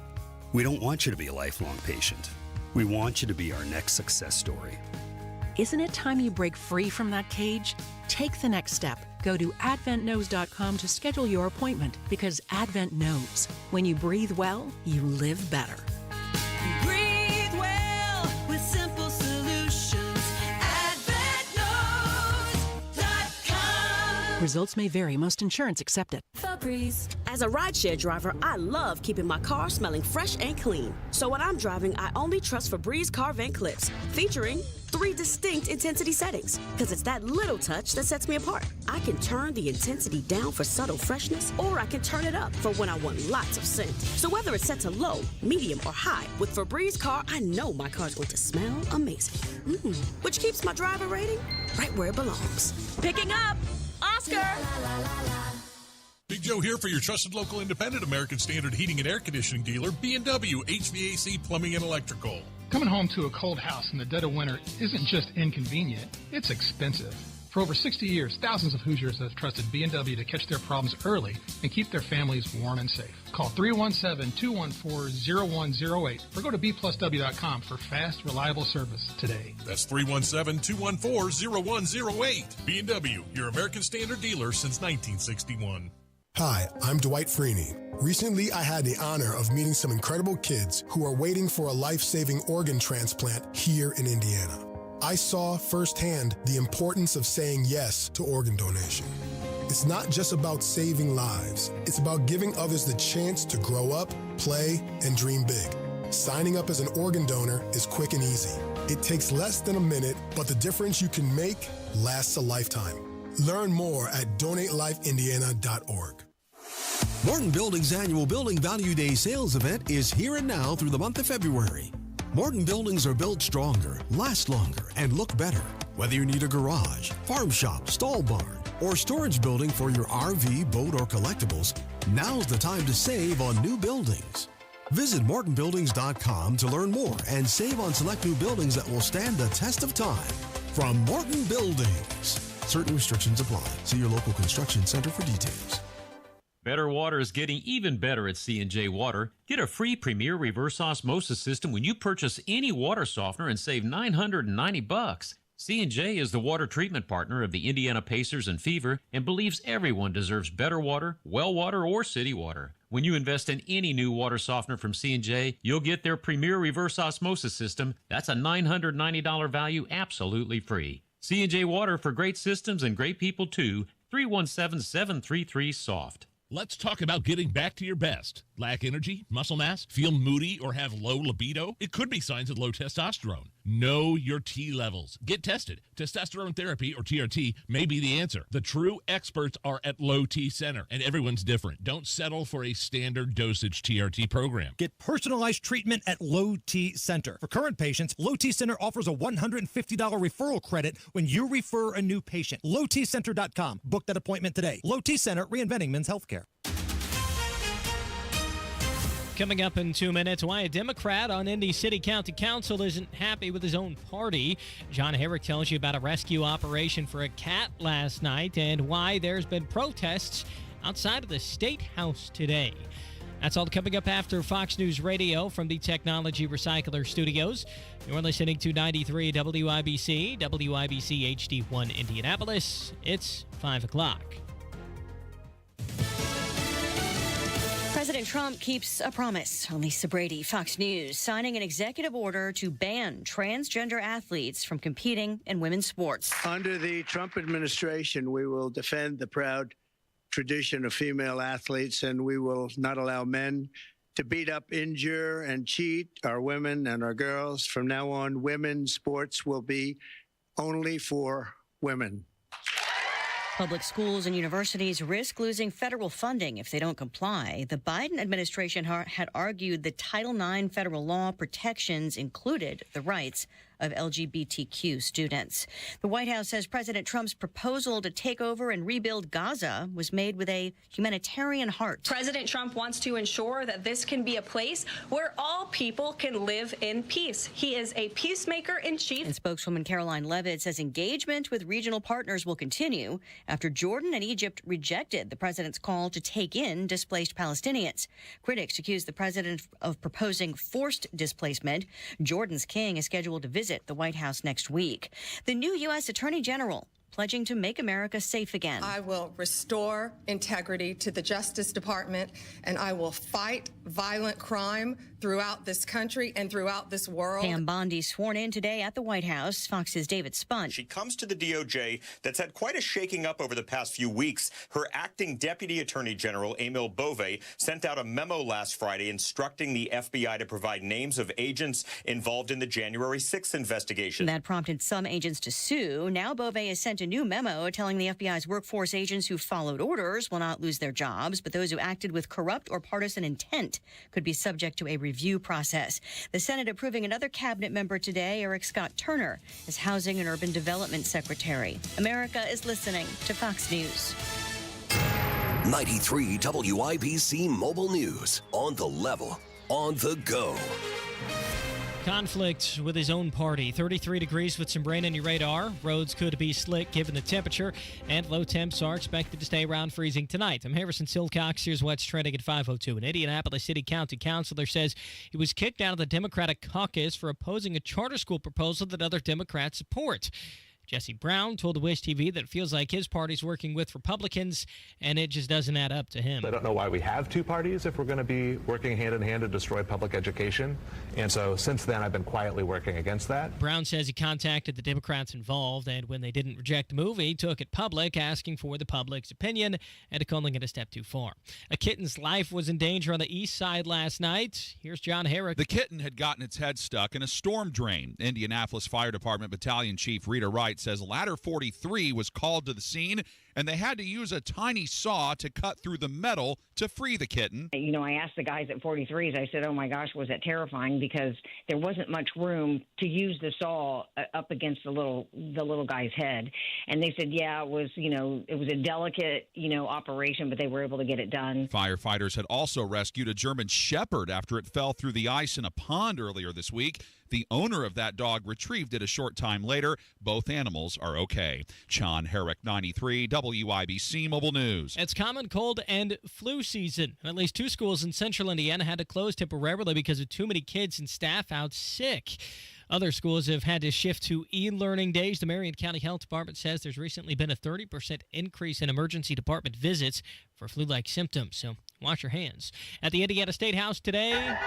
We don't want you to be a lifelong patient. We want you to be our next success story. Isn't it time you break free from that cage? Take the next step. Go to adventknows.com to schedule your appointment, because Advent knows when you breathe well, you live better. Breathe well with simple solutions. AdventKnows.com. Results may vary. Most insurance accepted. Febreze. As a rideshare driver, I love keeping my car smelling fresh and clean. So when I'm driving, I only trust Febreze car vent clips, featuring 3 distinct intensity settings, because it's that little touch that sets me apart. I can turn the intensity down for subtle freshness, or I can turn it up for when I want lots of scent. So whether it's set to low, medium, or high, with Febreze car, I know my car's going to smell amazing. Which keeps my driver rating right where it belongs. Picking up Oscar! Big Joe here for your trusted local independent American Standard heating and air conditioning dealer, B&W HVAC Plumbing and Electrical. Coming home to a cold house in the dead of winter isn't just inconvenient, it's expensive. For over 60 years, thousands of Hoosiers have trusted B&W to catch their problems early and keep their families warm and safe. Call 317-214-0108 or go to bplusw.com for fast, reliable service today. That's 317-214-0108. B&W, your American Standard dealer since 1961. Hi, I'm Dwight Freeney. Recently, I had the honor of meeting some incredible kids who are waiting for a life-saving organ transplant here in Indiana. I saw firsthand the importance of saying yes to organ donation. It's not just about saving lives. It's about giving others the chance to grow up, play, and dream big. Signing up as an organ donor is quick and easy. It takes less than a minute, but the difference you can make lasts a lifetime. Learn more at donatelifeindiana.org. Morton Building's annual Building Value Day sales event is here and now through the month of February. Morton buildings are built stronger, last longer, and look better. Whether you need a garage, farm shop, stall barn, or storage building for your RV, boat, or collectibles, now's the time to save on new buildings. Visit MortonBuildings.com to learn more and save on select new buildings that will stand the test of time. From Morton Buildings. Certain restrictions apply. See your local construction center for details. Better water is getting even better at C&J Water. Get a free Premier Reverse Osmosis System when you purchase any water softener and save $990. C&J is the water treatment partner of the Indiana Pacers and Fever and believes everyone deserves better water, well water, or city water. When you invest in any new water softener from C&J, you'll get their Premier Reverse Osmosis System. That's a $990 value absolutely free. C&J Water, for great systems and great people too. 317-733-SOFT. Let's talk about getting back to your best. Lack energy, muscle mass, feel moody, or have low libido? It could be signs of low testosterone. Know your T levels. Get tested. Testosterone therapy, or TRT, may be the answer. The true experts are at Low T Center, and everyone's different. Don't settle for a standard dosage TRT program. Get personalized treatment at Low T Center. For current patients, Low T Center offers a $150 referral credit when you refer a new patient. LowTCenter.com. Book that appointment today. Low T Center, reinventing men's healthcare. Coming up in 2 minutes, why a Democrat on Indy City County Council isn't happy with his own party. John Herrick tells you about a rescue operation for a cat last night and why there's been protests outside of the State House today. That's all coming up after Fox News Radio from the Technology Recycler Studios. You're listening to 93 WIBC, WIBC HD1 Indianapolis. It's 5 o'clock. President Trump keeps a promise. Lisa Brady, Fox News, signing an executive order to ban transgender athletes from competing in women's sports. Under the Trump administration, we will defend the proud tradition of female athletes, and we will not allow men to beat up, injure, and cheat our women and our girls. From now on, women's sports will be only for women. Public schools and universities risk losing federal funding if they don't comply. The Biden administration had argued the Title IX federal law protections included the rights of LGBTQ students. The White House says President Trump's proposal to take over and rebuild Gaza was made with a humanitarian heart. President Trump wants to ensure that this can be a place where all people can live in peace. He is a peacemaker in chief. And spokeswoman Caroline Leavitt says engagement with regional partners will continue after Jordan and Egypt rejected the president's call to take in displaced Palestinians. Critics accuse the president of proposing forced displacement. Jordan's king is scheduled to visit the White House next week. The new U.S. Attorney General pledging to make America safe again. I will restore integrity to the Justice Department, and I will fight violent crime throughout this country and throughout this world. Pam Bondi sworn in today at the White House. Fox's David Spunt. She comes to the DOJ that's had quite a shaking up over the past few weeks. Her acting Deputy Attorney General, Emil Bove, sent out a memo last Friday instructing the FBI to provide names of agents involved in the January 6th investigation. That prompted some agents to sue. Now Bove has sent a new memo telling the FBI's workforce agents who followed orders will not lose their jobs, but those who acted with corrupt or partisan intent could be subject to a review process. The Senate approving another cabinet member today, Eric Scott Turner, as Housing and Urban Development Secretary. America is listening to Fox News. 93 WIBC Mobile News. On the level, on the go. Conflict with his own party. 33 degrees with some rain on your radar. Roads could be slick given the temperature, and low temps are expected to stay around freezing tonight. I'm Harrison Silcox. Here's what's trending at 5:02. An Indianapolis City County councilor says he was kicked out of the Democratic caucus for opposing a charter school proposal that other Democrats support. Jesse Brown told the Wish TV that it feels like his party's working with Republicans, and it just doesn't add up to him. I don't know why we have two parties if we're going to be working hand in hand to destroy public education. And so since then, I've been quietly working against that. Brown says he contacted the Democrats involved, and when they didn't reject the move, he took it public, asking for the public's opinion and calling it a step too far. A kitten's life was in danger on the east side last night. Here's John Herrick. The kitten had gotten its head stuck in a storm drain. Indianapolis Fire Department Battalion Chief Rita Wright says Ladder 43 was called to the scene, and they had to use a tiny saw to cut through the metal to free the kitten. You know, I asked the guys at 43s, I said, oh my gosh, was that terrifying, because there wasn't much room to use the saw up against the little guy's head. And they said, yeah, it was a delicate, operation, but they were able to get it done. Firefighters had also rescued a German Shepherd after it fell through the ice in a pond earlier this week. The owner of that dog retrieved it a short time later. Both animals are okay. John Herrick, 93 WIBC Mobile News. It's common cold and flu season. At least two schools in central Indiana had to close temporarily because of too many kids and staff out sick. Other schools have had to shift to e-learning days. The Marion County Health Department says there's recently been a 30% increase in emergency department visits for flu-like symptoms. So wash your hands. At the Indiana State House today,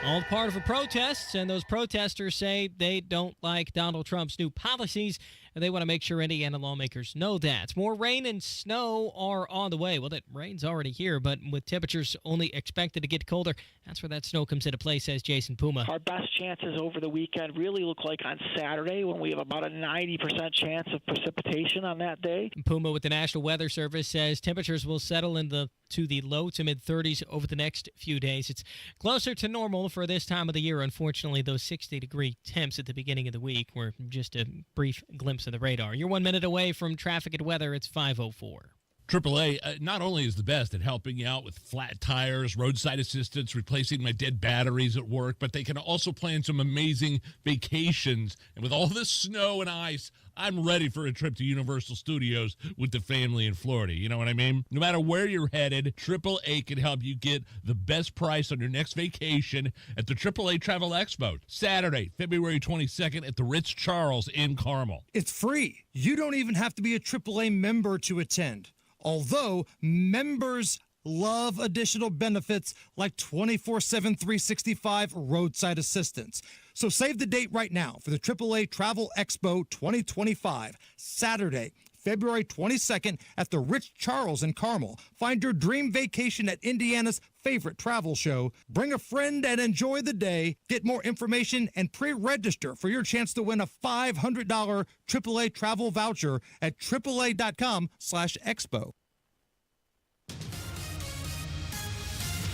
all part of a protest, and those protesters say they don't like Donald Trump's new policies, and they want to make sure Indiana lawmakers know that. More rain and snow are on the way. Well, that rain's already here, but with temperatures only expected to get colder, that's where that snow comes into play, says Jason Puma. Our best chances over the weekend really look like on Saturday, when we have about a 90% chance of precipitation on that day. Puma with the National Weather Service says temperatures will settle to the low to mid-30s over the next few days. It's closer to normal for this time of the year. Unfortunately, those 60-degree temps at the beginning of the week were just a brief glimpse of the radar. You're 1 minute away from traffic and weather. It's 5:04. AAA not only is the best at helping you out with flat tires, roadside assistance, replacing my dead batteries at work, but they can also plan some amazing vacations. And with all this snow and ice, I'm ready for a trip to Universal Studios with the family in Florida. You know what I mean? No matter where you're headed, AAA can help you get the best price on your next vacation at the AAA Travel Expo, Saturday, February 22nd at the Ritz-Charles in Carmel. It's free. You don't even have to be a AAA member to attend. Although members love additional benefits like 24/7, 365 roadside assistance. So save the date right now for the AAA Travel Expo 2025, Saturday, February 22nd at the Rich Charles in Carmel. Find your dream vacation at Indiana's favorite travel show. Bring a friend and enjoy the day. Get more information and pre-register for your chance to win a $500 AAA travel voucher at AAA.com/expo.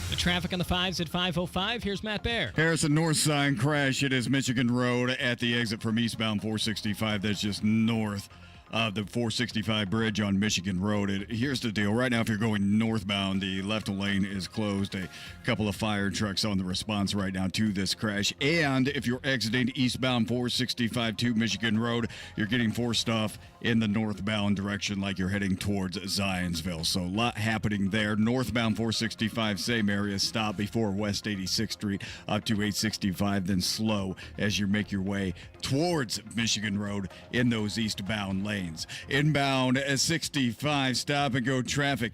The traffic on the 5s at 5:05. Here's Matt Baer. Harrison North Side crash. It is Michigan Road at the exit from eastbound 465. That's just north of the 465 bridge on Michigan Road. Here's the deal. Right now, if you're going northbound, the left lane is closed. A couple of fire trucks on the response right now to this crash. And if you're exiting eastbound 465 to Michigan Road, you're getting forced off in the northbound direction like you're heading towards Zionsville. So a lot happening there. Northbound 465, same area. Stop before West 86th Street up to 865, then slow as you make your way towards Michigan Road in those eastbound lanes. Inbound at 65, stop and go traffic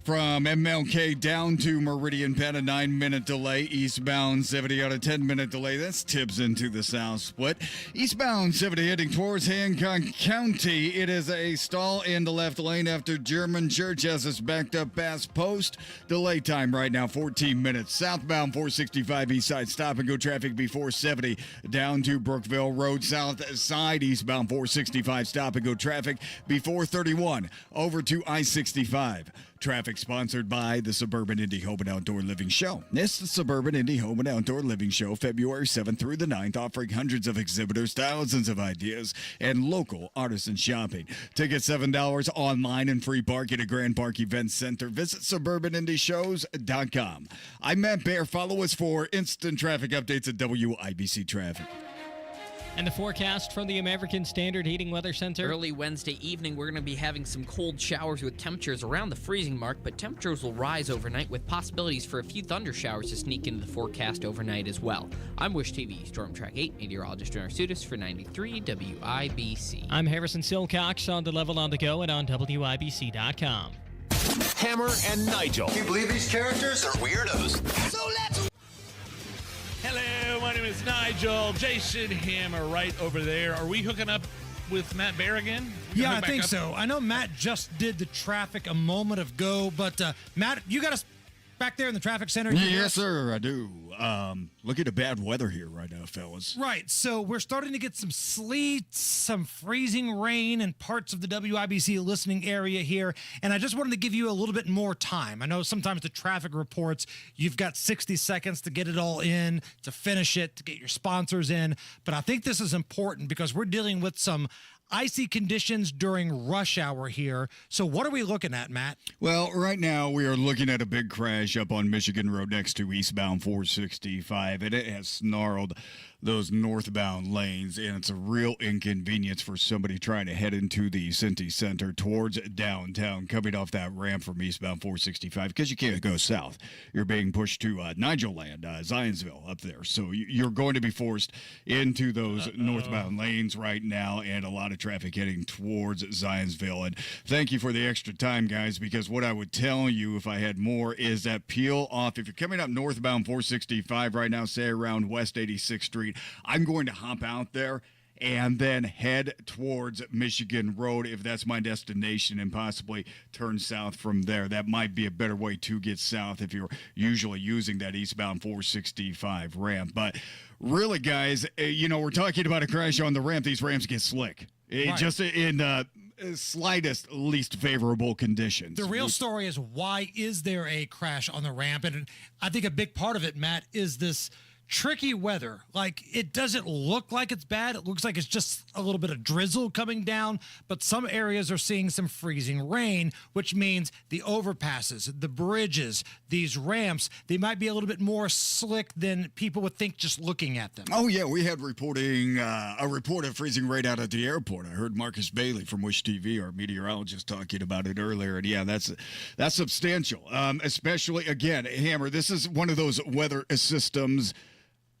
from MLK down to Meridian Penn, a 9-minute delay. Eastbound 70 got a 10-minute delay. That's tips into the south split. Eastbound 70 heading towards Hancock County. It is a stall in the left lane after German Church as it's backed up past Post. Delay time right now 14 minutes. Southbound 465 east side stop and go traffic before 70 down to Brookville Road. South side eastbound 465 stop and go traffic before 31 over to I-65. Traffic sponsored by the Suburban Indie Home and Outdoor Living Show. It's the Suburban Indie Home and Outdoor Living Show, February 7th through the 9th, offering hundreds of exhibitors, thousands of ideas, and local artisan shopping. Tickets $7 online and free parking at Grand Park Event Center. Visit SuburbanIndieShows.com. I'm Matt Baer. Follow us for instant traffic updates at WIBC Traffic. And the forecast from the American Standard Heating Weather Center. Early Wednesday evening, we're going to be having some cold showers with temperatures around the freezing mark, but temperatures will rise overnight with possibilities for a few thunder showers to sneak into the forecast overnight as well. I'm Wish TV Storm Track 8 meteorologist Renner Sudis for 93 WIBC. I'm Harrison Silcox on the Level on the Go and on WIBC.com. Hammer and Nigel. Can you believe these characters are weirdos? So let's... Hello, my name is Nigel. Jason Hammer right over there. Are we hooking up with Matt Baer again? Yeah, I think so. I know Matt just did the traffic a moment ago, but Matt, you got us back there in the traffic center? Yes, sir, I do. Look at the bad weather here right now, fellas. Right, so we're starting to get some sleet, some freezing rain in parts of the WIBC listening area here, and I just wanted to give you a little bit more time. I know sometimes the traffic reports, you've got 60 seconds to get it all in, to finish it, to get your sponsors in, but I think this is important because we're dealing with some icy conditions during rush hour here. So what are we looking at, Matt? Well, right now we are looking at a big crash up on Michigan Road next to eastbound 465, and it has snarled those northbound lanes, and it's a real inconvenience for somebody trying to head into the Cincy Center towards downtown, coming off that ramp from eastbound 465, because you can't go south. You're being pushed to Nigel Land, Zionsville up there. So you're going to be forced into those northbound lanes right now, and a lot of traffic heading towards Zionsville. And thank you for the extra time, guys, because what I would tell you if I had more is that peel off. If you're coming up northbound 465 right now, say around West 86th Street, I'm going to hop out there and then head towards Michigan Road if that's my destination, and possibly turn south from there. That might be a better way to get south if you're usually using that eastbound 465 ramp. But really, guys, we're talking about a crash on the ramp. These ramps get slick. Right. Just in slightest least favorable conditions. The real story is, why is there a crash on the ramp? And I think a big part of it, Matt, is this tricky weather. Like, it doesn't look like it's bad. It looks like it's just a little bit of drizzle coming down, but some areas are seeing some freezing rain, which means the overpasses, the bridges, these ramps, they might be a little bit more slick than people would think just looking at them. Oh, yeah, we had a report of freezing rain out at the airport. I heard Marcus Bailey from Wish TV, our meteorologist, talking about it earlier, and yeah, that's substantial. Especially, again, Hammer, this is one of those weather systems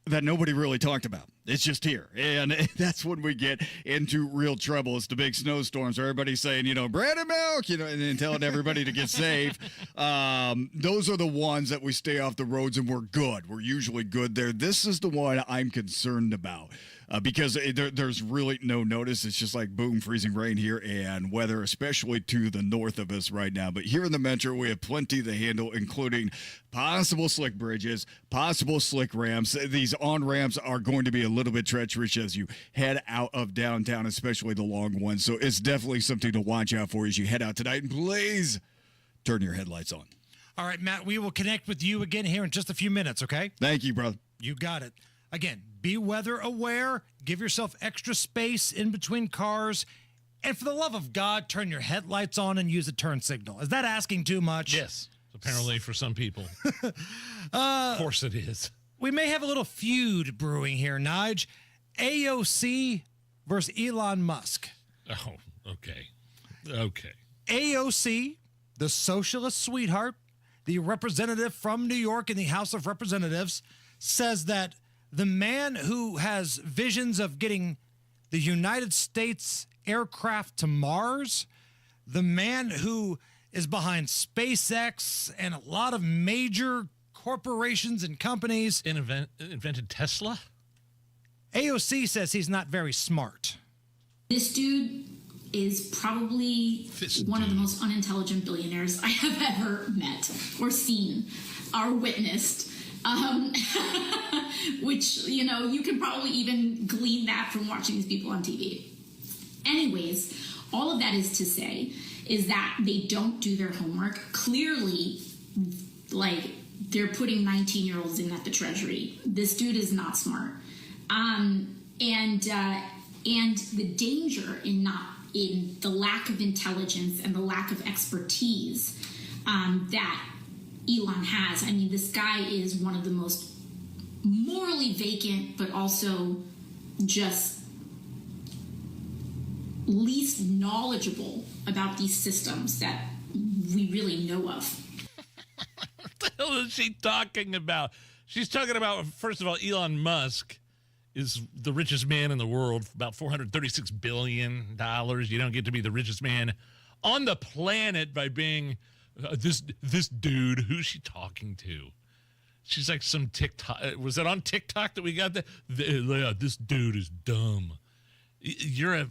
that nobody really talked about. It's just here. And that's when we get into real trouble. It's the big snowstorms where everybody's saying, bread and milk, and then telling everybody to get safe. Those are the ones that we stay off the roads, and we're good. We're usually good there. This is the one I'm concerned about. because there's really no notice. It's just like boom, freezing rain here and weather, especially to the north of us right now. But here in the metro, we have plenty to handle, including possible slick bridges, possible slick ramps. These on-ramps are going to be a little bit treacherous as you head out of downtown, especially the long ones. So it's definitely something to watch out for as you head out tonight. And please turn your headlights on. All right, Matt, we will connect with you again here in just a few minutes, okay? Thank you, brother. You got it. Again, be weather aware. Give yourself extra space in between cars. And for the love of God, turn your headlights on and use a turn signal. Is that asking too much? Yes, apparently for some people. Of course it is. We may have a little feud brewing here, Nige. AOC versus Elon Musk. Oh, okay. Okay. AOC, the socialist sweetheart, the representative from New York in the House of Representatives, says that the man who has visions of getting the United States aircraft to Mars, the man who is behind SpaceX and a lot of major corporations and companies. Invented Tesla? AOC says he's not very smart. This dude is probably one of the most unintelligent billionaires I have ever met or seen or witnessed. Which, you know, you can probably even glean that from watching these people on TV. Anyways, all of that is to say is that they don't do their homework. Clearly, like, they're putting 19-year-olds in at the Treasury. This dude is not smart. And the danger in the lack of intelligence and the lack of expertise that Elon has. I mean, this guy is one of the most morally vacant, but also just least knowledgeable about these systems that we really know of. What the hell is she talking about? She's talking about, first of all, Elon Musk is the richest man in the world, about $436 billion. You don't get to be the richest man on the planet by being this dude. Who's she talking to? She's like some TikTok. Was it on TikTok that we got that? This dude is dumb. You're a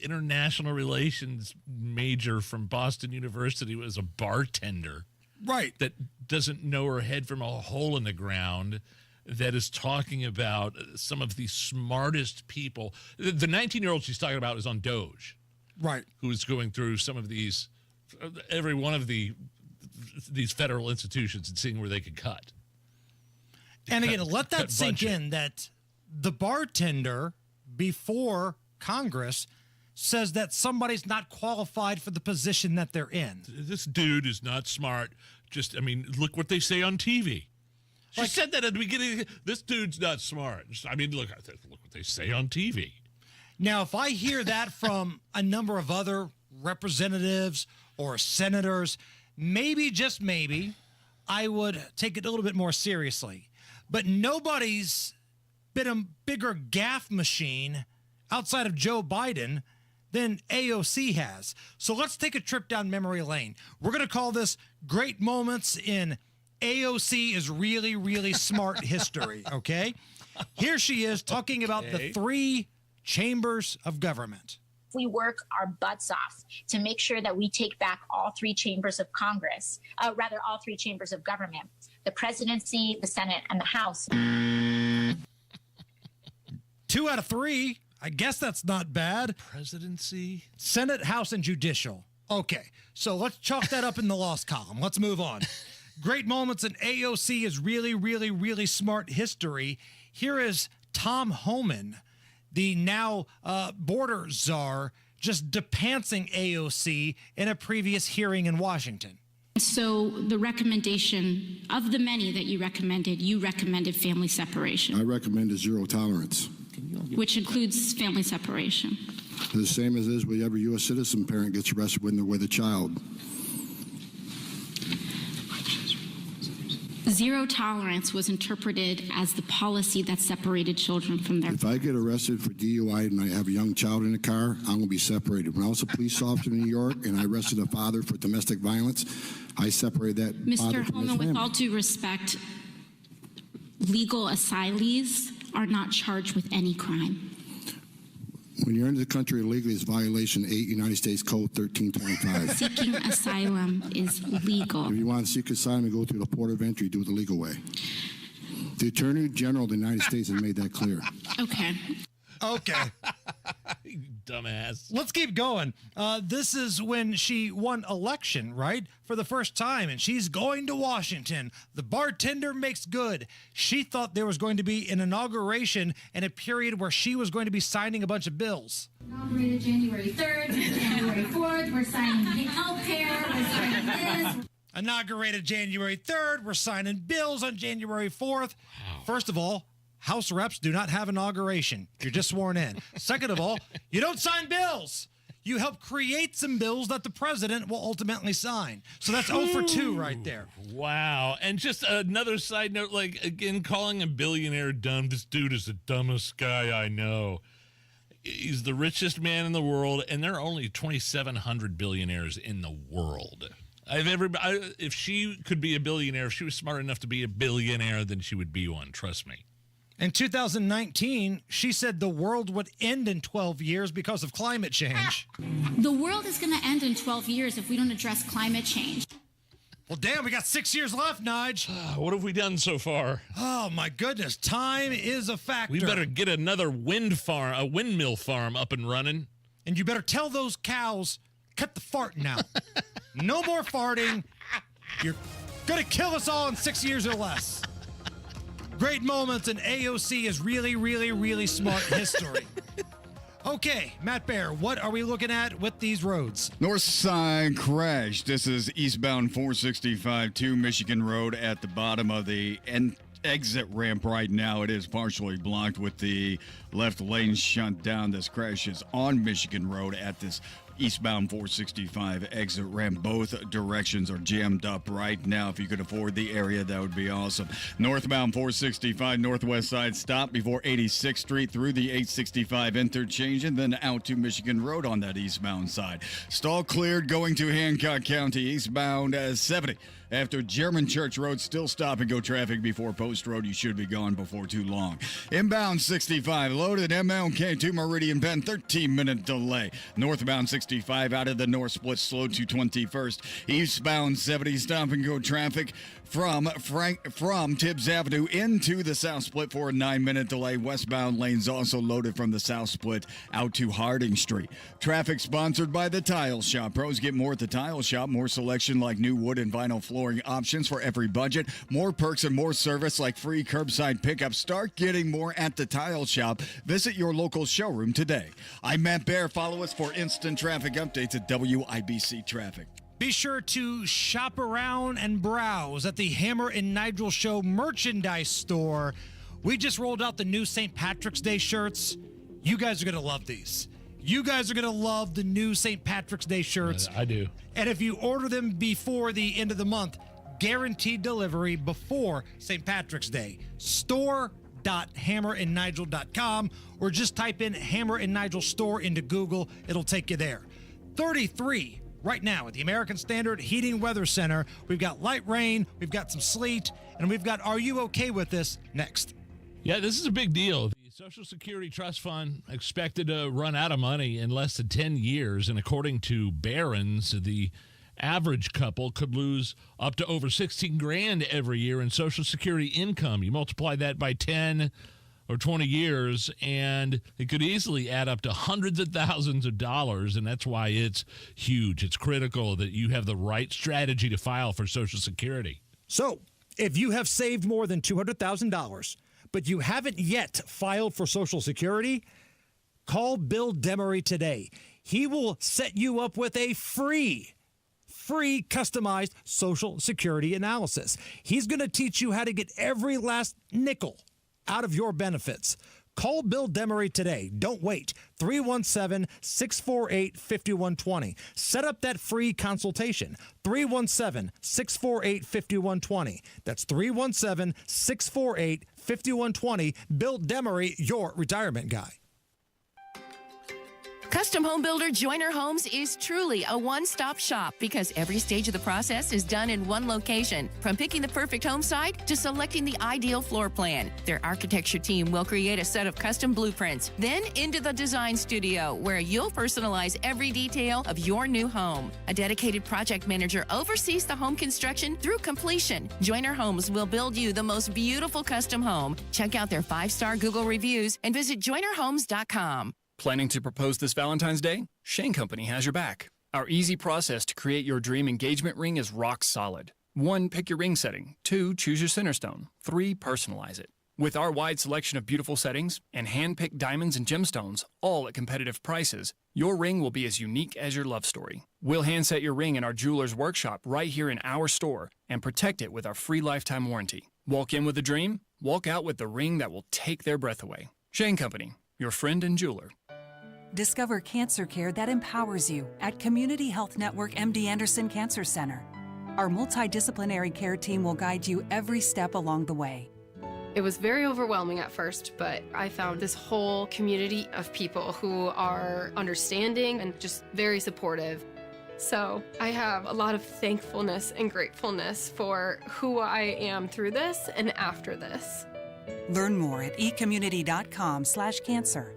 international relations major from Boston University, was a bartender. Right. That doesn't know her head from a hole in the ground, that is talking about some of the smartest people. The 19-year-old she's talking about is on Doge. Right. Who is going through some of these, every one of these federal institutions and seeing where they could cut. And again, let that sink in that the bartender before Congress says that somebody's not qualified for the position that they're in. This dude is not smart. Just, I mean, look what they say on TV. She said that at the beginning. This dude's not smart. I mean, look what they say on TV. Now, if I hear that from a number of other representatives or senators, maybe, just maybe, I would take it a little bit more seriously. But nobody's been a bigger gaffe machine outside of Joe Biden than AOC has. So let's take a trip down memory lane. We're going to call this Great Moments in AOC is really, really smart history, okay? Here she is talking about the 3 chambers of government. We work our butts off to make sure that we take back all 3 chambers of Congress, all 3 chambers of government, the presidency, the Senate, and the House. 2 out of 3. I guess that's not bad. Presidency, Senate, House, and Judicial. Okay, so let's chalk that up in the lost column. Let's move on. Great moments in AOC is really, really, really smart history. Here is Tom Homan, the now border czar, just depantsing AOC in a previous hearing in Washington. So the recommendation of the many that you recommended family separation. I recommended zero tolerance. Which includes family separation. The same as is with every U.S. citizen parent gets arrested when they're with a child. Zero tolerance was interpreted as the policy that separated children from their... If I get arrested for DUI and I have a young child in the car, I'm going to be separated. When I was a police officer in New York and I arrested a father for domestic violence, I separated that father from his family. Mr. Holman, with all due respect, legal asylees are not charged with any crime. When you're into the country illegally, it's violation 8 United States Code 1325. Seeking asylum is legal. If you want to seek asylum and go through the port of entry, do it the legal way. The Attorney General of the United States has made that clear. Okay. Okay. You dumbass. Let's keep going. This is when she won election, right? For the first time, and she's going to Washington. The bartender makes good. She thought there was going to be an inauguration and a period where she was going to be signing a bunch of bills. Inaugurated January 3rd, January 4th, we're signing health care, we're signing this. Inaugurated January 3rd. We're signing bills on January 4th. First of all, House reps do not have inauguration. You're just sworn in. Second of all, you don't sign bills. You help create some bills that the president will ultimately sign. So that's 0 for 2 right there. Wow. And just another side note, like, again, calling a billionaire dumb. This dude is the dumbest guy I know. He's the richest man in the world, and there are only 2,700 billionaires in the world. If she could be a billionaire, if she was smart enough to be a billionaire, then she would be one. Trust me. In 2019, she said the world would end in 12 years because of climate change. The world is going to end in 12 years if we don't address climate change. Well, damn, we got 6 years left, Nige. What have we done so far? Oh, my goodness. Time is a factor. We better get another windmill farm up and running. And you better tell those cows, cut the farting out. No more farting. You're going to kill us all in 6 years or less. Great moments, and AOC is really, really, really smart history. Okay, Matt Bear, what are we looking at with these roads? North side crash. This is eastbound 465 to Michigan Road at the bottom of the exit ramp right now. It is partially blocked with the left lane shut down. This crash is on Michigan Road at this eastbound 465 exit ramp. Both directions are jammed up right now. If you could afford the area, that would be awesome. Northbound 465 northwest side stop before 86th Street through the 865 interchange and then out to Michigan Road on that eastbound side. Stall cleared going to Hancock County eastbound 70. After German Church Road, still stop and go traffic before Post Road. You should be gone before too long. Inbound 65, loaded MLK to Meridian Bend, 13-minute delay. Northbound 65 out of the north split, slow to 21st. Eastbound 70, stop and go traffic from Tibbs Avenue into the south split for a 9-minute delay. Westbound lanes also loaded from the south split out to Harding Street. Traffic sponsored by the Tile Shop. Pros get more at the Tile Shop. More selection like new wood and vinyl flooring options for every budget. More perks and more service like free curbside pickup. Start getting more at the Tile Shop. Visit your local showroom today. I'm Matt Bear. Follow us for instant traffic updates at WIBC Traffic. Be sure to shop around and browse at the Hammer and Nigel Show merchandise store. We just rolled out the new St. Patrick's Day shirts. You guys are going to love these. You guys are going to love the new St. Patrick's Day shirts. I do. And if you order them before the end of the month, guaranteed delivery before St. Patrick's Day. Store.hammerandnigel.com or just type in Hammer and Nigel store into Google. It'll take you there. 33 right now at the American Standard Heating Weather Center. We've got light rain, we've got some sleet, and we've got Are You Okay With This next. Yeah, this is a big deal. The Social Security Trust Fund expected to run out of money in less than 10 years, and according to Barron's, the average couple could lose up to over $16,000 every year in Social Security income. You multiply that by 10 or 20 years, and it could easily add up to hundreds of thousands of dollars, and that's why it's huge. It's critical that you have the right strategy to file for Social Security. So, if you have saved more than $200,000, but you haven't yet filed for Social Security, call Bill Demery today. He will set you up with a free customized Social Security analysis. He's going to teach you how to get every last nickel out of your benefits. Call Bill Demery today. Don't wait. 317-648-5120. Set up that free consultation. 317-648-5120. That's 317-648-5120. Bill Demery, your retirement guy. Custom home builder Joyner Homes is truly a one-stop shop because every stage of the process is done in one location. From picking the perfect home site to selecting the ideal floor plan, their architecture team will create a set of custom blueprints. Then into the design studio where you'll personalize every detail of your new home. A dedicated project manager oversees the home construction through completion. Joyner Homes will build you the most beautiful custom home. Check out their 5-star Google reviews and visit joynerhomes.com. Planning to propose this Valentine's Day? Shane Company has your back. Our easy process to create your dream engagement ring is rock solid. 1, pick your ring setting. 2, choose your center stone. 3, personalize it. With our wide selection of beautiful settings and hand-picked diamonds and gemstones, all at competitive prices, your ring will be as unique as your love story. We'll hand-set your ring in our jeweler's workshop right here in our store and protect it with our free lifetime warranty. Walk in with a dream, walk out with the ring that will take their breath away. Shane Company, your friend and jeweler. Discover cancer care that empowers you at Community Health Network MD Anderson Cancer Center. Our multidisciplinary care team will guide you every step along the way. It was very overwhelming at first, but I found this whole community of people who are understanding and just very supportive. So I have a lot of thankfulness and gratefulness for who I am through this and after this. Learn more at ecommunity.com/cancer.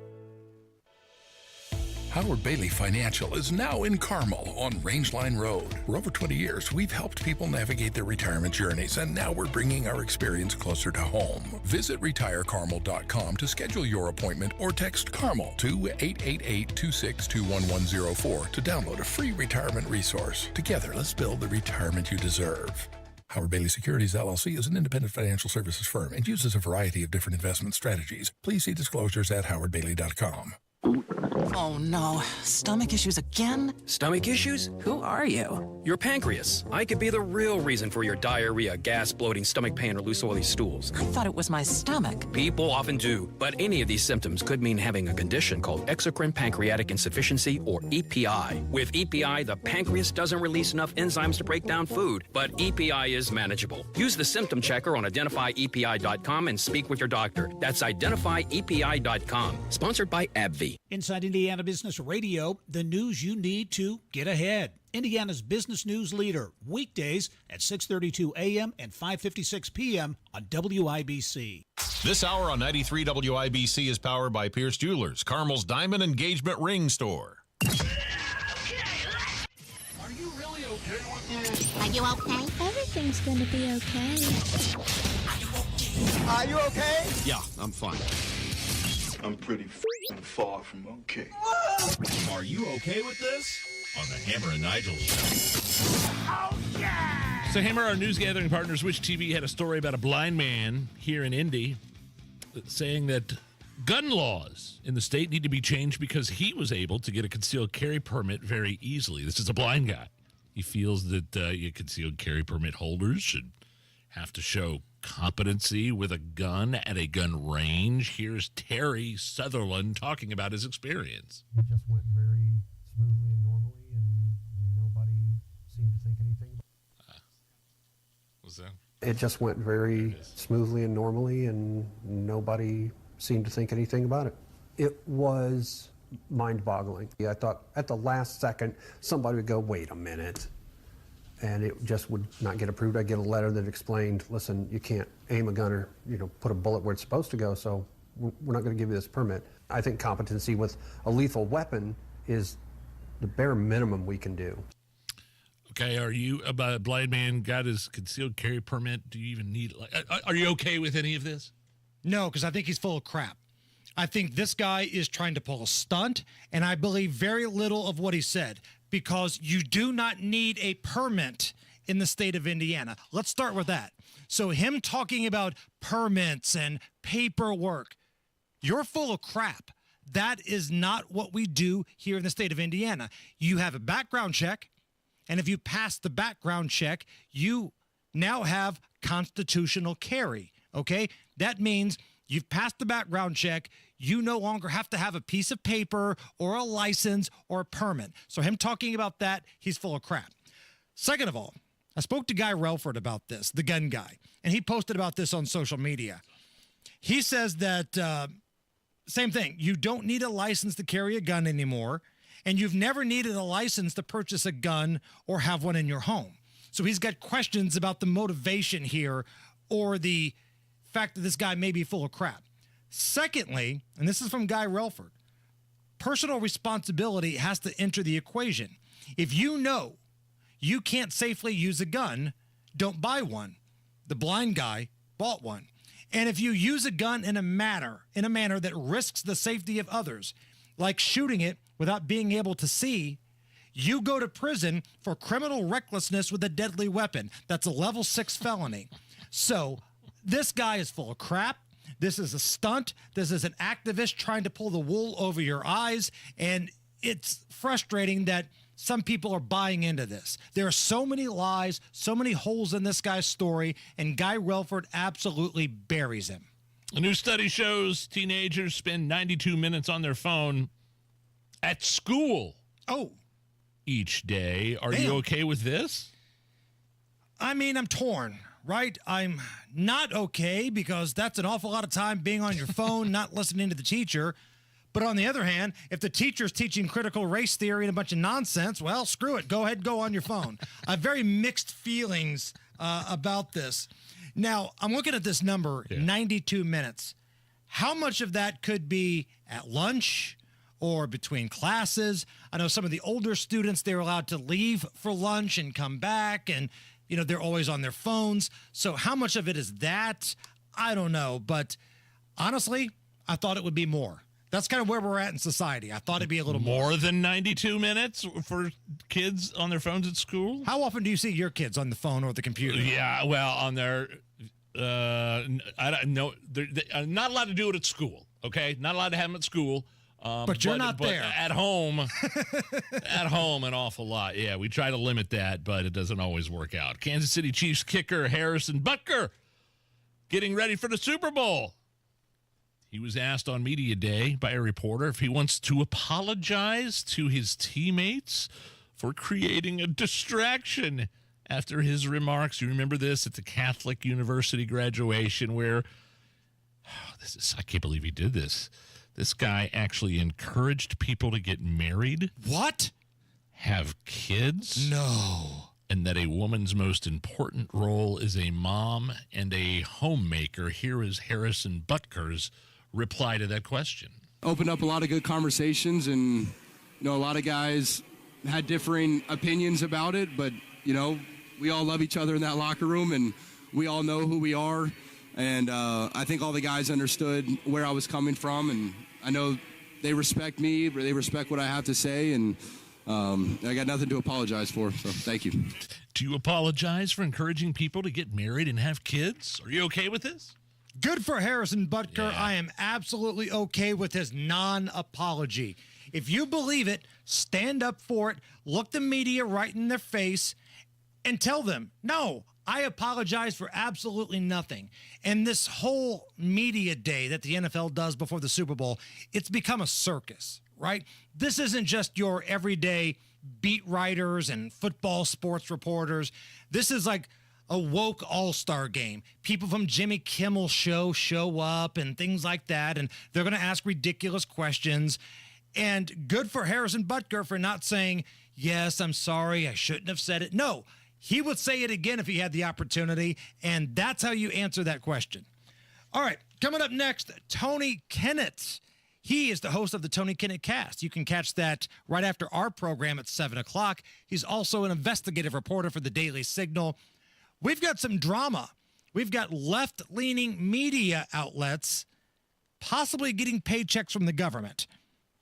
Howard Bailey Financial is now in Carmel on Rangeline Road. For over 20 years, we've helped people navigate their retirement journeys, and now we're bringing our experience closer to home. Visit retirecarmel.com to schedule your appointment or text Carmel to 888-2621-104 to download a free retirement resource. Together, let's build the retirement you deserve. Howard Bailey Securities, LLC is an independent financial services firm and uses a variety of different investment strategies. Please see disclosures at howardbailey.com. Oh no, stomach issues again? Stomach issues? Who are you? Your pancreas. I could be the real reason for your diarrhea, gas, bloating, stomach pain, or loose oily stools. I thought it was my stomach. People often do, but any of these symptoms could mean having a condition called exocrine pancreatic insufficiency, or EPI. With EPI, the pancreas doesn't release enough enzymes to break down food, but EPI is manageable. Use the symptom checker on identifyepi.com and speak with your doctor. That's identifyepi.com. Sponsored by AbbVie. Inside Indiana Business Radio, the news you need to get ahead. Indiana's business news leader, weekdays at 6:32 a.m. and 5:56 p.m. on WIBC. This hour on 93 WIBC is powered by Pierce Jewelers, Carmel's Diamond Engagement Ring Store. Are you really okay with this? Are you okay? Everything's gonna be okay. Are you okay? Yeah, I'm fine. I'm pretty far from okay. Are you okay with this? On the Hammer and Nigel show. Oh, yeah! So Hammer, our news gathering partner, Switch TV, had a story about a blind man here in Indy saying that gun laws in the state need to be changed because he was able to get a concealed carry permit very easily. This is a blind guy. He feels that concealed carry permit holders should have to show competency with a gun at a gun range. Here's Terry Sutherland talking about his experience. It just went very smoothly and normally, and nobody seemed to think anything about it. What's that? It just went very smoothly and normally, and nobody seemed to think anything about it. It was mind-boggling. I thought at the last second somebody would go, wait a minute. And it just would not get approved. I'd get a letter that explained, listen, you can't aim a gun or, put a bullet where it's supposed to go, so we're not going to give you this permit. I think competency with a lethal weapon is the bare minimum we can do. Okay, are you a blind man got his concealed carry permit? Do you even need are you okay with any of this? No, because I think he's full of crap. I think this guy is trying to pull a stunt, and I believe very little of what he said, because you do not need a permit in the state of Indiana. Let's start with that. So him talking about permits and paperwork, you're full of crap. That is not what we do here in the state of Indiana. You have a background check, and if you pass the background check, you now have constitutional carry, okay? That means you've passed the background check. You no longer have to have a piece of paper or a license or a permit. So him talking about that, he's full of crap. Second of all, I spoke to Guy Relford about this, the gun guy, and he posted about this on social media. He says that same thing. You don't need a license to carry a gun anymore, and you've never needed a license to purchase a gun or have one in your home. So he's got questions about the motivation here or the fact that this guy may be full of crap. Secondly, and this is from Guy Relford, personal responsibility has to enter the equation. If you know you can't safely use a gun, don't buy one. The blind guy bought one. And if you use a gun in a manner that risks the safety of others, like shooting it without being able to see, you go to prison for criminal recklessness with a deadly weapon. That's a level 6 felony. So this guy is full of crap. This is a stunt. This is an activist trying to pull the wool over your eyes. And it's frustrating that some people are buying into this. There are so many lies, so many holes in this guy's story, and Guy Relford absolutely buries him. A new study shows teenagers spend 92 minutes on their phone at school. Oh. Each day. Are you okay with this? I mean, I'm torn, right? I'm not okay because that's an awful lot of time being on your phone, not listening to the teacher. But on the other hand, if the teacher's teaching critical race theory and a bunch of nonsense, well, screw it. Go ahead, go on your phone. I have very mixed feelings about this. Now, I'm looking at this number, 92 minutes. How much of that could be at lunch or between classes? I know some of the older students, they're allowed to leave for lunch and come back, and, you know, they're always on their phones. So how much of it is that? I don't know. But honestly, I thought it would be more. That's kind of where we're at in society. I thought it'd be a little more. More than 92 minutes for kids on their phones at school? How often do you see your kids on the phone or the computer? Yeah, well, on their, I don't know. They're not allowed to do it at school, okay? Not allowed to have them at school. But you're not there. At home, an awful lot. Yeah, we try to limit that, but it doesn't always work out. Kansas City Chiefs kicker Harrison Butker getting ready for the Super Bowl. He was asked on Media Day by a reporter if he wants to apologize to his teammates for creating a distraction after his remarks. You remember this at the Catholic University graduation where, I can't believe he did this. This guy actually encouraged people to get married. What? Have kids. No. And that a woman's most important role is a mom and a homemaker. Here is Harrison Butker's reply to that question. Opened up a lot of good conversations, and, you know, a lot of guys had differing opinions about it, but, you know, we all love each other in that locker room, and we all know who we are. And I think all the guys understood where I was coming from, and I know they respect me, they respect what I have to say, and I got nothing to apologize for, so thank you. Do you apologize for encouraging people to get married and have kids? Are you okay with this? Good for Harrison Butker. Yeah. I am absolutely okay with his non-apology. If you believe it, stand up for it, look the media right in their face, and tell them, no, I apologize for absolutely nothing. And this whole media day that the NFL does before the Super Bowl, it's become a circus, right? This isn't just your everyday beat writers and football sports reporters. This is like a woke all-star game. People from Jimmy Kimmel's show up and things like that, and they're going to ask ridiculous questions. And good for Harrison Butker for not saying, yes, I'm sorry, I shouldn't have said it. No, he would say it again if he had the opportunity, and that's how you answer that question. All right, coming up next, Tony Kinnett. He is the host of the Tony Kinnett Cast. You can catch that right after our program at 7 o'clock. He's also an investigative reporter for the Daily Signal. We've got some drama. We've got left-leaning media outlets possibly getting paychecks from the government.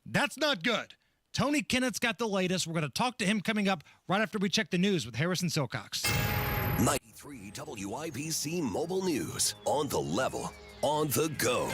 That's not good. Tony Kinnett's got the latest. We're going to talk to him coming up right after we check the news with Harrison Silcox. 93 WIBC Mobile News. On the level. On the go.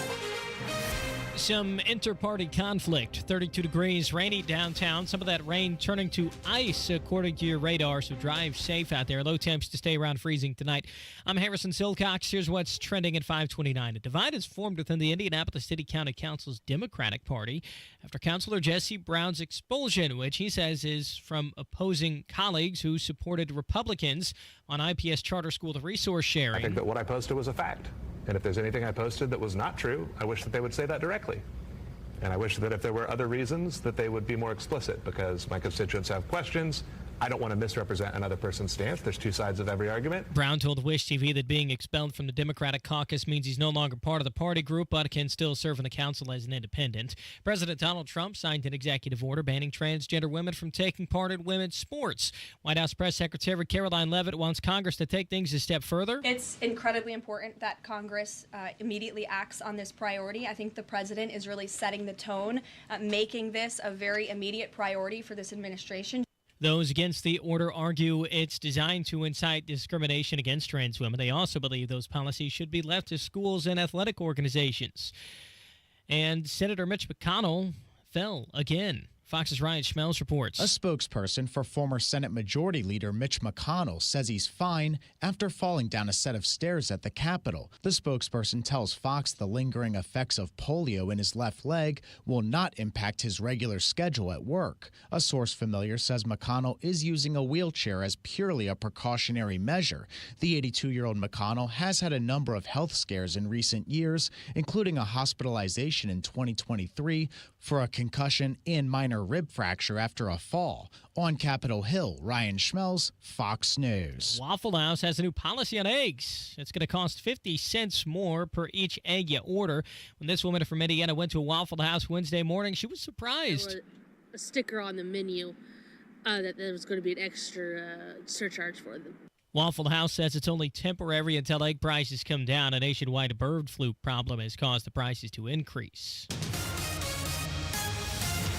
Some inter-party conflict. 32 degrees, rainy downtown. Some of that rain turning to ice according to your radar, so drive safe out there. Low temps to stay around freezing tonight. I'm Harrison Silcox. Here's what's trending at 529. A divide is formed within the Indianapolis City County Council's Democratic Party after Councilor Jesse Brown's expulsion, which he says is from opposing colleagues who supported Republicans on IPS charter school resource sharing. I think that what I posted was a fact. And if there's anything I posted that was not true, I wish that they would say that directly. And I wish that if there were other reasons that they would be more explicit, because my constituents have questions. I don't want to misrepresent another person's stance. There's two sides of every argument. Brown told Wish TV that being expelled from the Democratic caucus means he's no longer part of the party group, but can still serve in the council as an independent. President Donald Trump signed an executive order banning transgender women from taking part in women's sports. White House Press Secretary Caroline Leavitt wants Congress to take things a step further. It's incredibly important that Congress immediately acts on this priority. I think the president is really setting the tone, making this a very immediate priority for this administration. Those against the order argue it's designed to incite discrimination against trans women. They also believe those policies should be left to schools and athletic organizations. And Senator Mitch McConnell fell again. Fox's Ryan Schmelz reports. A spokesperson for former Senate Majority Leader Mitch McConnell says he's fine after falling down a set of stairs at the Capitol. The spokesperson tells Fox the lingering effects of polio in his left leg will not impact his regular schedule at work. A source familiar says McConnell is using a wheelchair as purely a precautionary measure. The 82-year-old McConnell has had a number of health scares in recent years, including a hospitalization in 2023 for a concussion and minor rib fracture after a fall. On Capitol Hill, Ryan Schmelz, Fox News. Waffle House has a new policy on eggs. It's going to cost 50 cents more per each egg you order. When this woman from Indiana went to a Waffle House Wednesday morning, she was surprised. There was a sticker on the menu that there was going to be an extra surcharge for them. Waffle House says it's only temporary until egg prices come down. A nationwide bird flu problem has caused the prices to increase.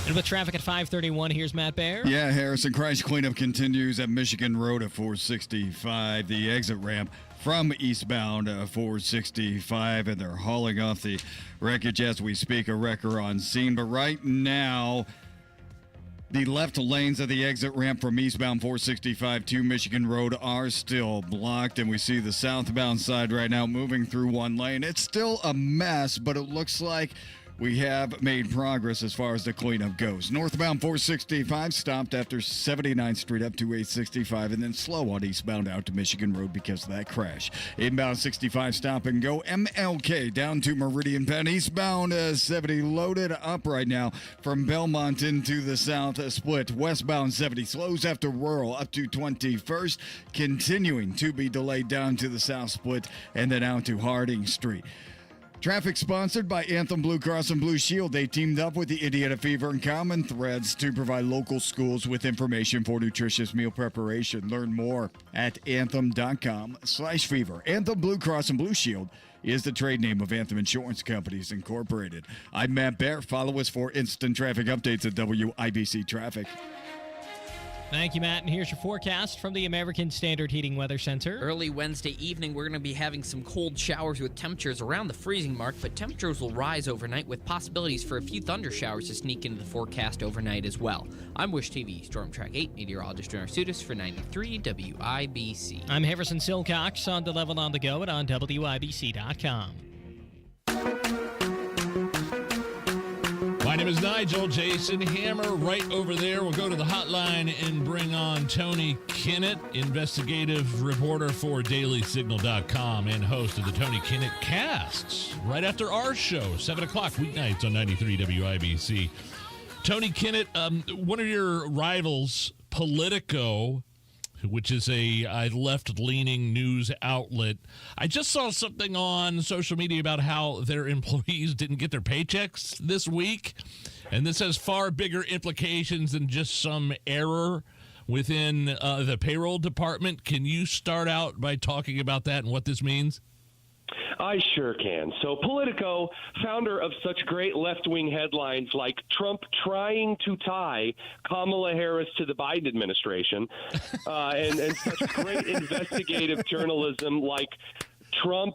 And with traffic at 531, here's Matt Baer. Yeah, Harrison, crash cleanup continues at Michigan Road at 465, the exit ramp from eastbound 465, and they're hauling off the wreckage as we speak. A wrecker on scene, but right now, the left lanes of the exit ramp from eastbound 465 to Michigan Road are still blocked, and we see the southbound side right now moving through one lane. It's still a mess, but it looks like we have made progress as far as the cleanup goes. Northbound 465 stopped after 79th Street up to 865, and then slow on eastbound out to Michigan Road because of that crash. Inbound 65 stop and go. MLK down to Meridian Penn. Eastbound 70 loaded up right now from Belmont into the south split. Westbound 70 slows after rural up to 21st, continuing to be delayed down to the south split and then out to Harding Street. Traffic sponsored by Anthem Blue Cross and Blue Shield. They teamed up with the Indiana Fever and Common Threads to provide local schools with information for nutritious meal preparation. Learn more at anthem.com/fever. Anthem Blue Cross and Blue Shield is the trade name of Anthem Insurance Companies Incorporated. I'm Matt Baer. Follow us for instant traffic updates at WIBC Traffic. Thank you, Matt. And here's your forecast from the American Standard Heating Weather Center. Early Wednesday evening, we're going to be having some cold showers with temperatures around the freezing mark, but temperatures will rise overnight with possibilities for a few thunder showers to sneak into the forecast overnight as well. I'm Wish TV Storm Track 8 meteorologist Renner Sutis for 93 WIBC. I'm Harrison Silcox on the Level on the Go and on WIBC.com. My name is Nigel. Jason Hammer right over there. We'll go to the hotline and bring on Tony Kinnett, investigative reporter for DailySignal.com and host of the Tony Kinnett Casts, right after our show, 7 o'clock weeknights on 93 WIBC. Tony Kinnett, one of your rivals, Politico, which is a left-leaning news outlet. I just saw something on social media about how their employees didn't get their paychecks this week, and this has far bigger implications than just some error within the payroll department. Can you start out by talking about that and what this means? I sure can. So Politico, founder of such great left-wing headlines like Trump trying to tie Kamala Harris to the Biden administration, and such great investigative journalism like Trump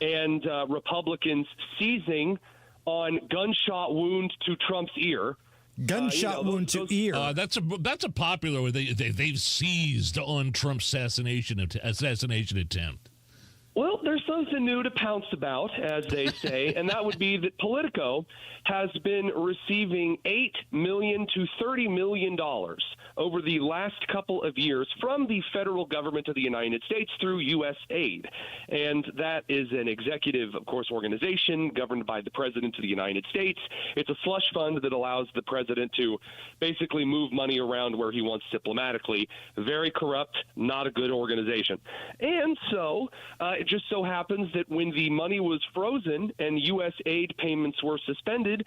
and Republicans seizing on gunshot wound to Trump's ear. Gunshot wound to ear. That's a popular one. They've seized on Trump's assassination attempt. Well, there's something new to pounce about, as they say, and that would be that Politico has been receiving $8 million to $30 million over the last couple of years from the federal government of the United States through U.S. aid. And that is an executive, of course, organization governed by the President of the United States. It's a slush fund that allows the President to basically move money around where he wants diplomatically. Very corrupt, not a good organization. And so it just so happens that when the money was frozen and U.S. aid payments were suspended,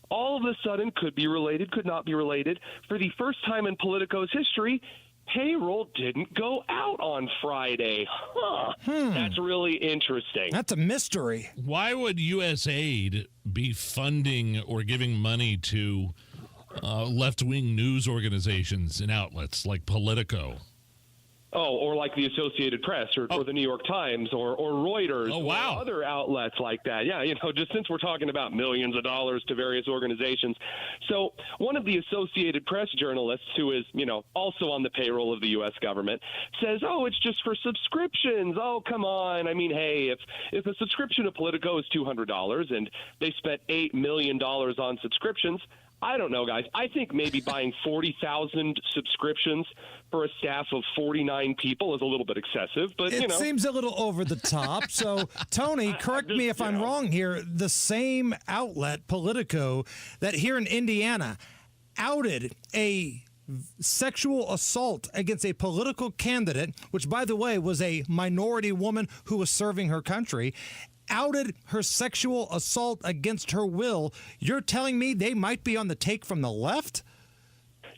all of a sudden could be related, could not be related. For the first time in Politico's history, payroll didn't go out on Friday. That's really interesting. That's a mystery. Why would U.S. aid be funding or giving money to left-wing news organizations and outlets like Politico? Oh, or like the Associated Press or the New York Times or Reuters or other outlets like that. Yeah, just since we're talking about millions of dollars to various organizations. So one of the Associated Press journalists who is, also on the payroll of the U.S. government says, oh, it's just for subscriptions. Oh, come on. I mean, hey, if a subscription to Politico is $200 and they spent $8 million on subscriptions, I don't know, guys. I think maybe buying 40,000 subscriptions for a staff of 49 people is a little bit excessive, but it seems a little over the top. So, Tony, correct me if I'm wrong here. The same outlet, Politico, that here in Indiana outed a sexual assault against a political candidate, which, by the way, was a minority woman who was serving her country, outed her sexual assault against her will. You're telling me they might be on the take from the left?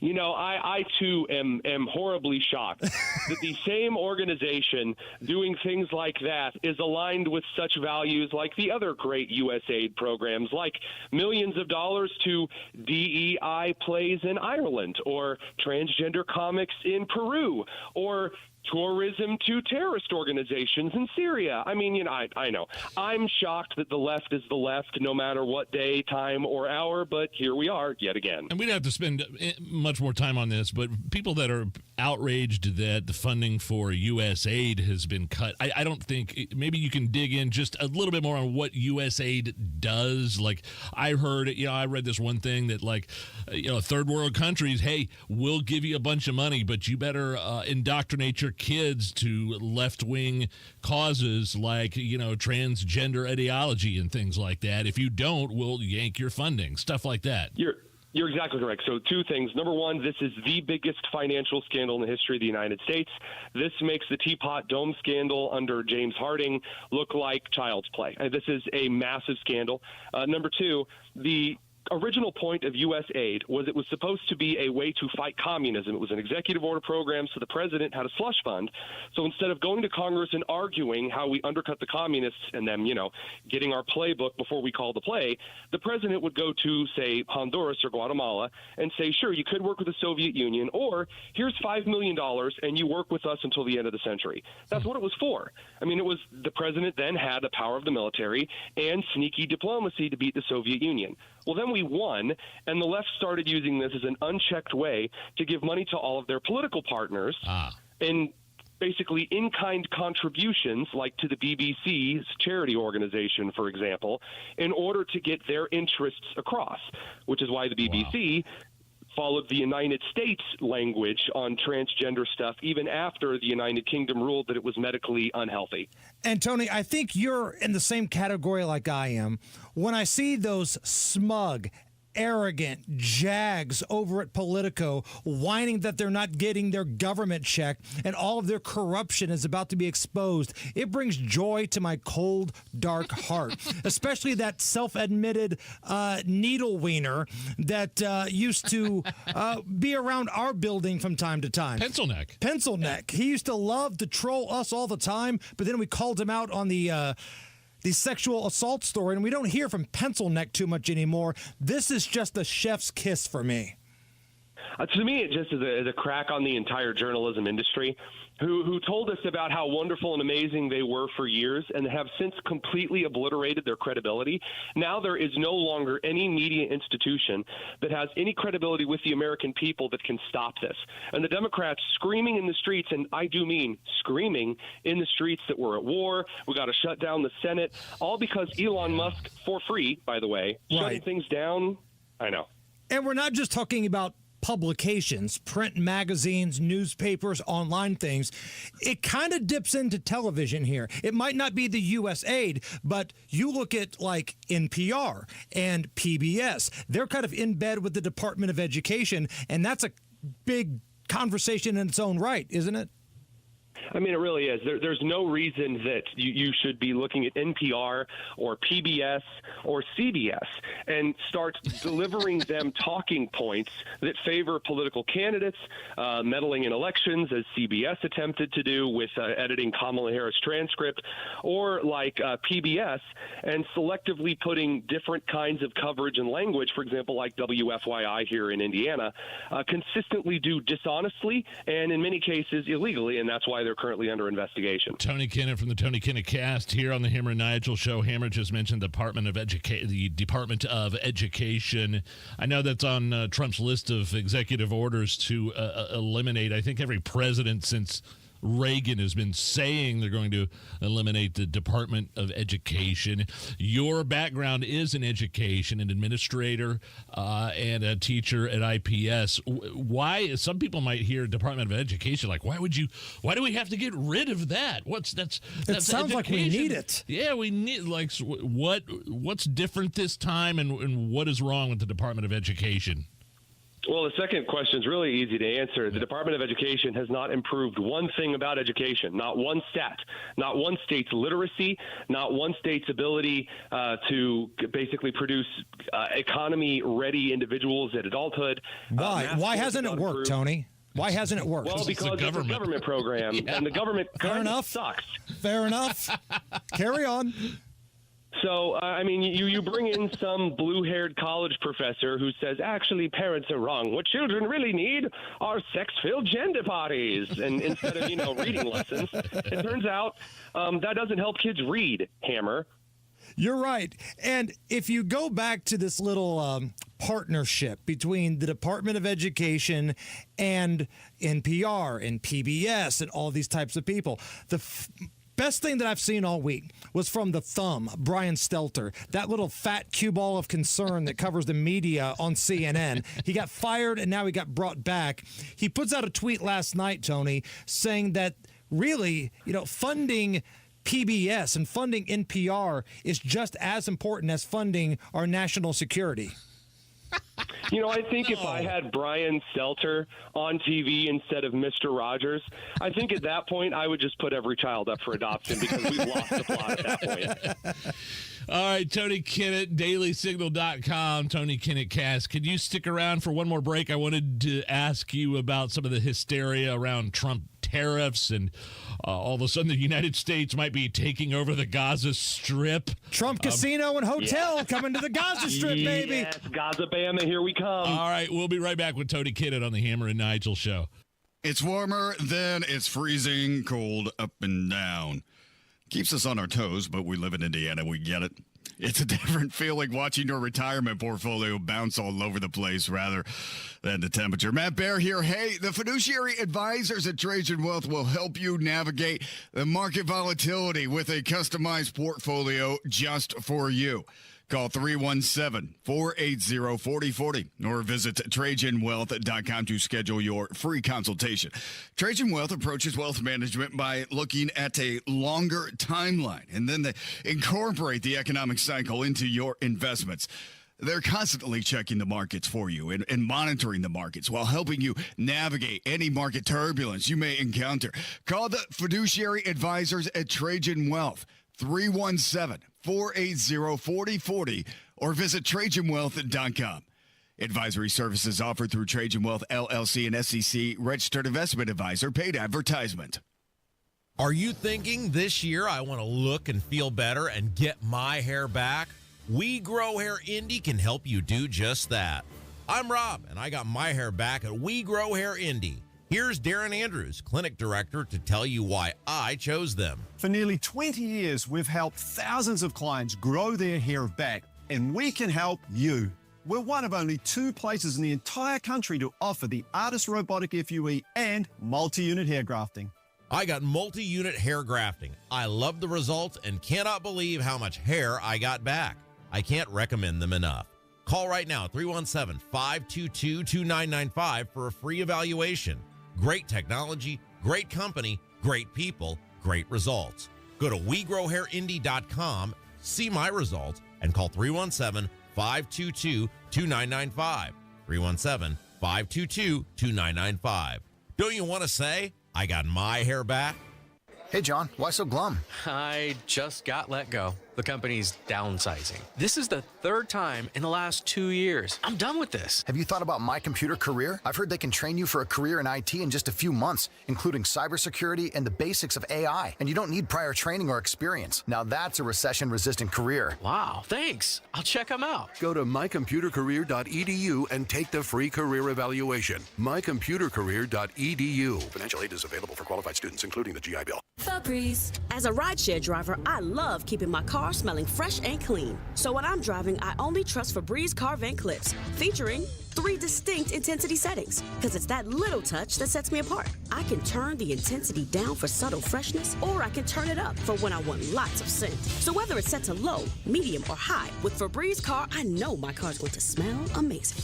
I too am horribly shocked that the same organization doing things like that is aligned with such values like the other great U.S. aid programs, like millions of dollars to DEI plays in Ireland, or transgender comics in Peru, or tourism to terrorist organizations in Syria. I mean, I know. I'm shocked that the left is the left no matter what day, time, or hour, but here we are yet again. And we don't have to spend much more time on this, but people that are outraged that the funding for U.S. aid has been cut, I don't think, maybe you can dig in just a little bit more on what U.S. aid does. Like, I heard, I read this one thing that, third world countries, hey, we'll give you a bunch of money, but you better indoctrinate your kids to left-wing causes like, transgender ideology and things like that. If you don't, we'll yank your funding, stuff like that. You're exactly correct. So two things. Number one, this is the biggest financial scandal in the history of the United States. This makes the Teapot Dome scandal under James Harding look like child's play. This is a massive scandal. Number two, the original point of U.S. aid was it was supposed to be a way to fight communism. It was an executive order program, so the president had a slush fund. So instead of going to Congress and arguing how we undercut the communists and them, getting our playbook before we call the play, the president would go to, say, Honduras or Guatemala and say, sure, you could work with the Soviet Union, or here's $5 million and you work with us until the end of the century. That's what it was for. I mean, it was the president then had the power of the military and sneaky diplomacy to beat the Soviet Union. Well, then we won, and the left started using this as an unchecked way to give money to all of their political partners and basically in-kind contributions, like to the BBC's charity organization, for example, in order to get their interests across, which is why the BBC followed the United States language on transgender stuff even after the United Kingdom ruled that it was medically unhealthy. And Tony, I think you're in the same category like I am. When I see those smug, arrogant jags over at Politico whining that they're not getting their government check and all of their corruption is about to be exposed, it brings joy to my cold, dark heart. Especially that self-admitted needle wiener that used to be around our building from time to time. Pencil neck. He used to love to troll us all the time, but then we called him out on the sexual assault story, and we don't hear from Pencil Neck too much anymore. This is just a chef's kiss for me. To me, it just is a crack on the entire journalism industry, who told us about how wonderful and amazing they were for years and have since completely obliterated their credibility. Now there is no longer any media institution that has any credibility with the American people that can stop this. And the Democrats screaming in the streets, and I do mean screaming in the streets, that we're at war, we got to shut down the Senate, all because Elon Musk, for free, by the way, shutting things down. I know. And we're not just talking about publications, print magazines, newspapers, online things. It kind of dips into television here. It might not be the USAID, but you look at like NPR and PBS. They're kind of in bed with the Department of Education, and that's a big conversation in its own right, isn't it? I mean, it really is. There's no reason that you should be looking at NPR or PBS or CBS and start delivering them talking points that favor political candidates, meddling in elections, as CBS attempted to do with editing Kamala Harris' transcript, or like PBS, and selectively putting different kinds of coverage and language, for example, like WFYI here in Indiana, consistently do dishonestly and in many cases illegally, and that's why they're currently under investigation. Tony Kinnett from the Tony Kinnett Cast here on the Hammer and Nigel Show. Hammer just mentioned the Department of Education. I know that's on Trump's list of executive orders to eliminate. I think every president since Reagan has been saying they're going to eliminate the Department of Education. Your background is in education, an administrator and a teacher at IPS. Why? Some people might hear Department of Education like, why do we have to get rid of that? That's it sounds education. Like we need it. Yeah, we need, like, what's different this time, and what is wrong with the Department of Education? Well, the second question is really easy to answer. The Department of Education has not improved one thing about education, not one stat, not one state's literacy, not one state's ability to basically produce economy-ready individuals at adulthood. Why? Why hasn't it worked, Tony? Why hasn't it worked? Well, because it's a government program, and the government kind of sucks. Fair enough. Carry on. So, I mean, you bring in some blue-haired college professor who says, actually, parents are wrong. What children really need are sex-filled gender parties, and instead of, reading lessons. It turns out that doesn't help kids read, Hammer. You're right. And if you go back to this little partnership between the Department of Education and NPR and PBS and all these types of people, the best thing that I've seen all week was from the Thumb, Brian Stelter, that little fat cue ball of concern that covers the media on CNN. He got fired and now he got brought back. He puts out a tweet last night, Tony, saying that really, funding PBS and funding NPR is just as important as funding our national security. I think if I had Brian Stelter on TV instead of Mr. Rogers, I think at that point I would just put every child up for adoption because we've lost the plot at that point. All right, Tony Kinnett, dailysignal.com, Tony Kinnett Cast. Could you stick around for one more break? I wanted to ask you about some of the hysteria around Trump tariffs and all of a sudden the United States might be taking over the Gaza Strip. Trump Casino and Hotel coming to the Gaza Strip, baby. Yes, Gaza Bama, here we come. All right, we'll be right back with Tony Kinnett on the Hammer and Nigel Show. It's warmer, then it's freezing cold up and down. Keeps us on our toes, but we live in Indiana. We get it. It's a different feeling watching your retirement portfolio bounce all over the place rather than the temperature. Matt Baer here. Hey, the fiduciary advisors at Trajan Wealth will help you navigate the market volatility with a customized portfolio just for you. Call 317-480-4040 or visit TrajanWealth.com to schedule your free consultation. Trajan Wealth approaches wealth management by looking at a longer timeline, and then they incorporate the economic cycle into your investments. They're constantly checking the markets for you and monitoring the markets while helping you navigate any market turbulence you may encounter. Call the fiduciary advisors at Trajan Wealth, 317-480-4040 or visit TrajanWealth.com. Advisory services offered through Trajan Wealth, LLC, and SEC registered investment advisor. Paid advertisement. Are you thinking this year I want to look and feel better and get my hair back? We Grow Hair Indy can help you do just that. I'm Rob, and I got my hair back at We Grow Hair Indy. Here's Darren Andrews, clinic director, to tell you why I chose them. For nearly 20 years, we've helped thousands of clients grow their hair back, and we can help you. We're one of only 2 places in the entire country to offer the Artist Robotic FUE and multi-unit hair grafting. I got multi-unit hair grafting. I love the results and cannot believe how much hair I got back. I can't recommend them enough. Call right now, 317-522-2995 for a free evaluation. Great technology, great company, great people, great results. Go to WeGrowHairIndy.com, see my results, and call 317-522-2995. 317-522-2995. Don't you want to say, I got my hair back? Hey, John, why so glum? I just got let go. The company's downsizing. This is the 3rd time in the last 2 years. I'm done with this. Have you thought about My Computer Career? I've heard they can train you for a career in IT in just a few months, including cybersecurity and the basics of AI. And you don't need prior training or experience. Now that's a recession-resistant career. Wow, thanks. I'll check them out. Go to mycomputercareer.edu and take the free career evaluation. mycomputercareer.edu. Financial aid is available for qualified students, including the GI Bill. Febreze. As a rideshare driver, I love keeping my car smelling fresh and clean. So when I'm driving, I only trust Febreze car vent clips, featuring 3 distinct intensity settings, because it's that little touch that sets me apart. I can turn the intensity down for subtle freshness, or I can turn it up for when I want lots of scent. So whether it's set to low, medium, or high, with Febreze car, I know my car's going to smell amazing.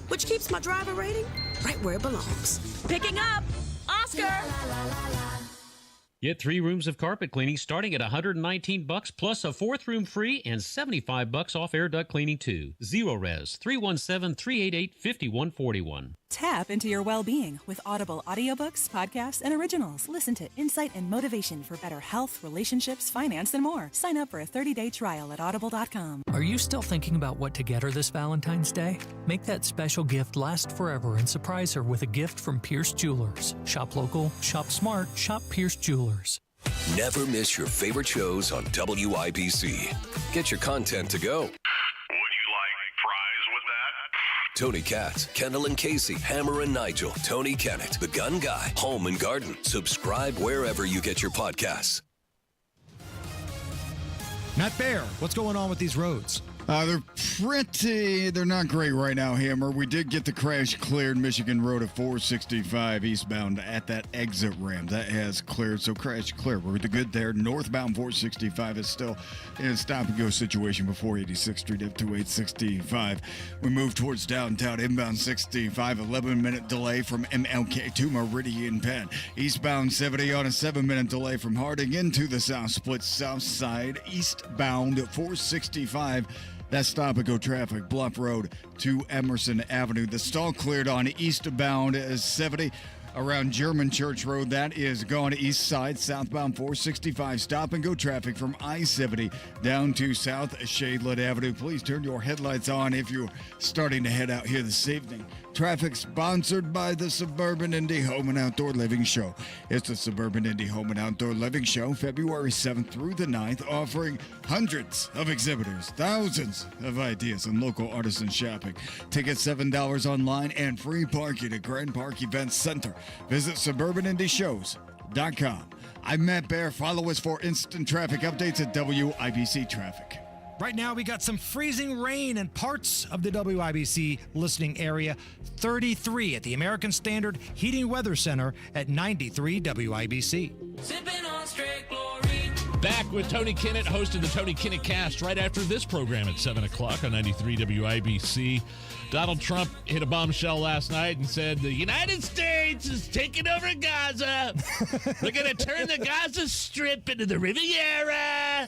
Which keeps my driver rating right where it belongs. Picking up, Oscar! Get 3 rooms of carpet cleaning starting at $119 plus a 4th room free and $75 off air duct cleaning too. Zero Res 317-388-5141. Tap into your well-being with Audible audiobooks, podcasts, and originals. Listen to insight and motivation for better health, relationships, finance, and more. Sign up for a 30-day trial at audible.com. Are you still thinking about what to get her this Valentine's Day? Make that special gift last forever and surprise her with a gift from Pierce Jewelers. Shop local, shop smart, shop Pierce Jewelers. Never miss your favorite shows on WIBC. Get your content to go. Tony Katz, Kendall and Casey, Hammer and Nigel, Tony Kinnett, The Gun Guy, Home and Garden. Subscribe wherever you get your podcasts. Matt Bear, what's going on with these roads? They're not great right now, Hammer. We did get the crash cleared Michigan Road at 465 eastbound at that exit ramp. That has cleared, so crash clear. We're good there. Northbound 465 is still in a stop-and-go situation before 86th Street up to 865. We move towards downtown, inbound 65, 11-minute delay from MLK to Meridian Penn. Eastbound 70 on a 7-minute delay from Harding into the south split south side. Eastbound 465. That's stop-and-go traffic, Bluff Road to Emerson Avenue. The stall cleared on eastbound 70 around German Church Road. That is gone east side, southbound 465. Stop-and-go traffic from I-70 down to South Shadeland Avenue. Please turn your headlights on if you're starting to head out here this evening. Traffic sponsored by the Suburban Indy Home and Outdoor Living Show. It's the Suburban Indy Home and Outdoor Living Show, February 7th through the 9th, offering hundreds of exhibitors, thousands of ideas, and local artisan shopping. Tickets $7 online and free parking at Grand Park Events Center. Visit SuburbanIndyShows.com. I'm Matt Bear. Follow us for instant traffic updates at WIBC Traffic. Right now, we got some freezing rain in parts of the WIBC listening area. 33 at the American Standard Heating Weather Center at 93 WIBC. Back with Tony Kinnett, host of the Tony Kinnett Cast, right after this program at 7 o'clock on 93 WIBC. Donald Trump hit a bombshell last night and said the United States is taking over Gaza. We're going to turn the Gaza Strip into the Riviera.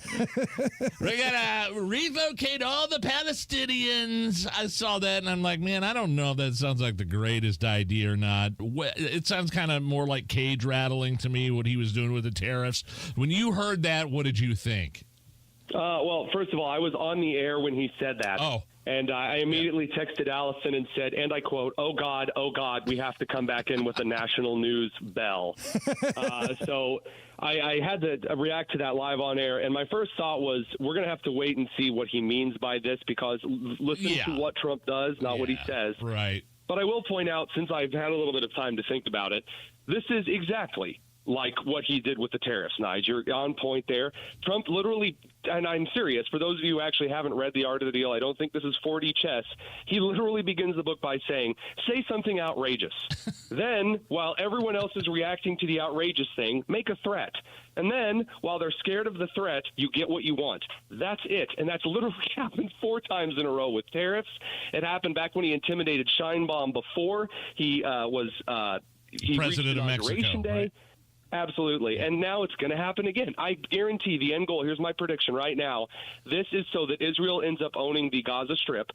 We're going to relocate all the Palestinians. I saw that and I'm like, man, I don't know if that sounds like the greatest idea or not. It sounds kind of more like cage rattling to me, what he was doing with the tariffs. When you heard that, what did you think? Well, first of all, I was on the air when he said that. Oh. And I immediately texted Allison and said, and I quote, oh, God, we have to come back in with a national news bell. So I had to react to that live on air. And my first thought was, we're going to have to wait and see what he means by this, because listen to what Trump does, not what he says. Right. But I will point out, since I've had a little bit of time to think about it, this is exactly like what he did with the tariffs, Nigel. You're on point there. Trump literally, and I'm serious, for those of you who actually haven't read The Art of the Deal, I don't think this is 4D chess. He literally begins the book by saying, say something outrageous. Then, while everyone else is reacting to the outrageous thing, make a threat. And then, while they're scared of the threat, you get what you want. That's it. And that's literally happened 4 times in a row with tariffs. It happened back when he intimidated Scheinbaum before he was president of Mexico. Day. Right? Absolutely. And now it's going to happen again. I guarantee the end goal, here's my prediction right now, this is so that Israel ends up owning the Gaza Strip,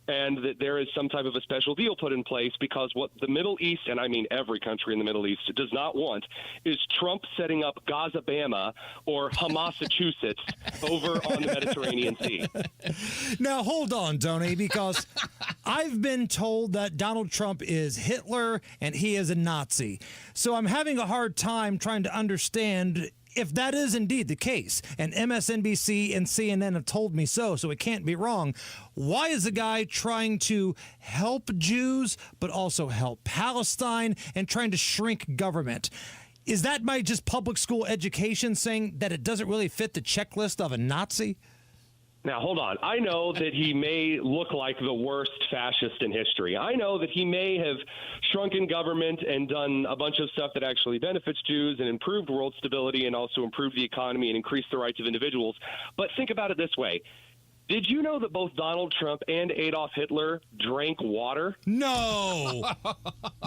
and that there is some type of a special deal put in place, because what the Middle East, and I mean every country in the Middle East, does not want is Trump setting up Gaza-Bama or Hamassachusetts over on the Mediterranean Sea. Now, hold on, Tony, because I've been told that Donald Trump is Hitler and he is a Nazi. So I'm having a hard time trying to understand if that is indeed the case, and MSNBC and CNN have told me so it can't be wrong. Why is the guy trying to help Jews, but also help Palestine and trying to shrink government? Is that my just public school education saying that it doesn't really fit the checklist of a Nazi? Now, hold on. I know that he may look like the worst fascist in history. I know that he may have shrunken government and done a bunch of stuff that actually benefits Jews and improved world stability and also improved the economy and increased the rights of individuals. But think about it this way. Did you know that both Donald Trump and Adolf Hitler drank water? No.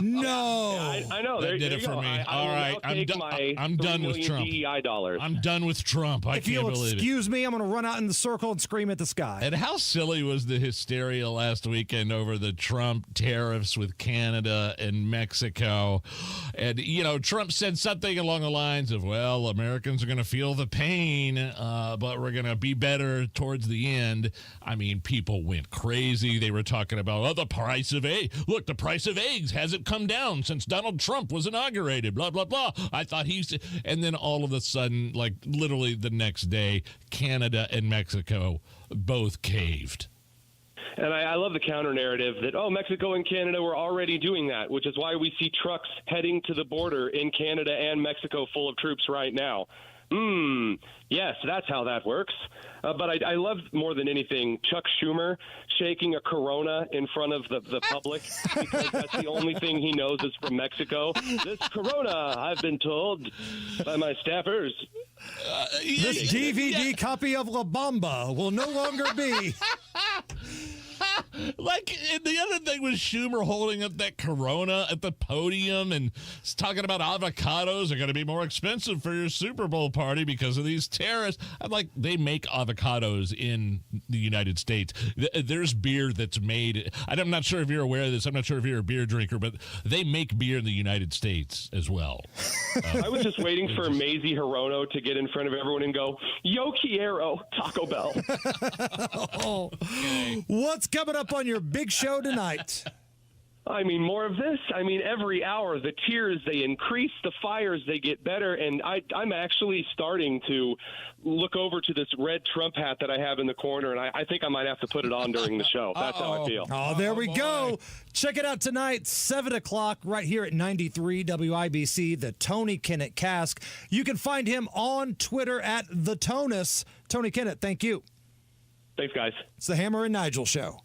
No. Yeah, I know. That did it for me. All right. I'm done with Trump. DEI dollars. I'm done with Trump. I If can't you'll believe it. excuse me, I'm going to run out in the circle and scream at the sky. And how silly was the hysteria last weekend over the Trump tariffs with Canada and Mexico? And, Trump said something along the lines of, well, Americans are going to feel the pain, but we're going to be better towards the end. I mean, people went crazy. They were talking about, the price of eggs. Look, the price of eggs hasn't come down since Donald Trump was inaugurated, blah, blah, blah. I thought and then all of a sudden, like literally the next day, Canada and Mexico both caved. And I love the counter narrative that, Mexico and Canada were already doing that, which is why we see trucks heading to the border in Canada and Mexico full of troops right now. Yes, that's how that works. But I love more than anything Chuck Schumer shaking a Corona in front of the public, because that's the only thing he knows is from Mexico. This Corona, I've been told by my staffers. This DVD copy of La Bamba will no longer be. And the other thing was Schumer holding up that Corona at the podium and talking about avocados are going to be more expensive for your Super Bowl party because of these tariffs. I'm like, they make avocados in the United States. There's beer that's made. I'm not sure if you're aware of this. I'm not sure if you're a beer drinker, but they make beer in the United States as well. I was just waiting for Mazie Hirono to get in front of everyone and go, Yo quiero Taco Bell. What's coming up on your big show tonight? I mean, more of this. I mean, every hour, the tiers, they increase, the fires, they get better. And I'm actually starting to look over to this red Trump hat that I have in the corner, and I think I might have to put it on during the show. That's how I feel. Oh, there we go. Check it out tonight, 7 o'clock, right here at 93 WIBC, the Tony Kinnett Cask. You can find him on Twitter at The Tonus. Tony Kinnett, thank you. Thanks, guys. It's the Hammer and Nigel Show.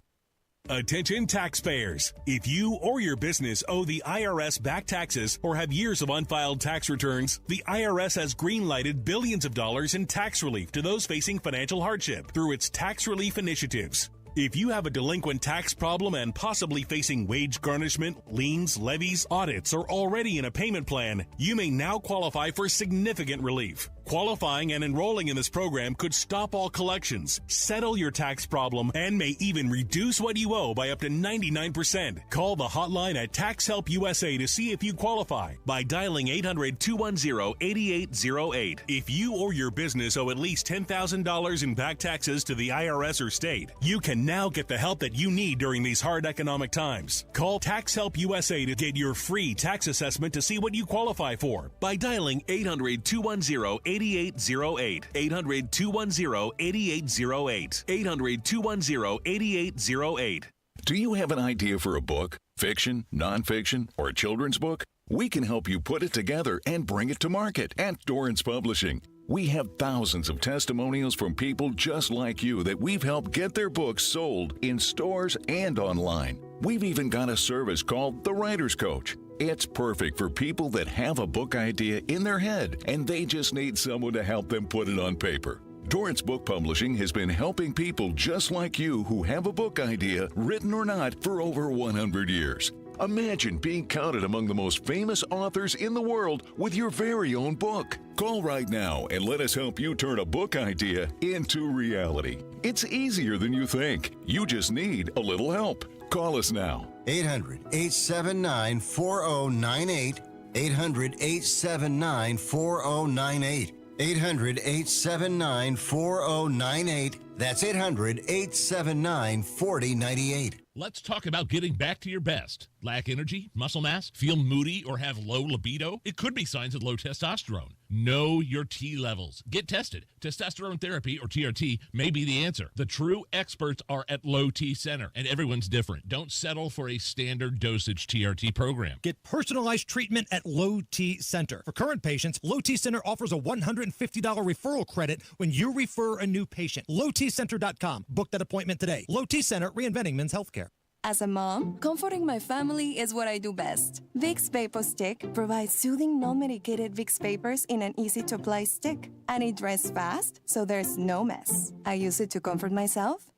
Attention taxpayers. If you or your business owe the IRS back taxes or have years of unfiled tax returns, the IRS has green-lighted billions of dollars in tax relief to those facing financial hardship through its tax relief initiatives. If you have a delinquent tax problem and possibly facing wage garnishment, liens, levies, audits, or already in a payment plan, you may now qualify for significant relief. Qualifying and enrolling in this program could stop all collections, settle your tax problem, and may even reduce what you owe by up to 99%. Call the hotline at Tax Help USA to see if you qualify by dialing 800-210-8808. If you or your business owe at least $10,000 in back taxes to the IRS or state, you can now get the help that you need during these hard economic times. Call Tax Help USA to get your free tax assessment to see what you qualify for by dialing 800-210-8808. 800-210-8808. 800-210-8808. Do you have an idea for a book? Fiction, nonfiction, or a children's book? We can help you put it together and bring it to market at Dorrance Publishing. We have thousands of testimonials from people just like you that we've helped get their books sold in stores and online. We've even got a service called The Writer's Coach. It's perfect for people that have a book idea in their head and they just need someone to help them put it on paper. Dorrance Book Publishing has been helping people just like you who have a book idea, written or not, for over 100 years. Imagine being counted among the most famous authors in the world with your very own book. Call right now and let us help you turn a book idea into reality. It's easier than you think. You just need a little help. Call us now. 800-879-4098. 800-879-4098. 800-879-4098. That's 800-879-4098. Let's talk about getting back to your best. Lack energy, muscle mass, feel moody, or have low libido? It could be signs of low testosterone. Know your T levels. Get tested. Testosterone therapy, or TRT, may be the answer. The true experts are at Low T Center, and everyone's different. Don't settle for a standard dosage TRT program. Get personalized treatment at Low T Center. For current patients, Low T Center offers a $150 referral credit when you refer a new patient. LowTCenter.com. Book that appointment today. Low T Center, reinventing men's healthcare. As a mom, comforting my family is what I do best. Vicks Vapor Stick provides soothing, non-medicated Vicks vapors in an easy-to-apply stick. And it dries fast, so there's no mess. I use it to comfort myself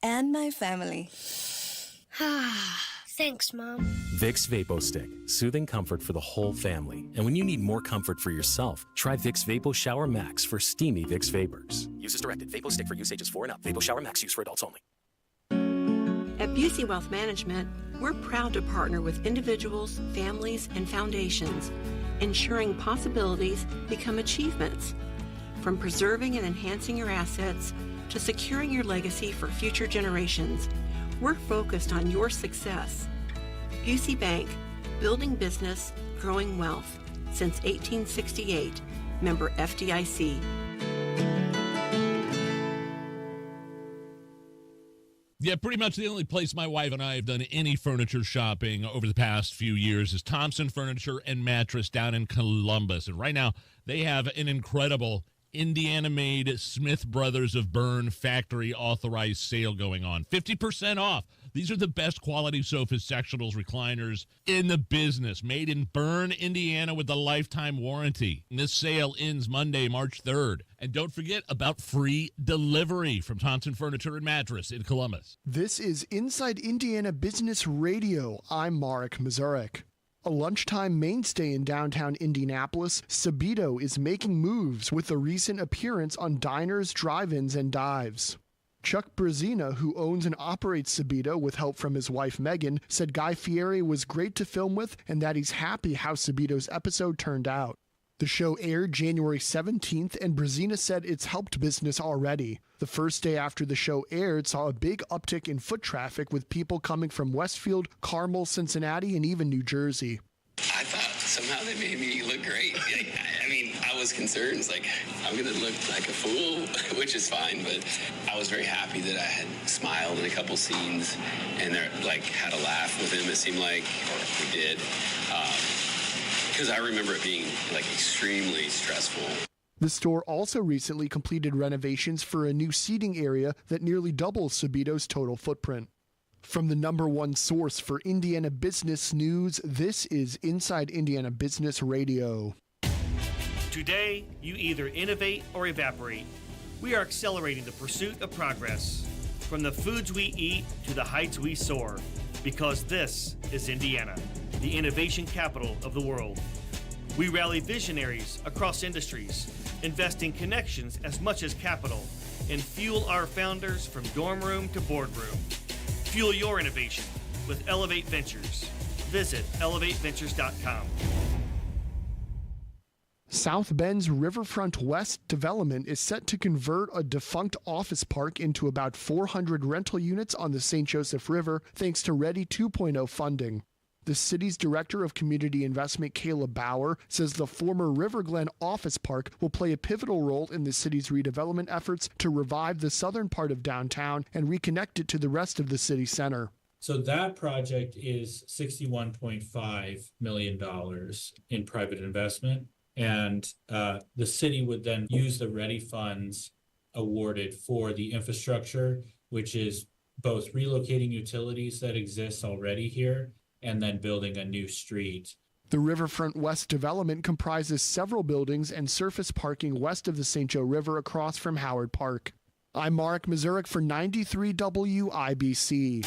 and my family. Thanks, Mom. Vicks Vapo Stick, soothing comfort for the whole family. And when you need more comfort for yourself, try Vicks Vapo Shower Max for steamy Vicks vapors. Use as directed. Vapo Stick for use ages 4 and up. Vapo Shower Max use for adults only. At Busey Wealth Management, we're proud to partner with individuals, families, and foundations, ensuring possibilities become achievements. From preserving and enhancing your assets to securing your legacy for future generations, we're focused on your success. Busey Bank, building business, growing wealth. Since 1868, member FDIC. Yeah, pretty much the only place my wife and I have done any furniture shopping over the past few years is Thompson Furniture and Mattress down in Columbus. And right now, they have an incredible Indiana-made Smith Brothers of Bern factory authorized sale going on. 50% off. These are the best quality sofas, sectionals, recliners in the business. Made in Bern, Indiana with a lifetime warranty. And this sale ends Monday, March 3rd. And don't forget about free delivery from Thompson Furniture and Mattress in Columbus. This is Inside Indiana Business Radio. I'm Marek Mazurek. A lunchtime mainstay in downtown Indianapolis, Sabito is making moves with the recent appearance on diners, drive-ins, and dives. Chuck Brzezina, who owns and operates Sabito with help from his wife Megan, said Guy Fieri was great to film with and that he's happy how Sabito's episode turned out. The show aired January 17th, and Brzezina said it's helped business already. The first day after the show aired saw a big uptick in foot traffic with people coming from Westfield, Carmel, Cincinnati, and even New Jersey. I thought somehow they made me look great. I mean, I was concerned. It's like, I'm going to look like a fool, which is fine, but I was very happy that I had smiled in a couple scenes and had a laugh with him, it seemed like, or we did. Because I remember it being extremely stressful. The store also recently completed renovations for a new seating area that nearly doubles Sabito's total footprint. From the #1 source for Indiana business news, this is Inside Indiana Business Radio. Today, you either innovate or evaporate. We are accelerating the pursuit of progress. From the foods we eat to the heights we soar. Because this is Indiana, the innovation capital of the world. We rally visionaries across industries, investing connections as much as capital, and fuel our founders from dorm room to boardroom. Fuel your innovation with Elevate Ventures. Visit elevateventures.com. South Bend's Riverfront West development is set to convert a defunct office park into about 400 rental units on the St. Joseph River thanks to Ready 2.0 funding. The city's director of community investment, Kayla Bauer, says the former River Glen office park will play a pivotal role in the city's redevelopment efforts to revive the southern part of downtown and reconnect it to the rest of the city center. So that project is $61.5 million in private investment. And the city would then use the READY funds awarded for the infrastructure, which is both relocating utilities that exist already here and then building a new street. The Riverfront West development comprises several buildings and surface parking west of the St. Joe River across from Howard Park. I'm Mark Mazurek for 93 WIBC.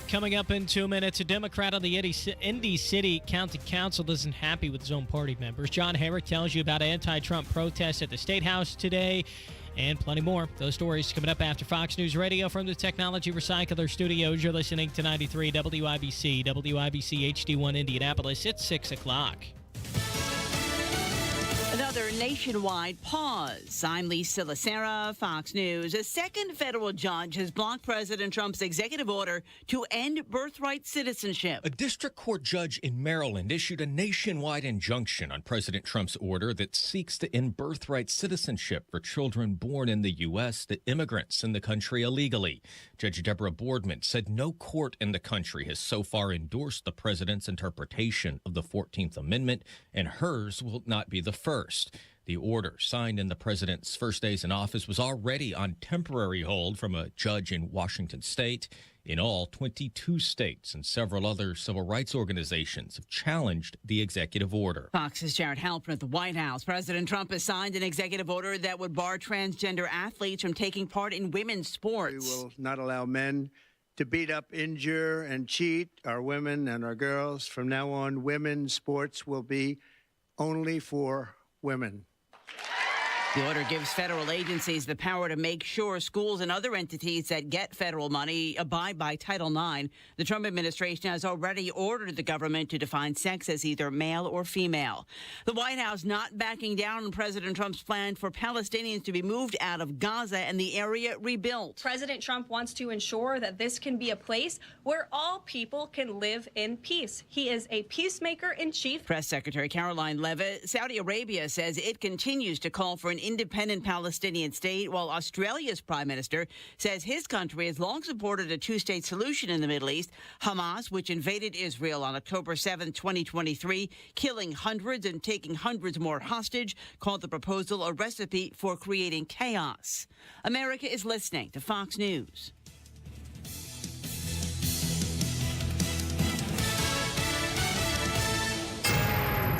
Coming up in 2 minutes, a Democrat on the Indy City County Council isn't happy with his own party members. John Herrick tells you about anti-Trump protests at the State House today and plenty more. Those stories coming up after Fox News Radio from the Technology Recycler Studios. You're listening to 93 WIBC, WIBC HD1 Indianapolis. It's 6 o'clock. Another nationwide pause. I'm Lisa Lacera, Fox News. A second federal judge has blocked President Trump's executive order to end birthright citizenship. A district court judge in Maryland issued a nationwide injunction on President Trump's order that seeks to end birthright citizenship for children born in the U.S. to immigrants in the country illegally. Judge Deborah Boardman said no court in the country has so far endorsed the president's interpretation of the 14th Amendment, and hers will not be the first. The order, signed in the president's first days in office, was already on temporary hold from a judge in Washington state. In all, 22 states and several other civil rights organizations have challenged the executive order. Fox's Jared Halpern at the White House. President Trump has signed an executive order that would bar transgender athletes from taking part in women's sports. We will not allow men to beat up, injure, and cheat our women and our girls. From now on, women's sports will be only for women. The order gives federal agencies the power to make sure schools and other entities that get federal money abide by Title IX. The Trump administration has already ordered the government to define sex as either male or female. The White House not backing down on President Trump's plan for Palestinians to be moved out of Gaza and the area rebuilt. President Trump wants to ensure that this can be a place where all people can live in peace. He is a peacemaker in chief. Press Secretary Caroline Leavitt. Saudi Arabia says it continues to call for an independent Palestinian state, while Australia's prime minister says his country has long supported a two-state solution in the Middle East. Hamas, which invaded Israel on October 7, 2023, killing hundreds and taking hundreds more hostage, called the proposal a recipe for creating chaos. America is listening to Fox News.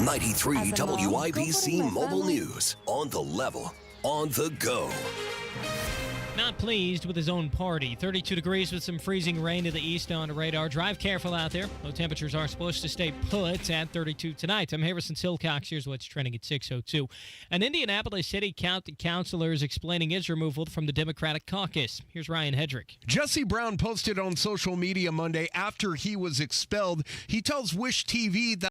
'93 WIBC Mobile News. On the level, on the go. Not pleased with his own party. 32 degrees with some freezing rain to the east on the radar. Drive careful out there. Low temperatures are supposed to stay put at 32 tonight. I'm Harrison Silcox. Here's what's trending at 6:02. An Indianapolis City County councilor is explaining his removal from the Democratic caucus. Here's Ryan Hedrick. Jesse Brown posted on social media Monday after he was expelled. He tells Wish TV that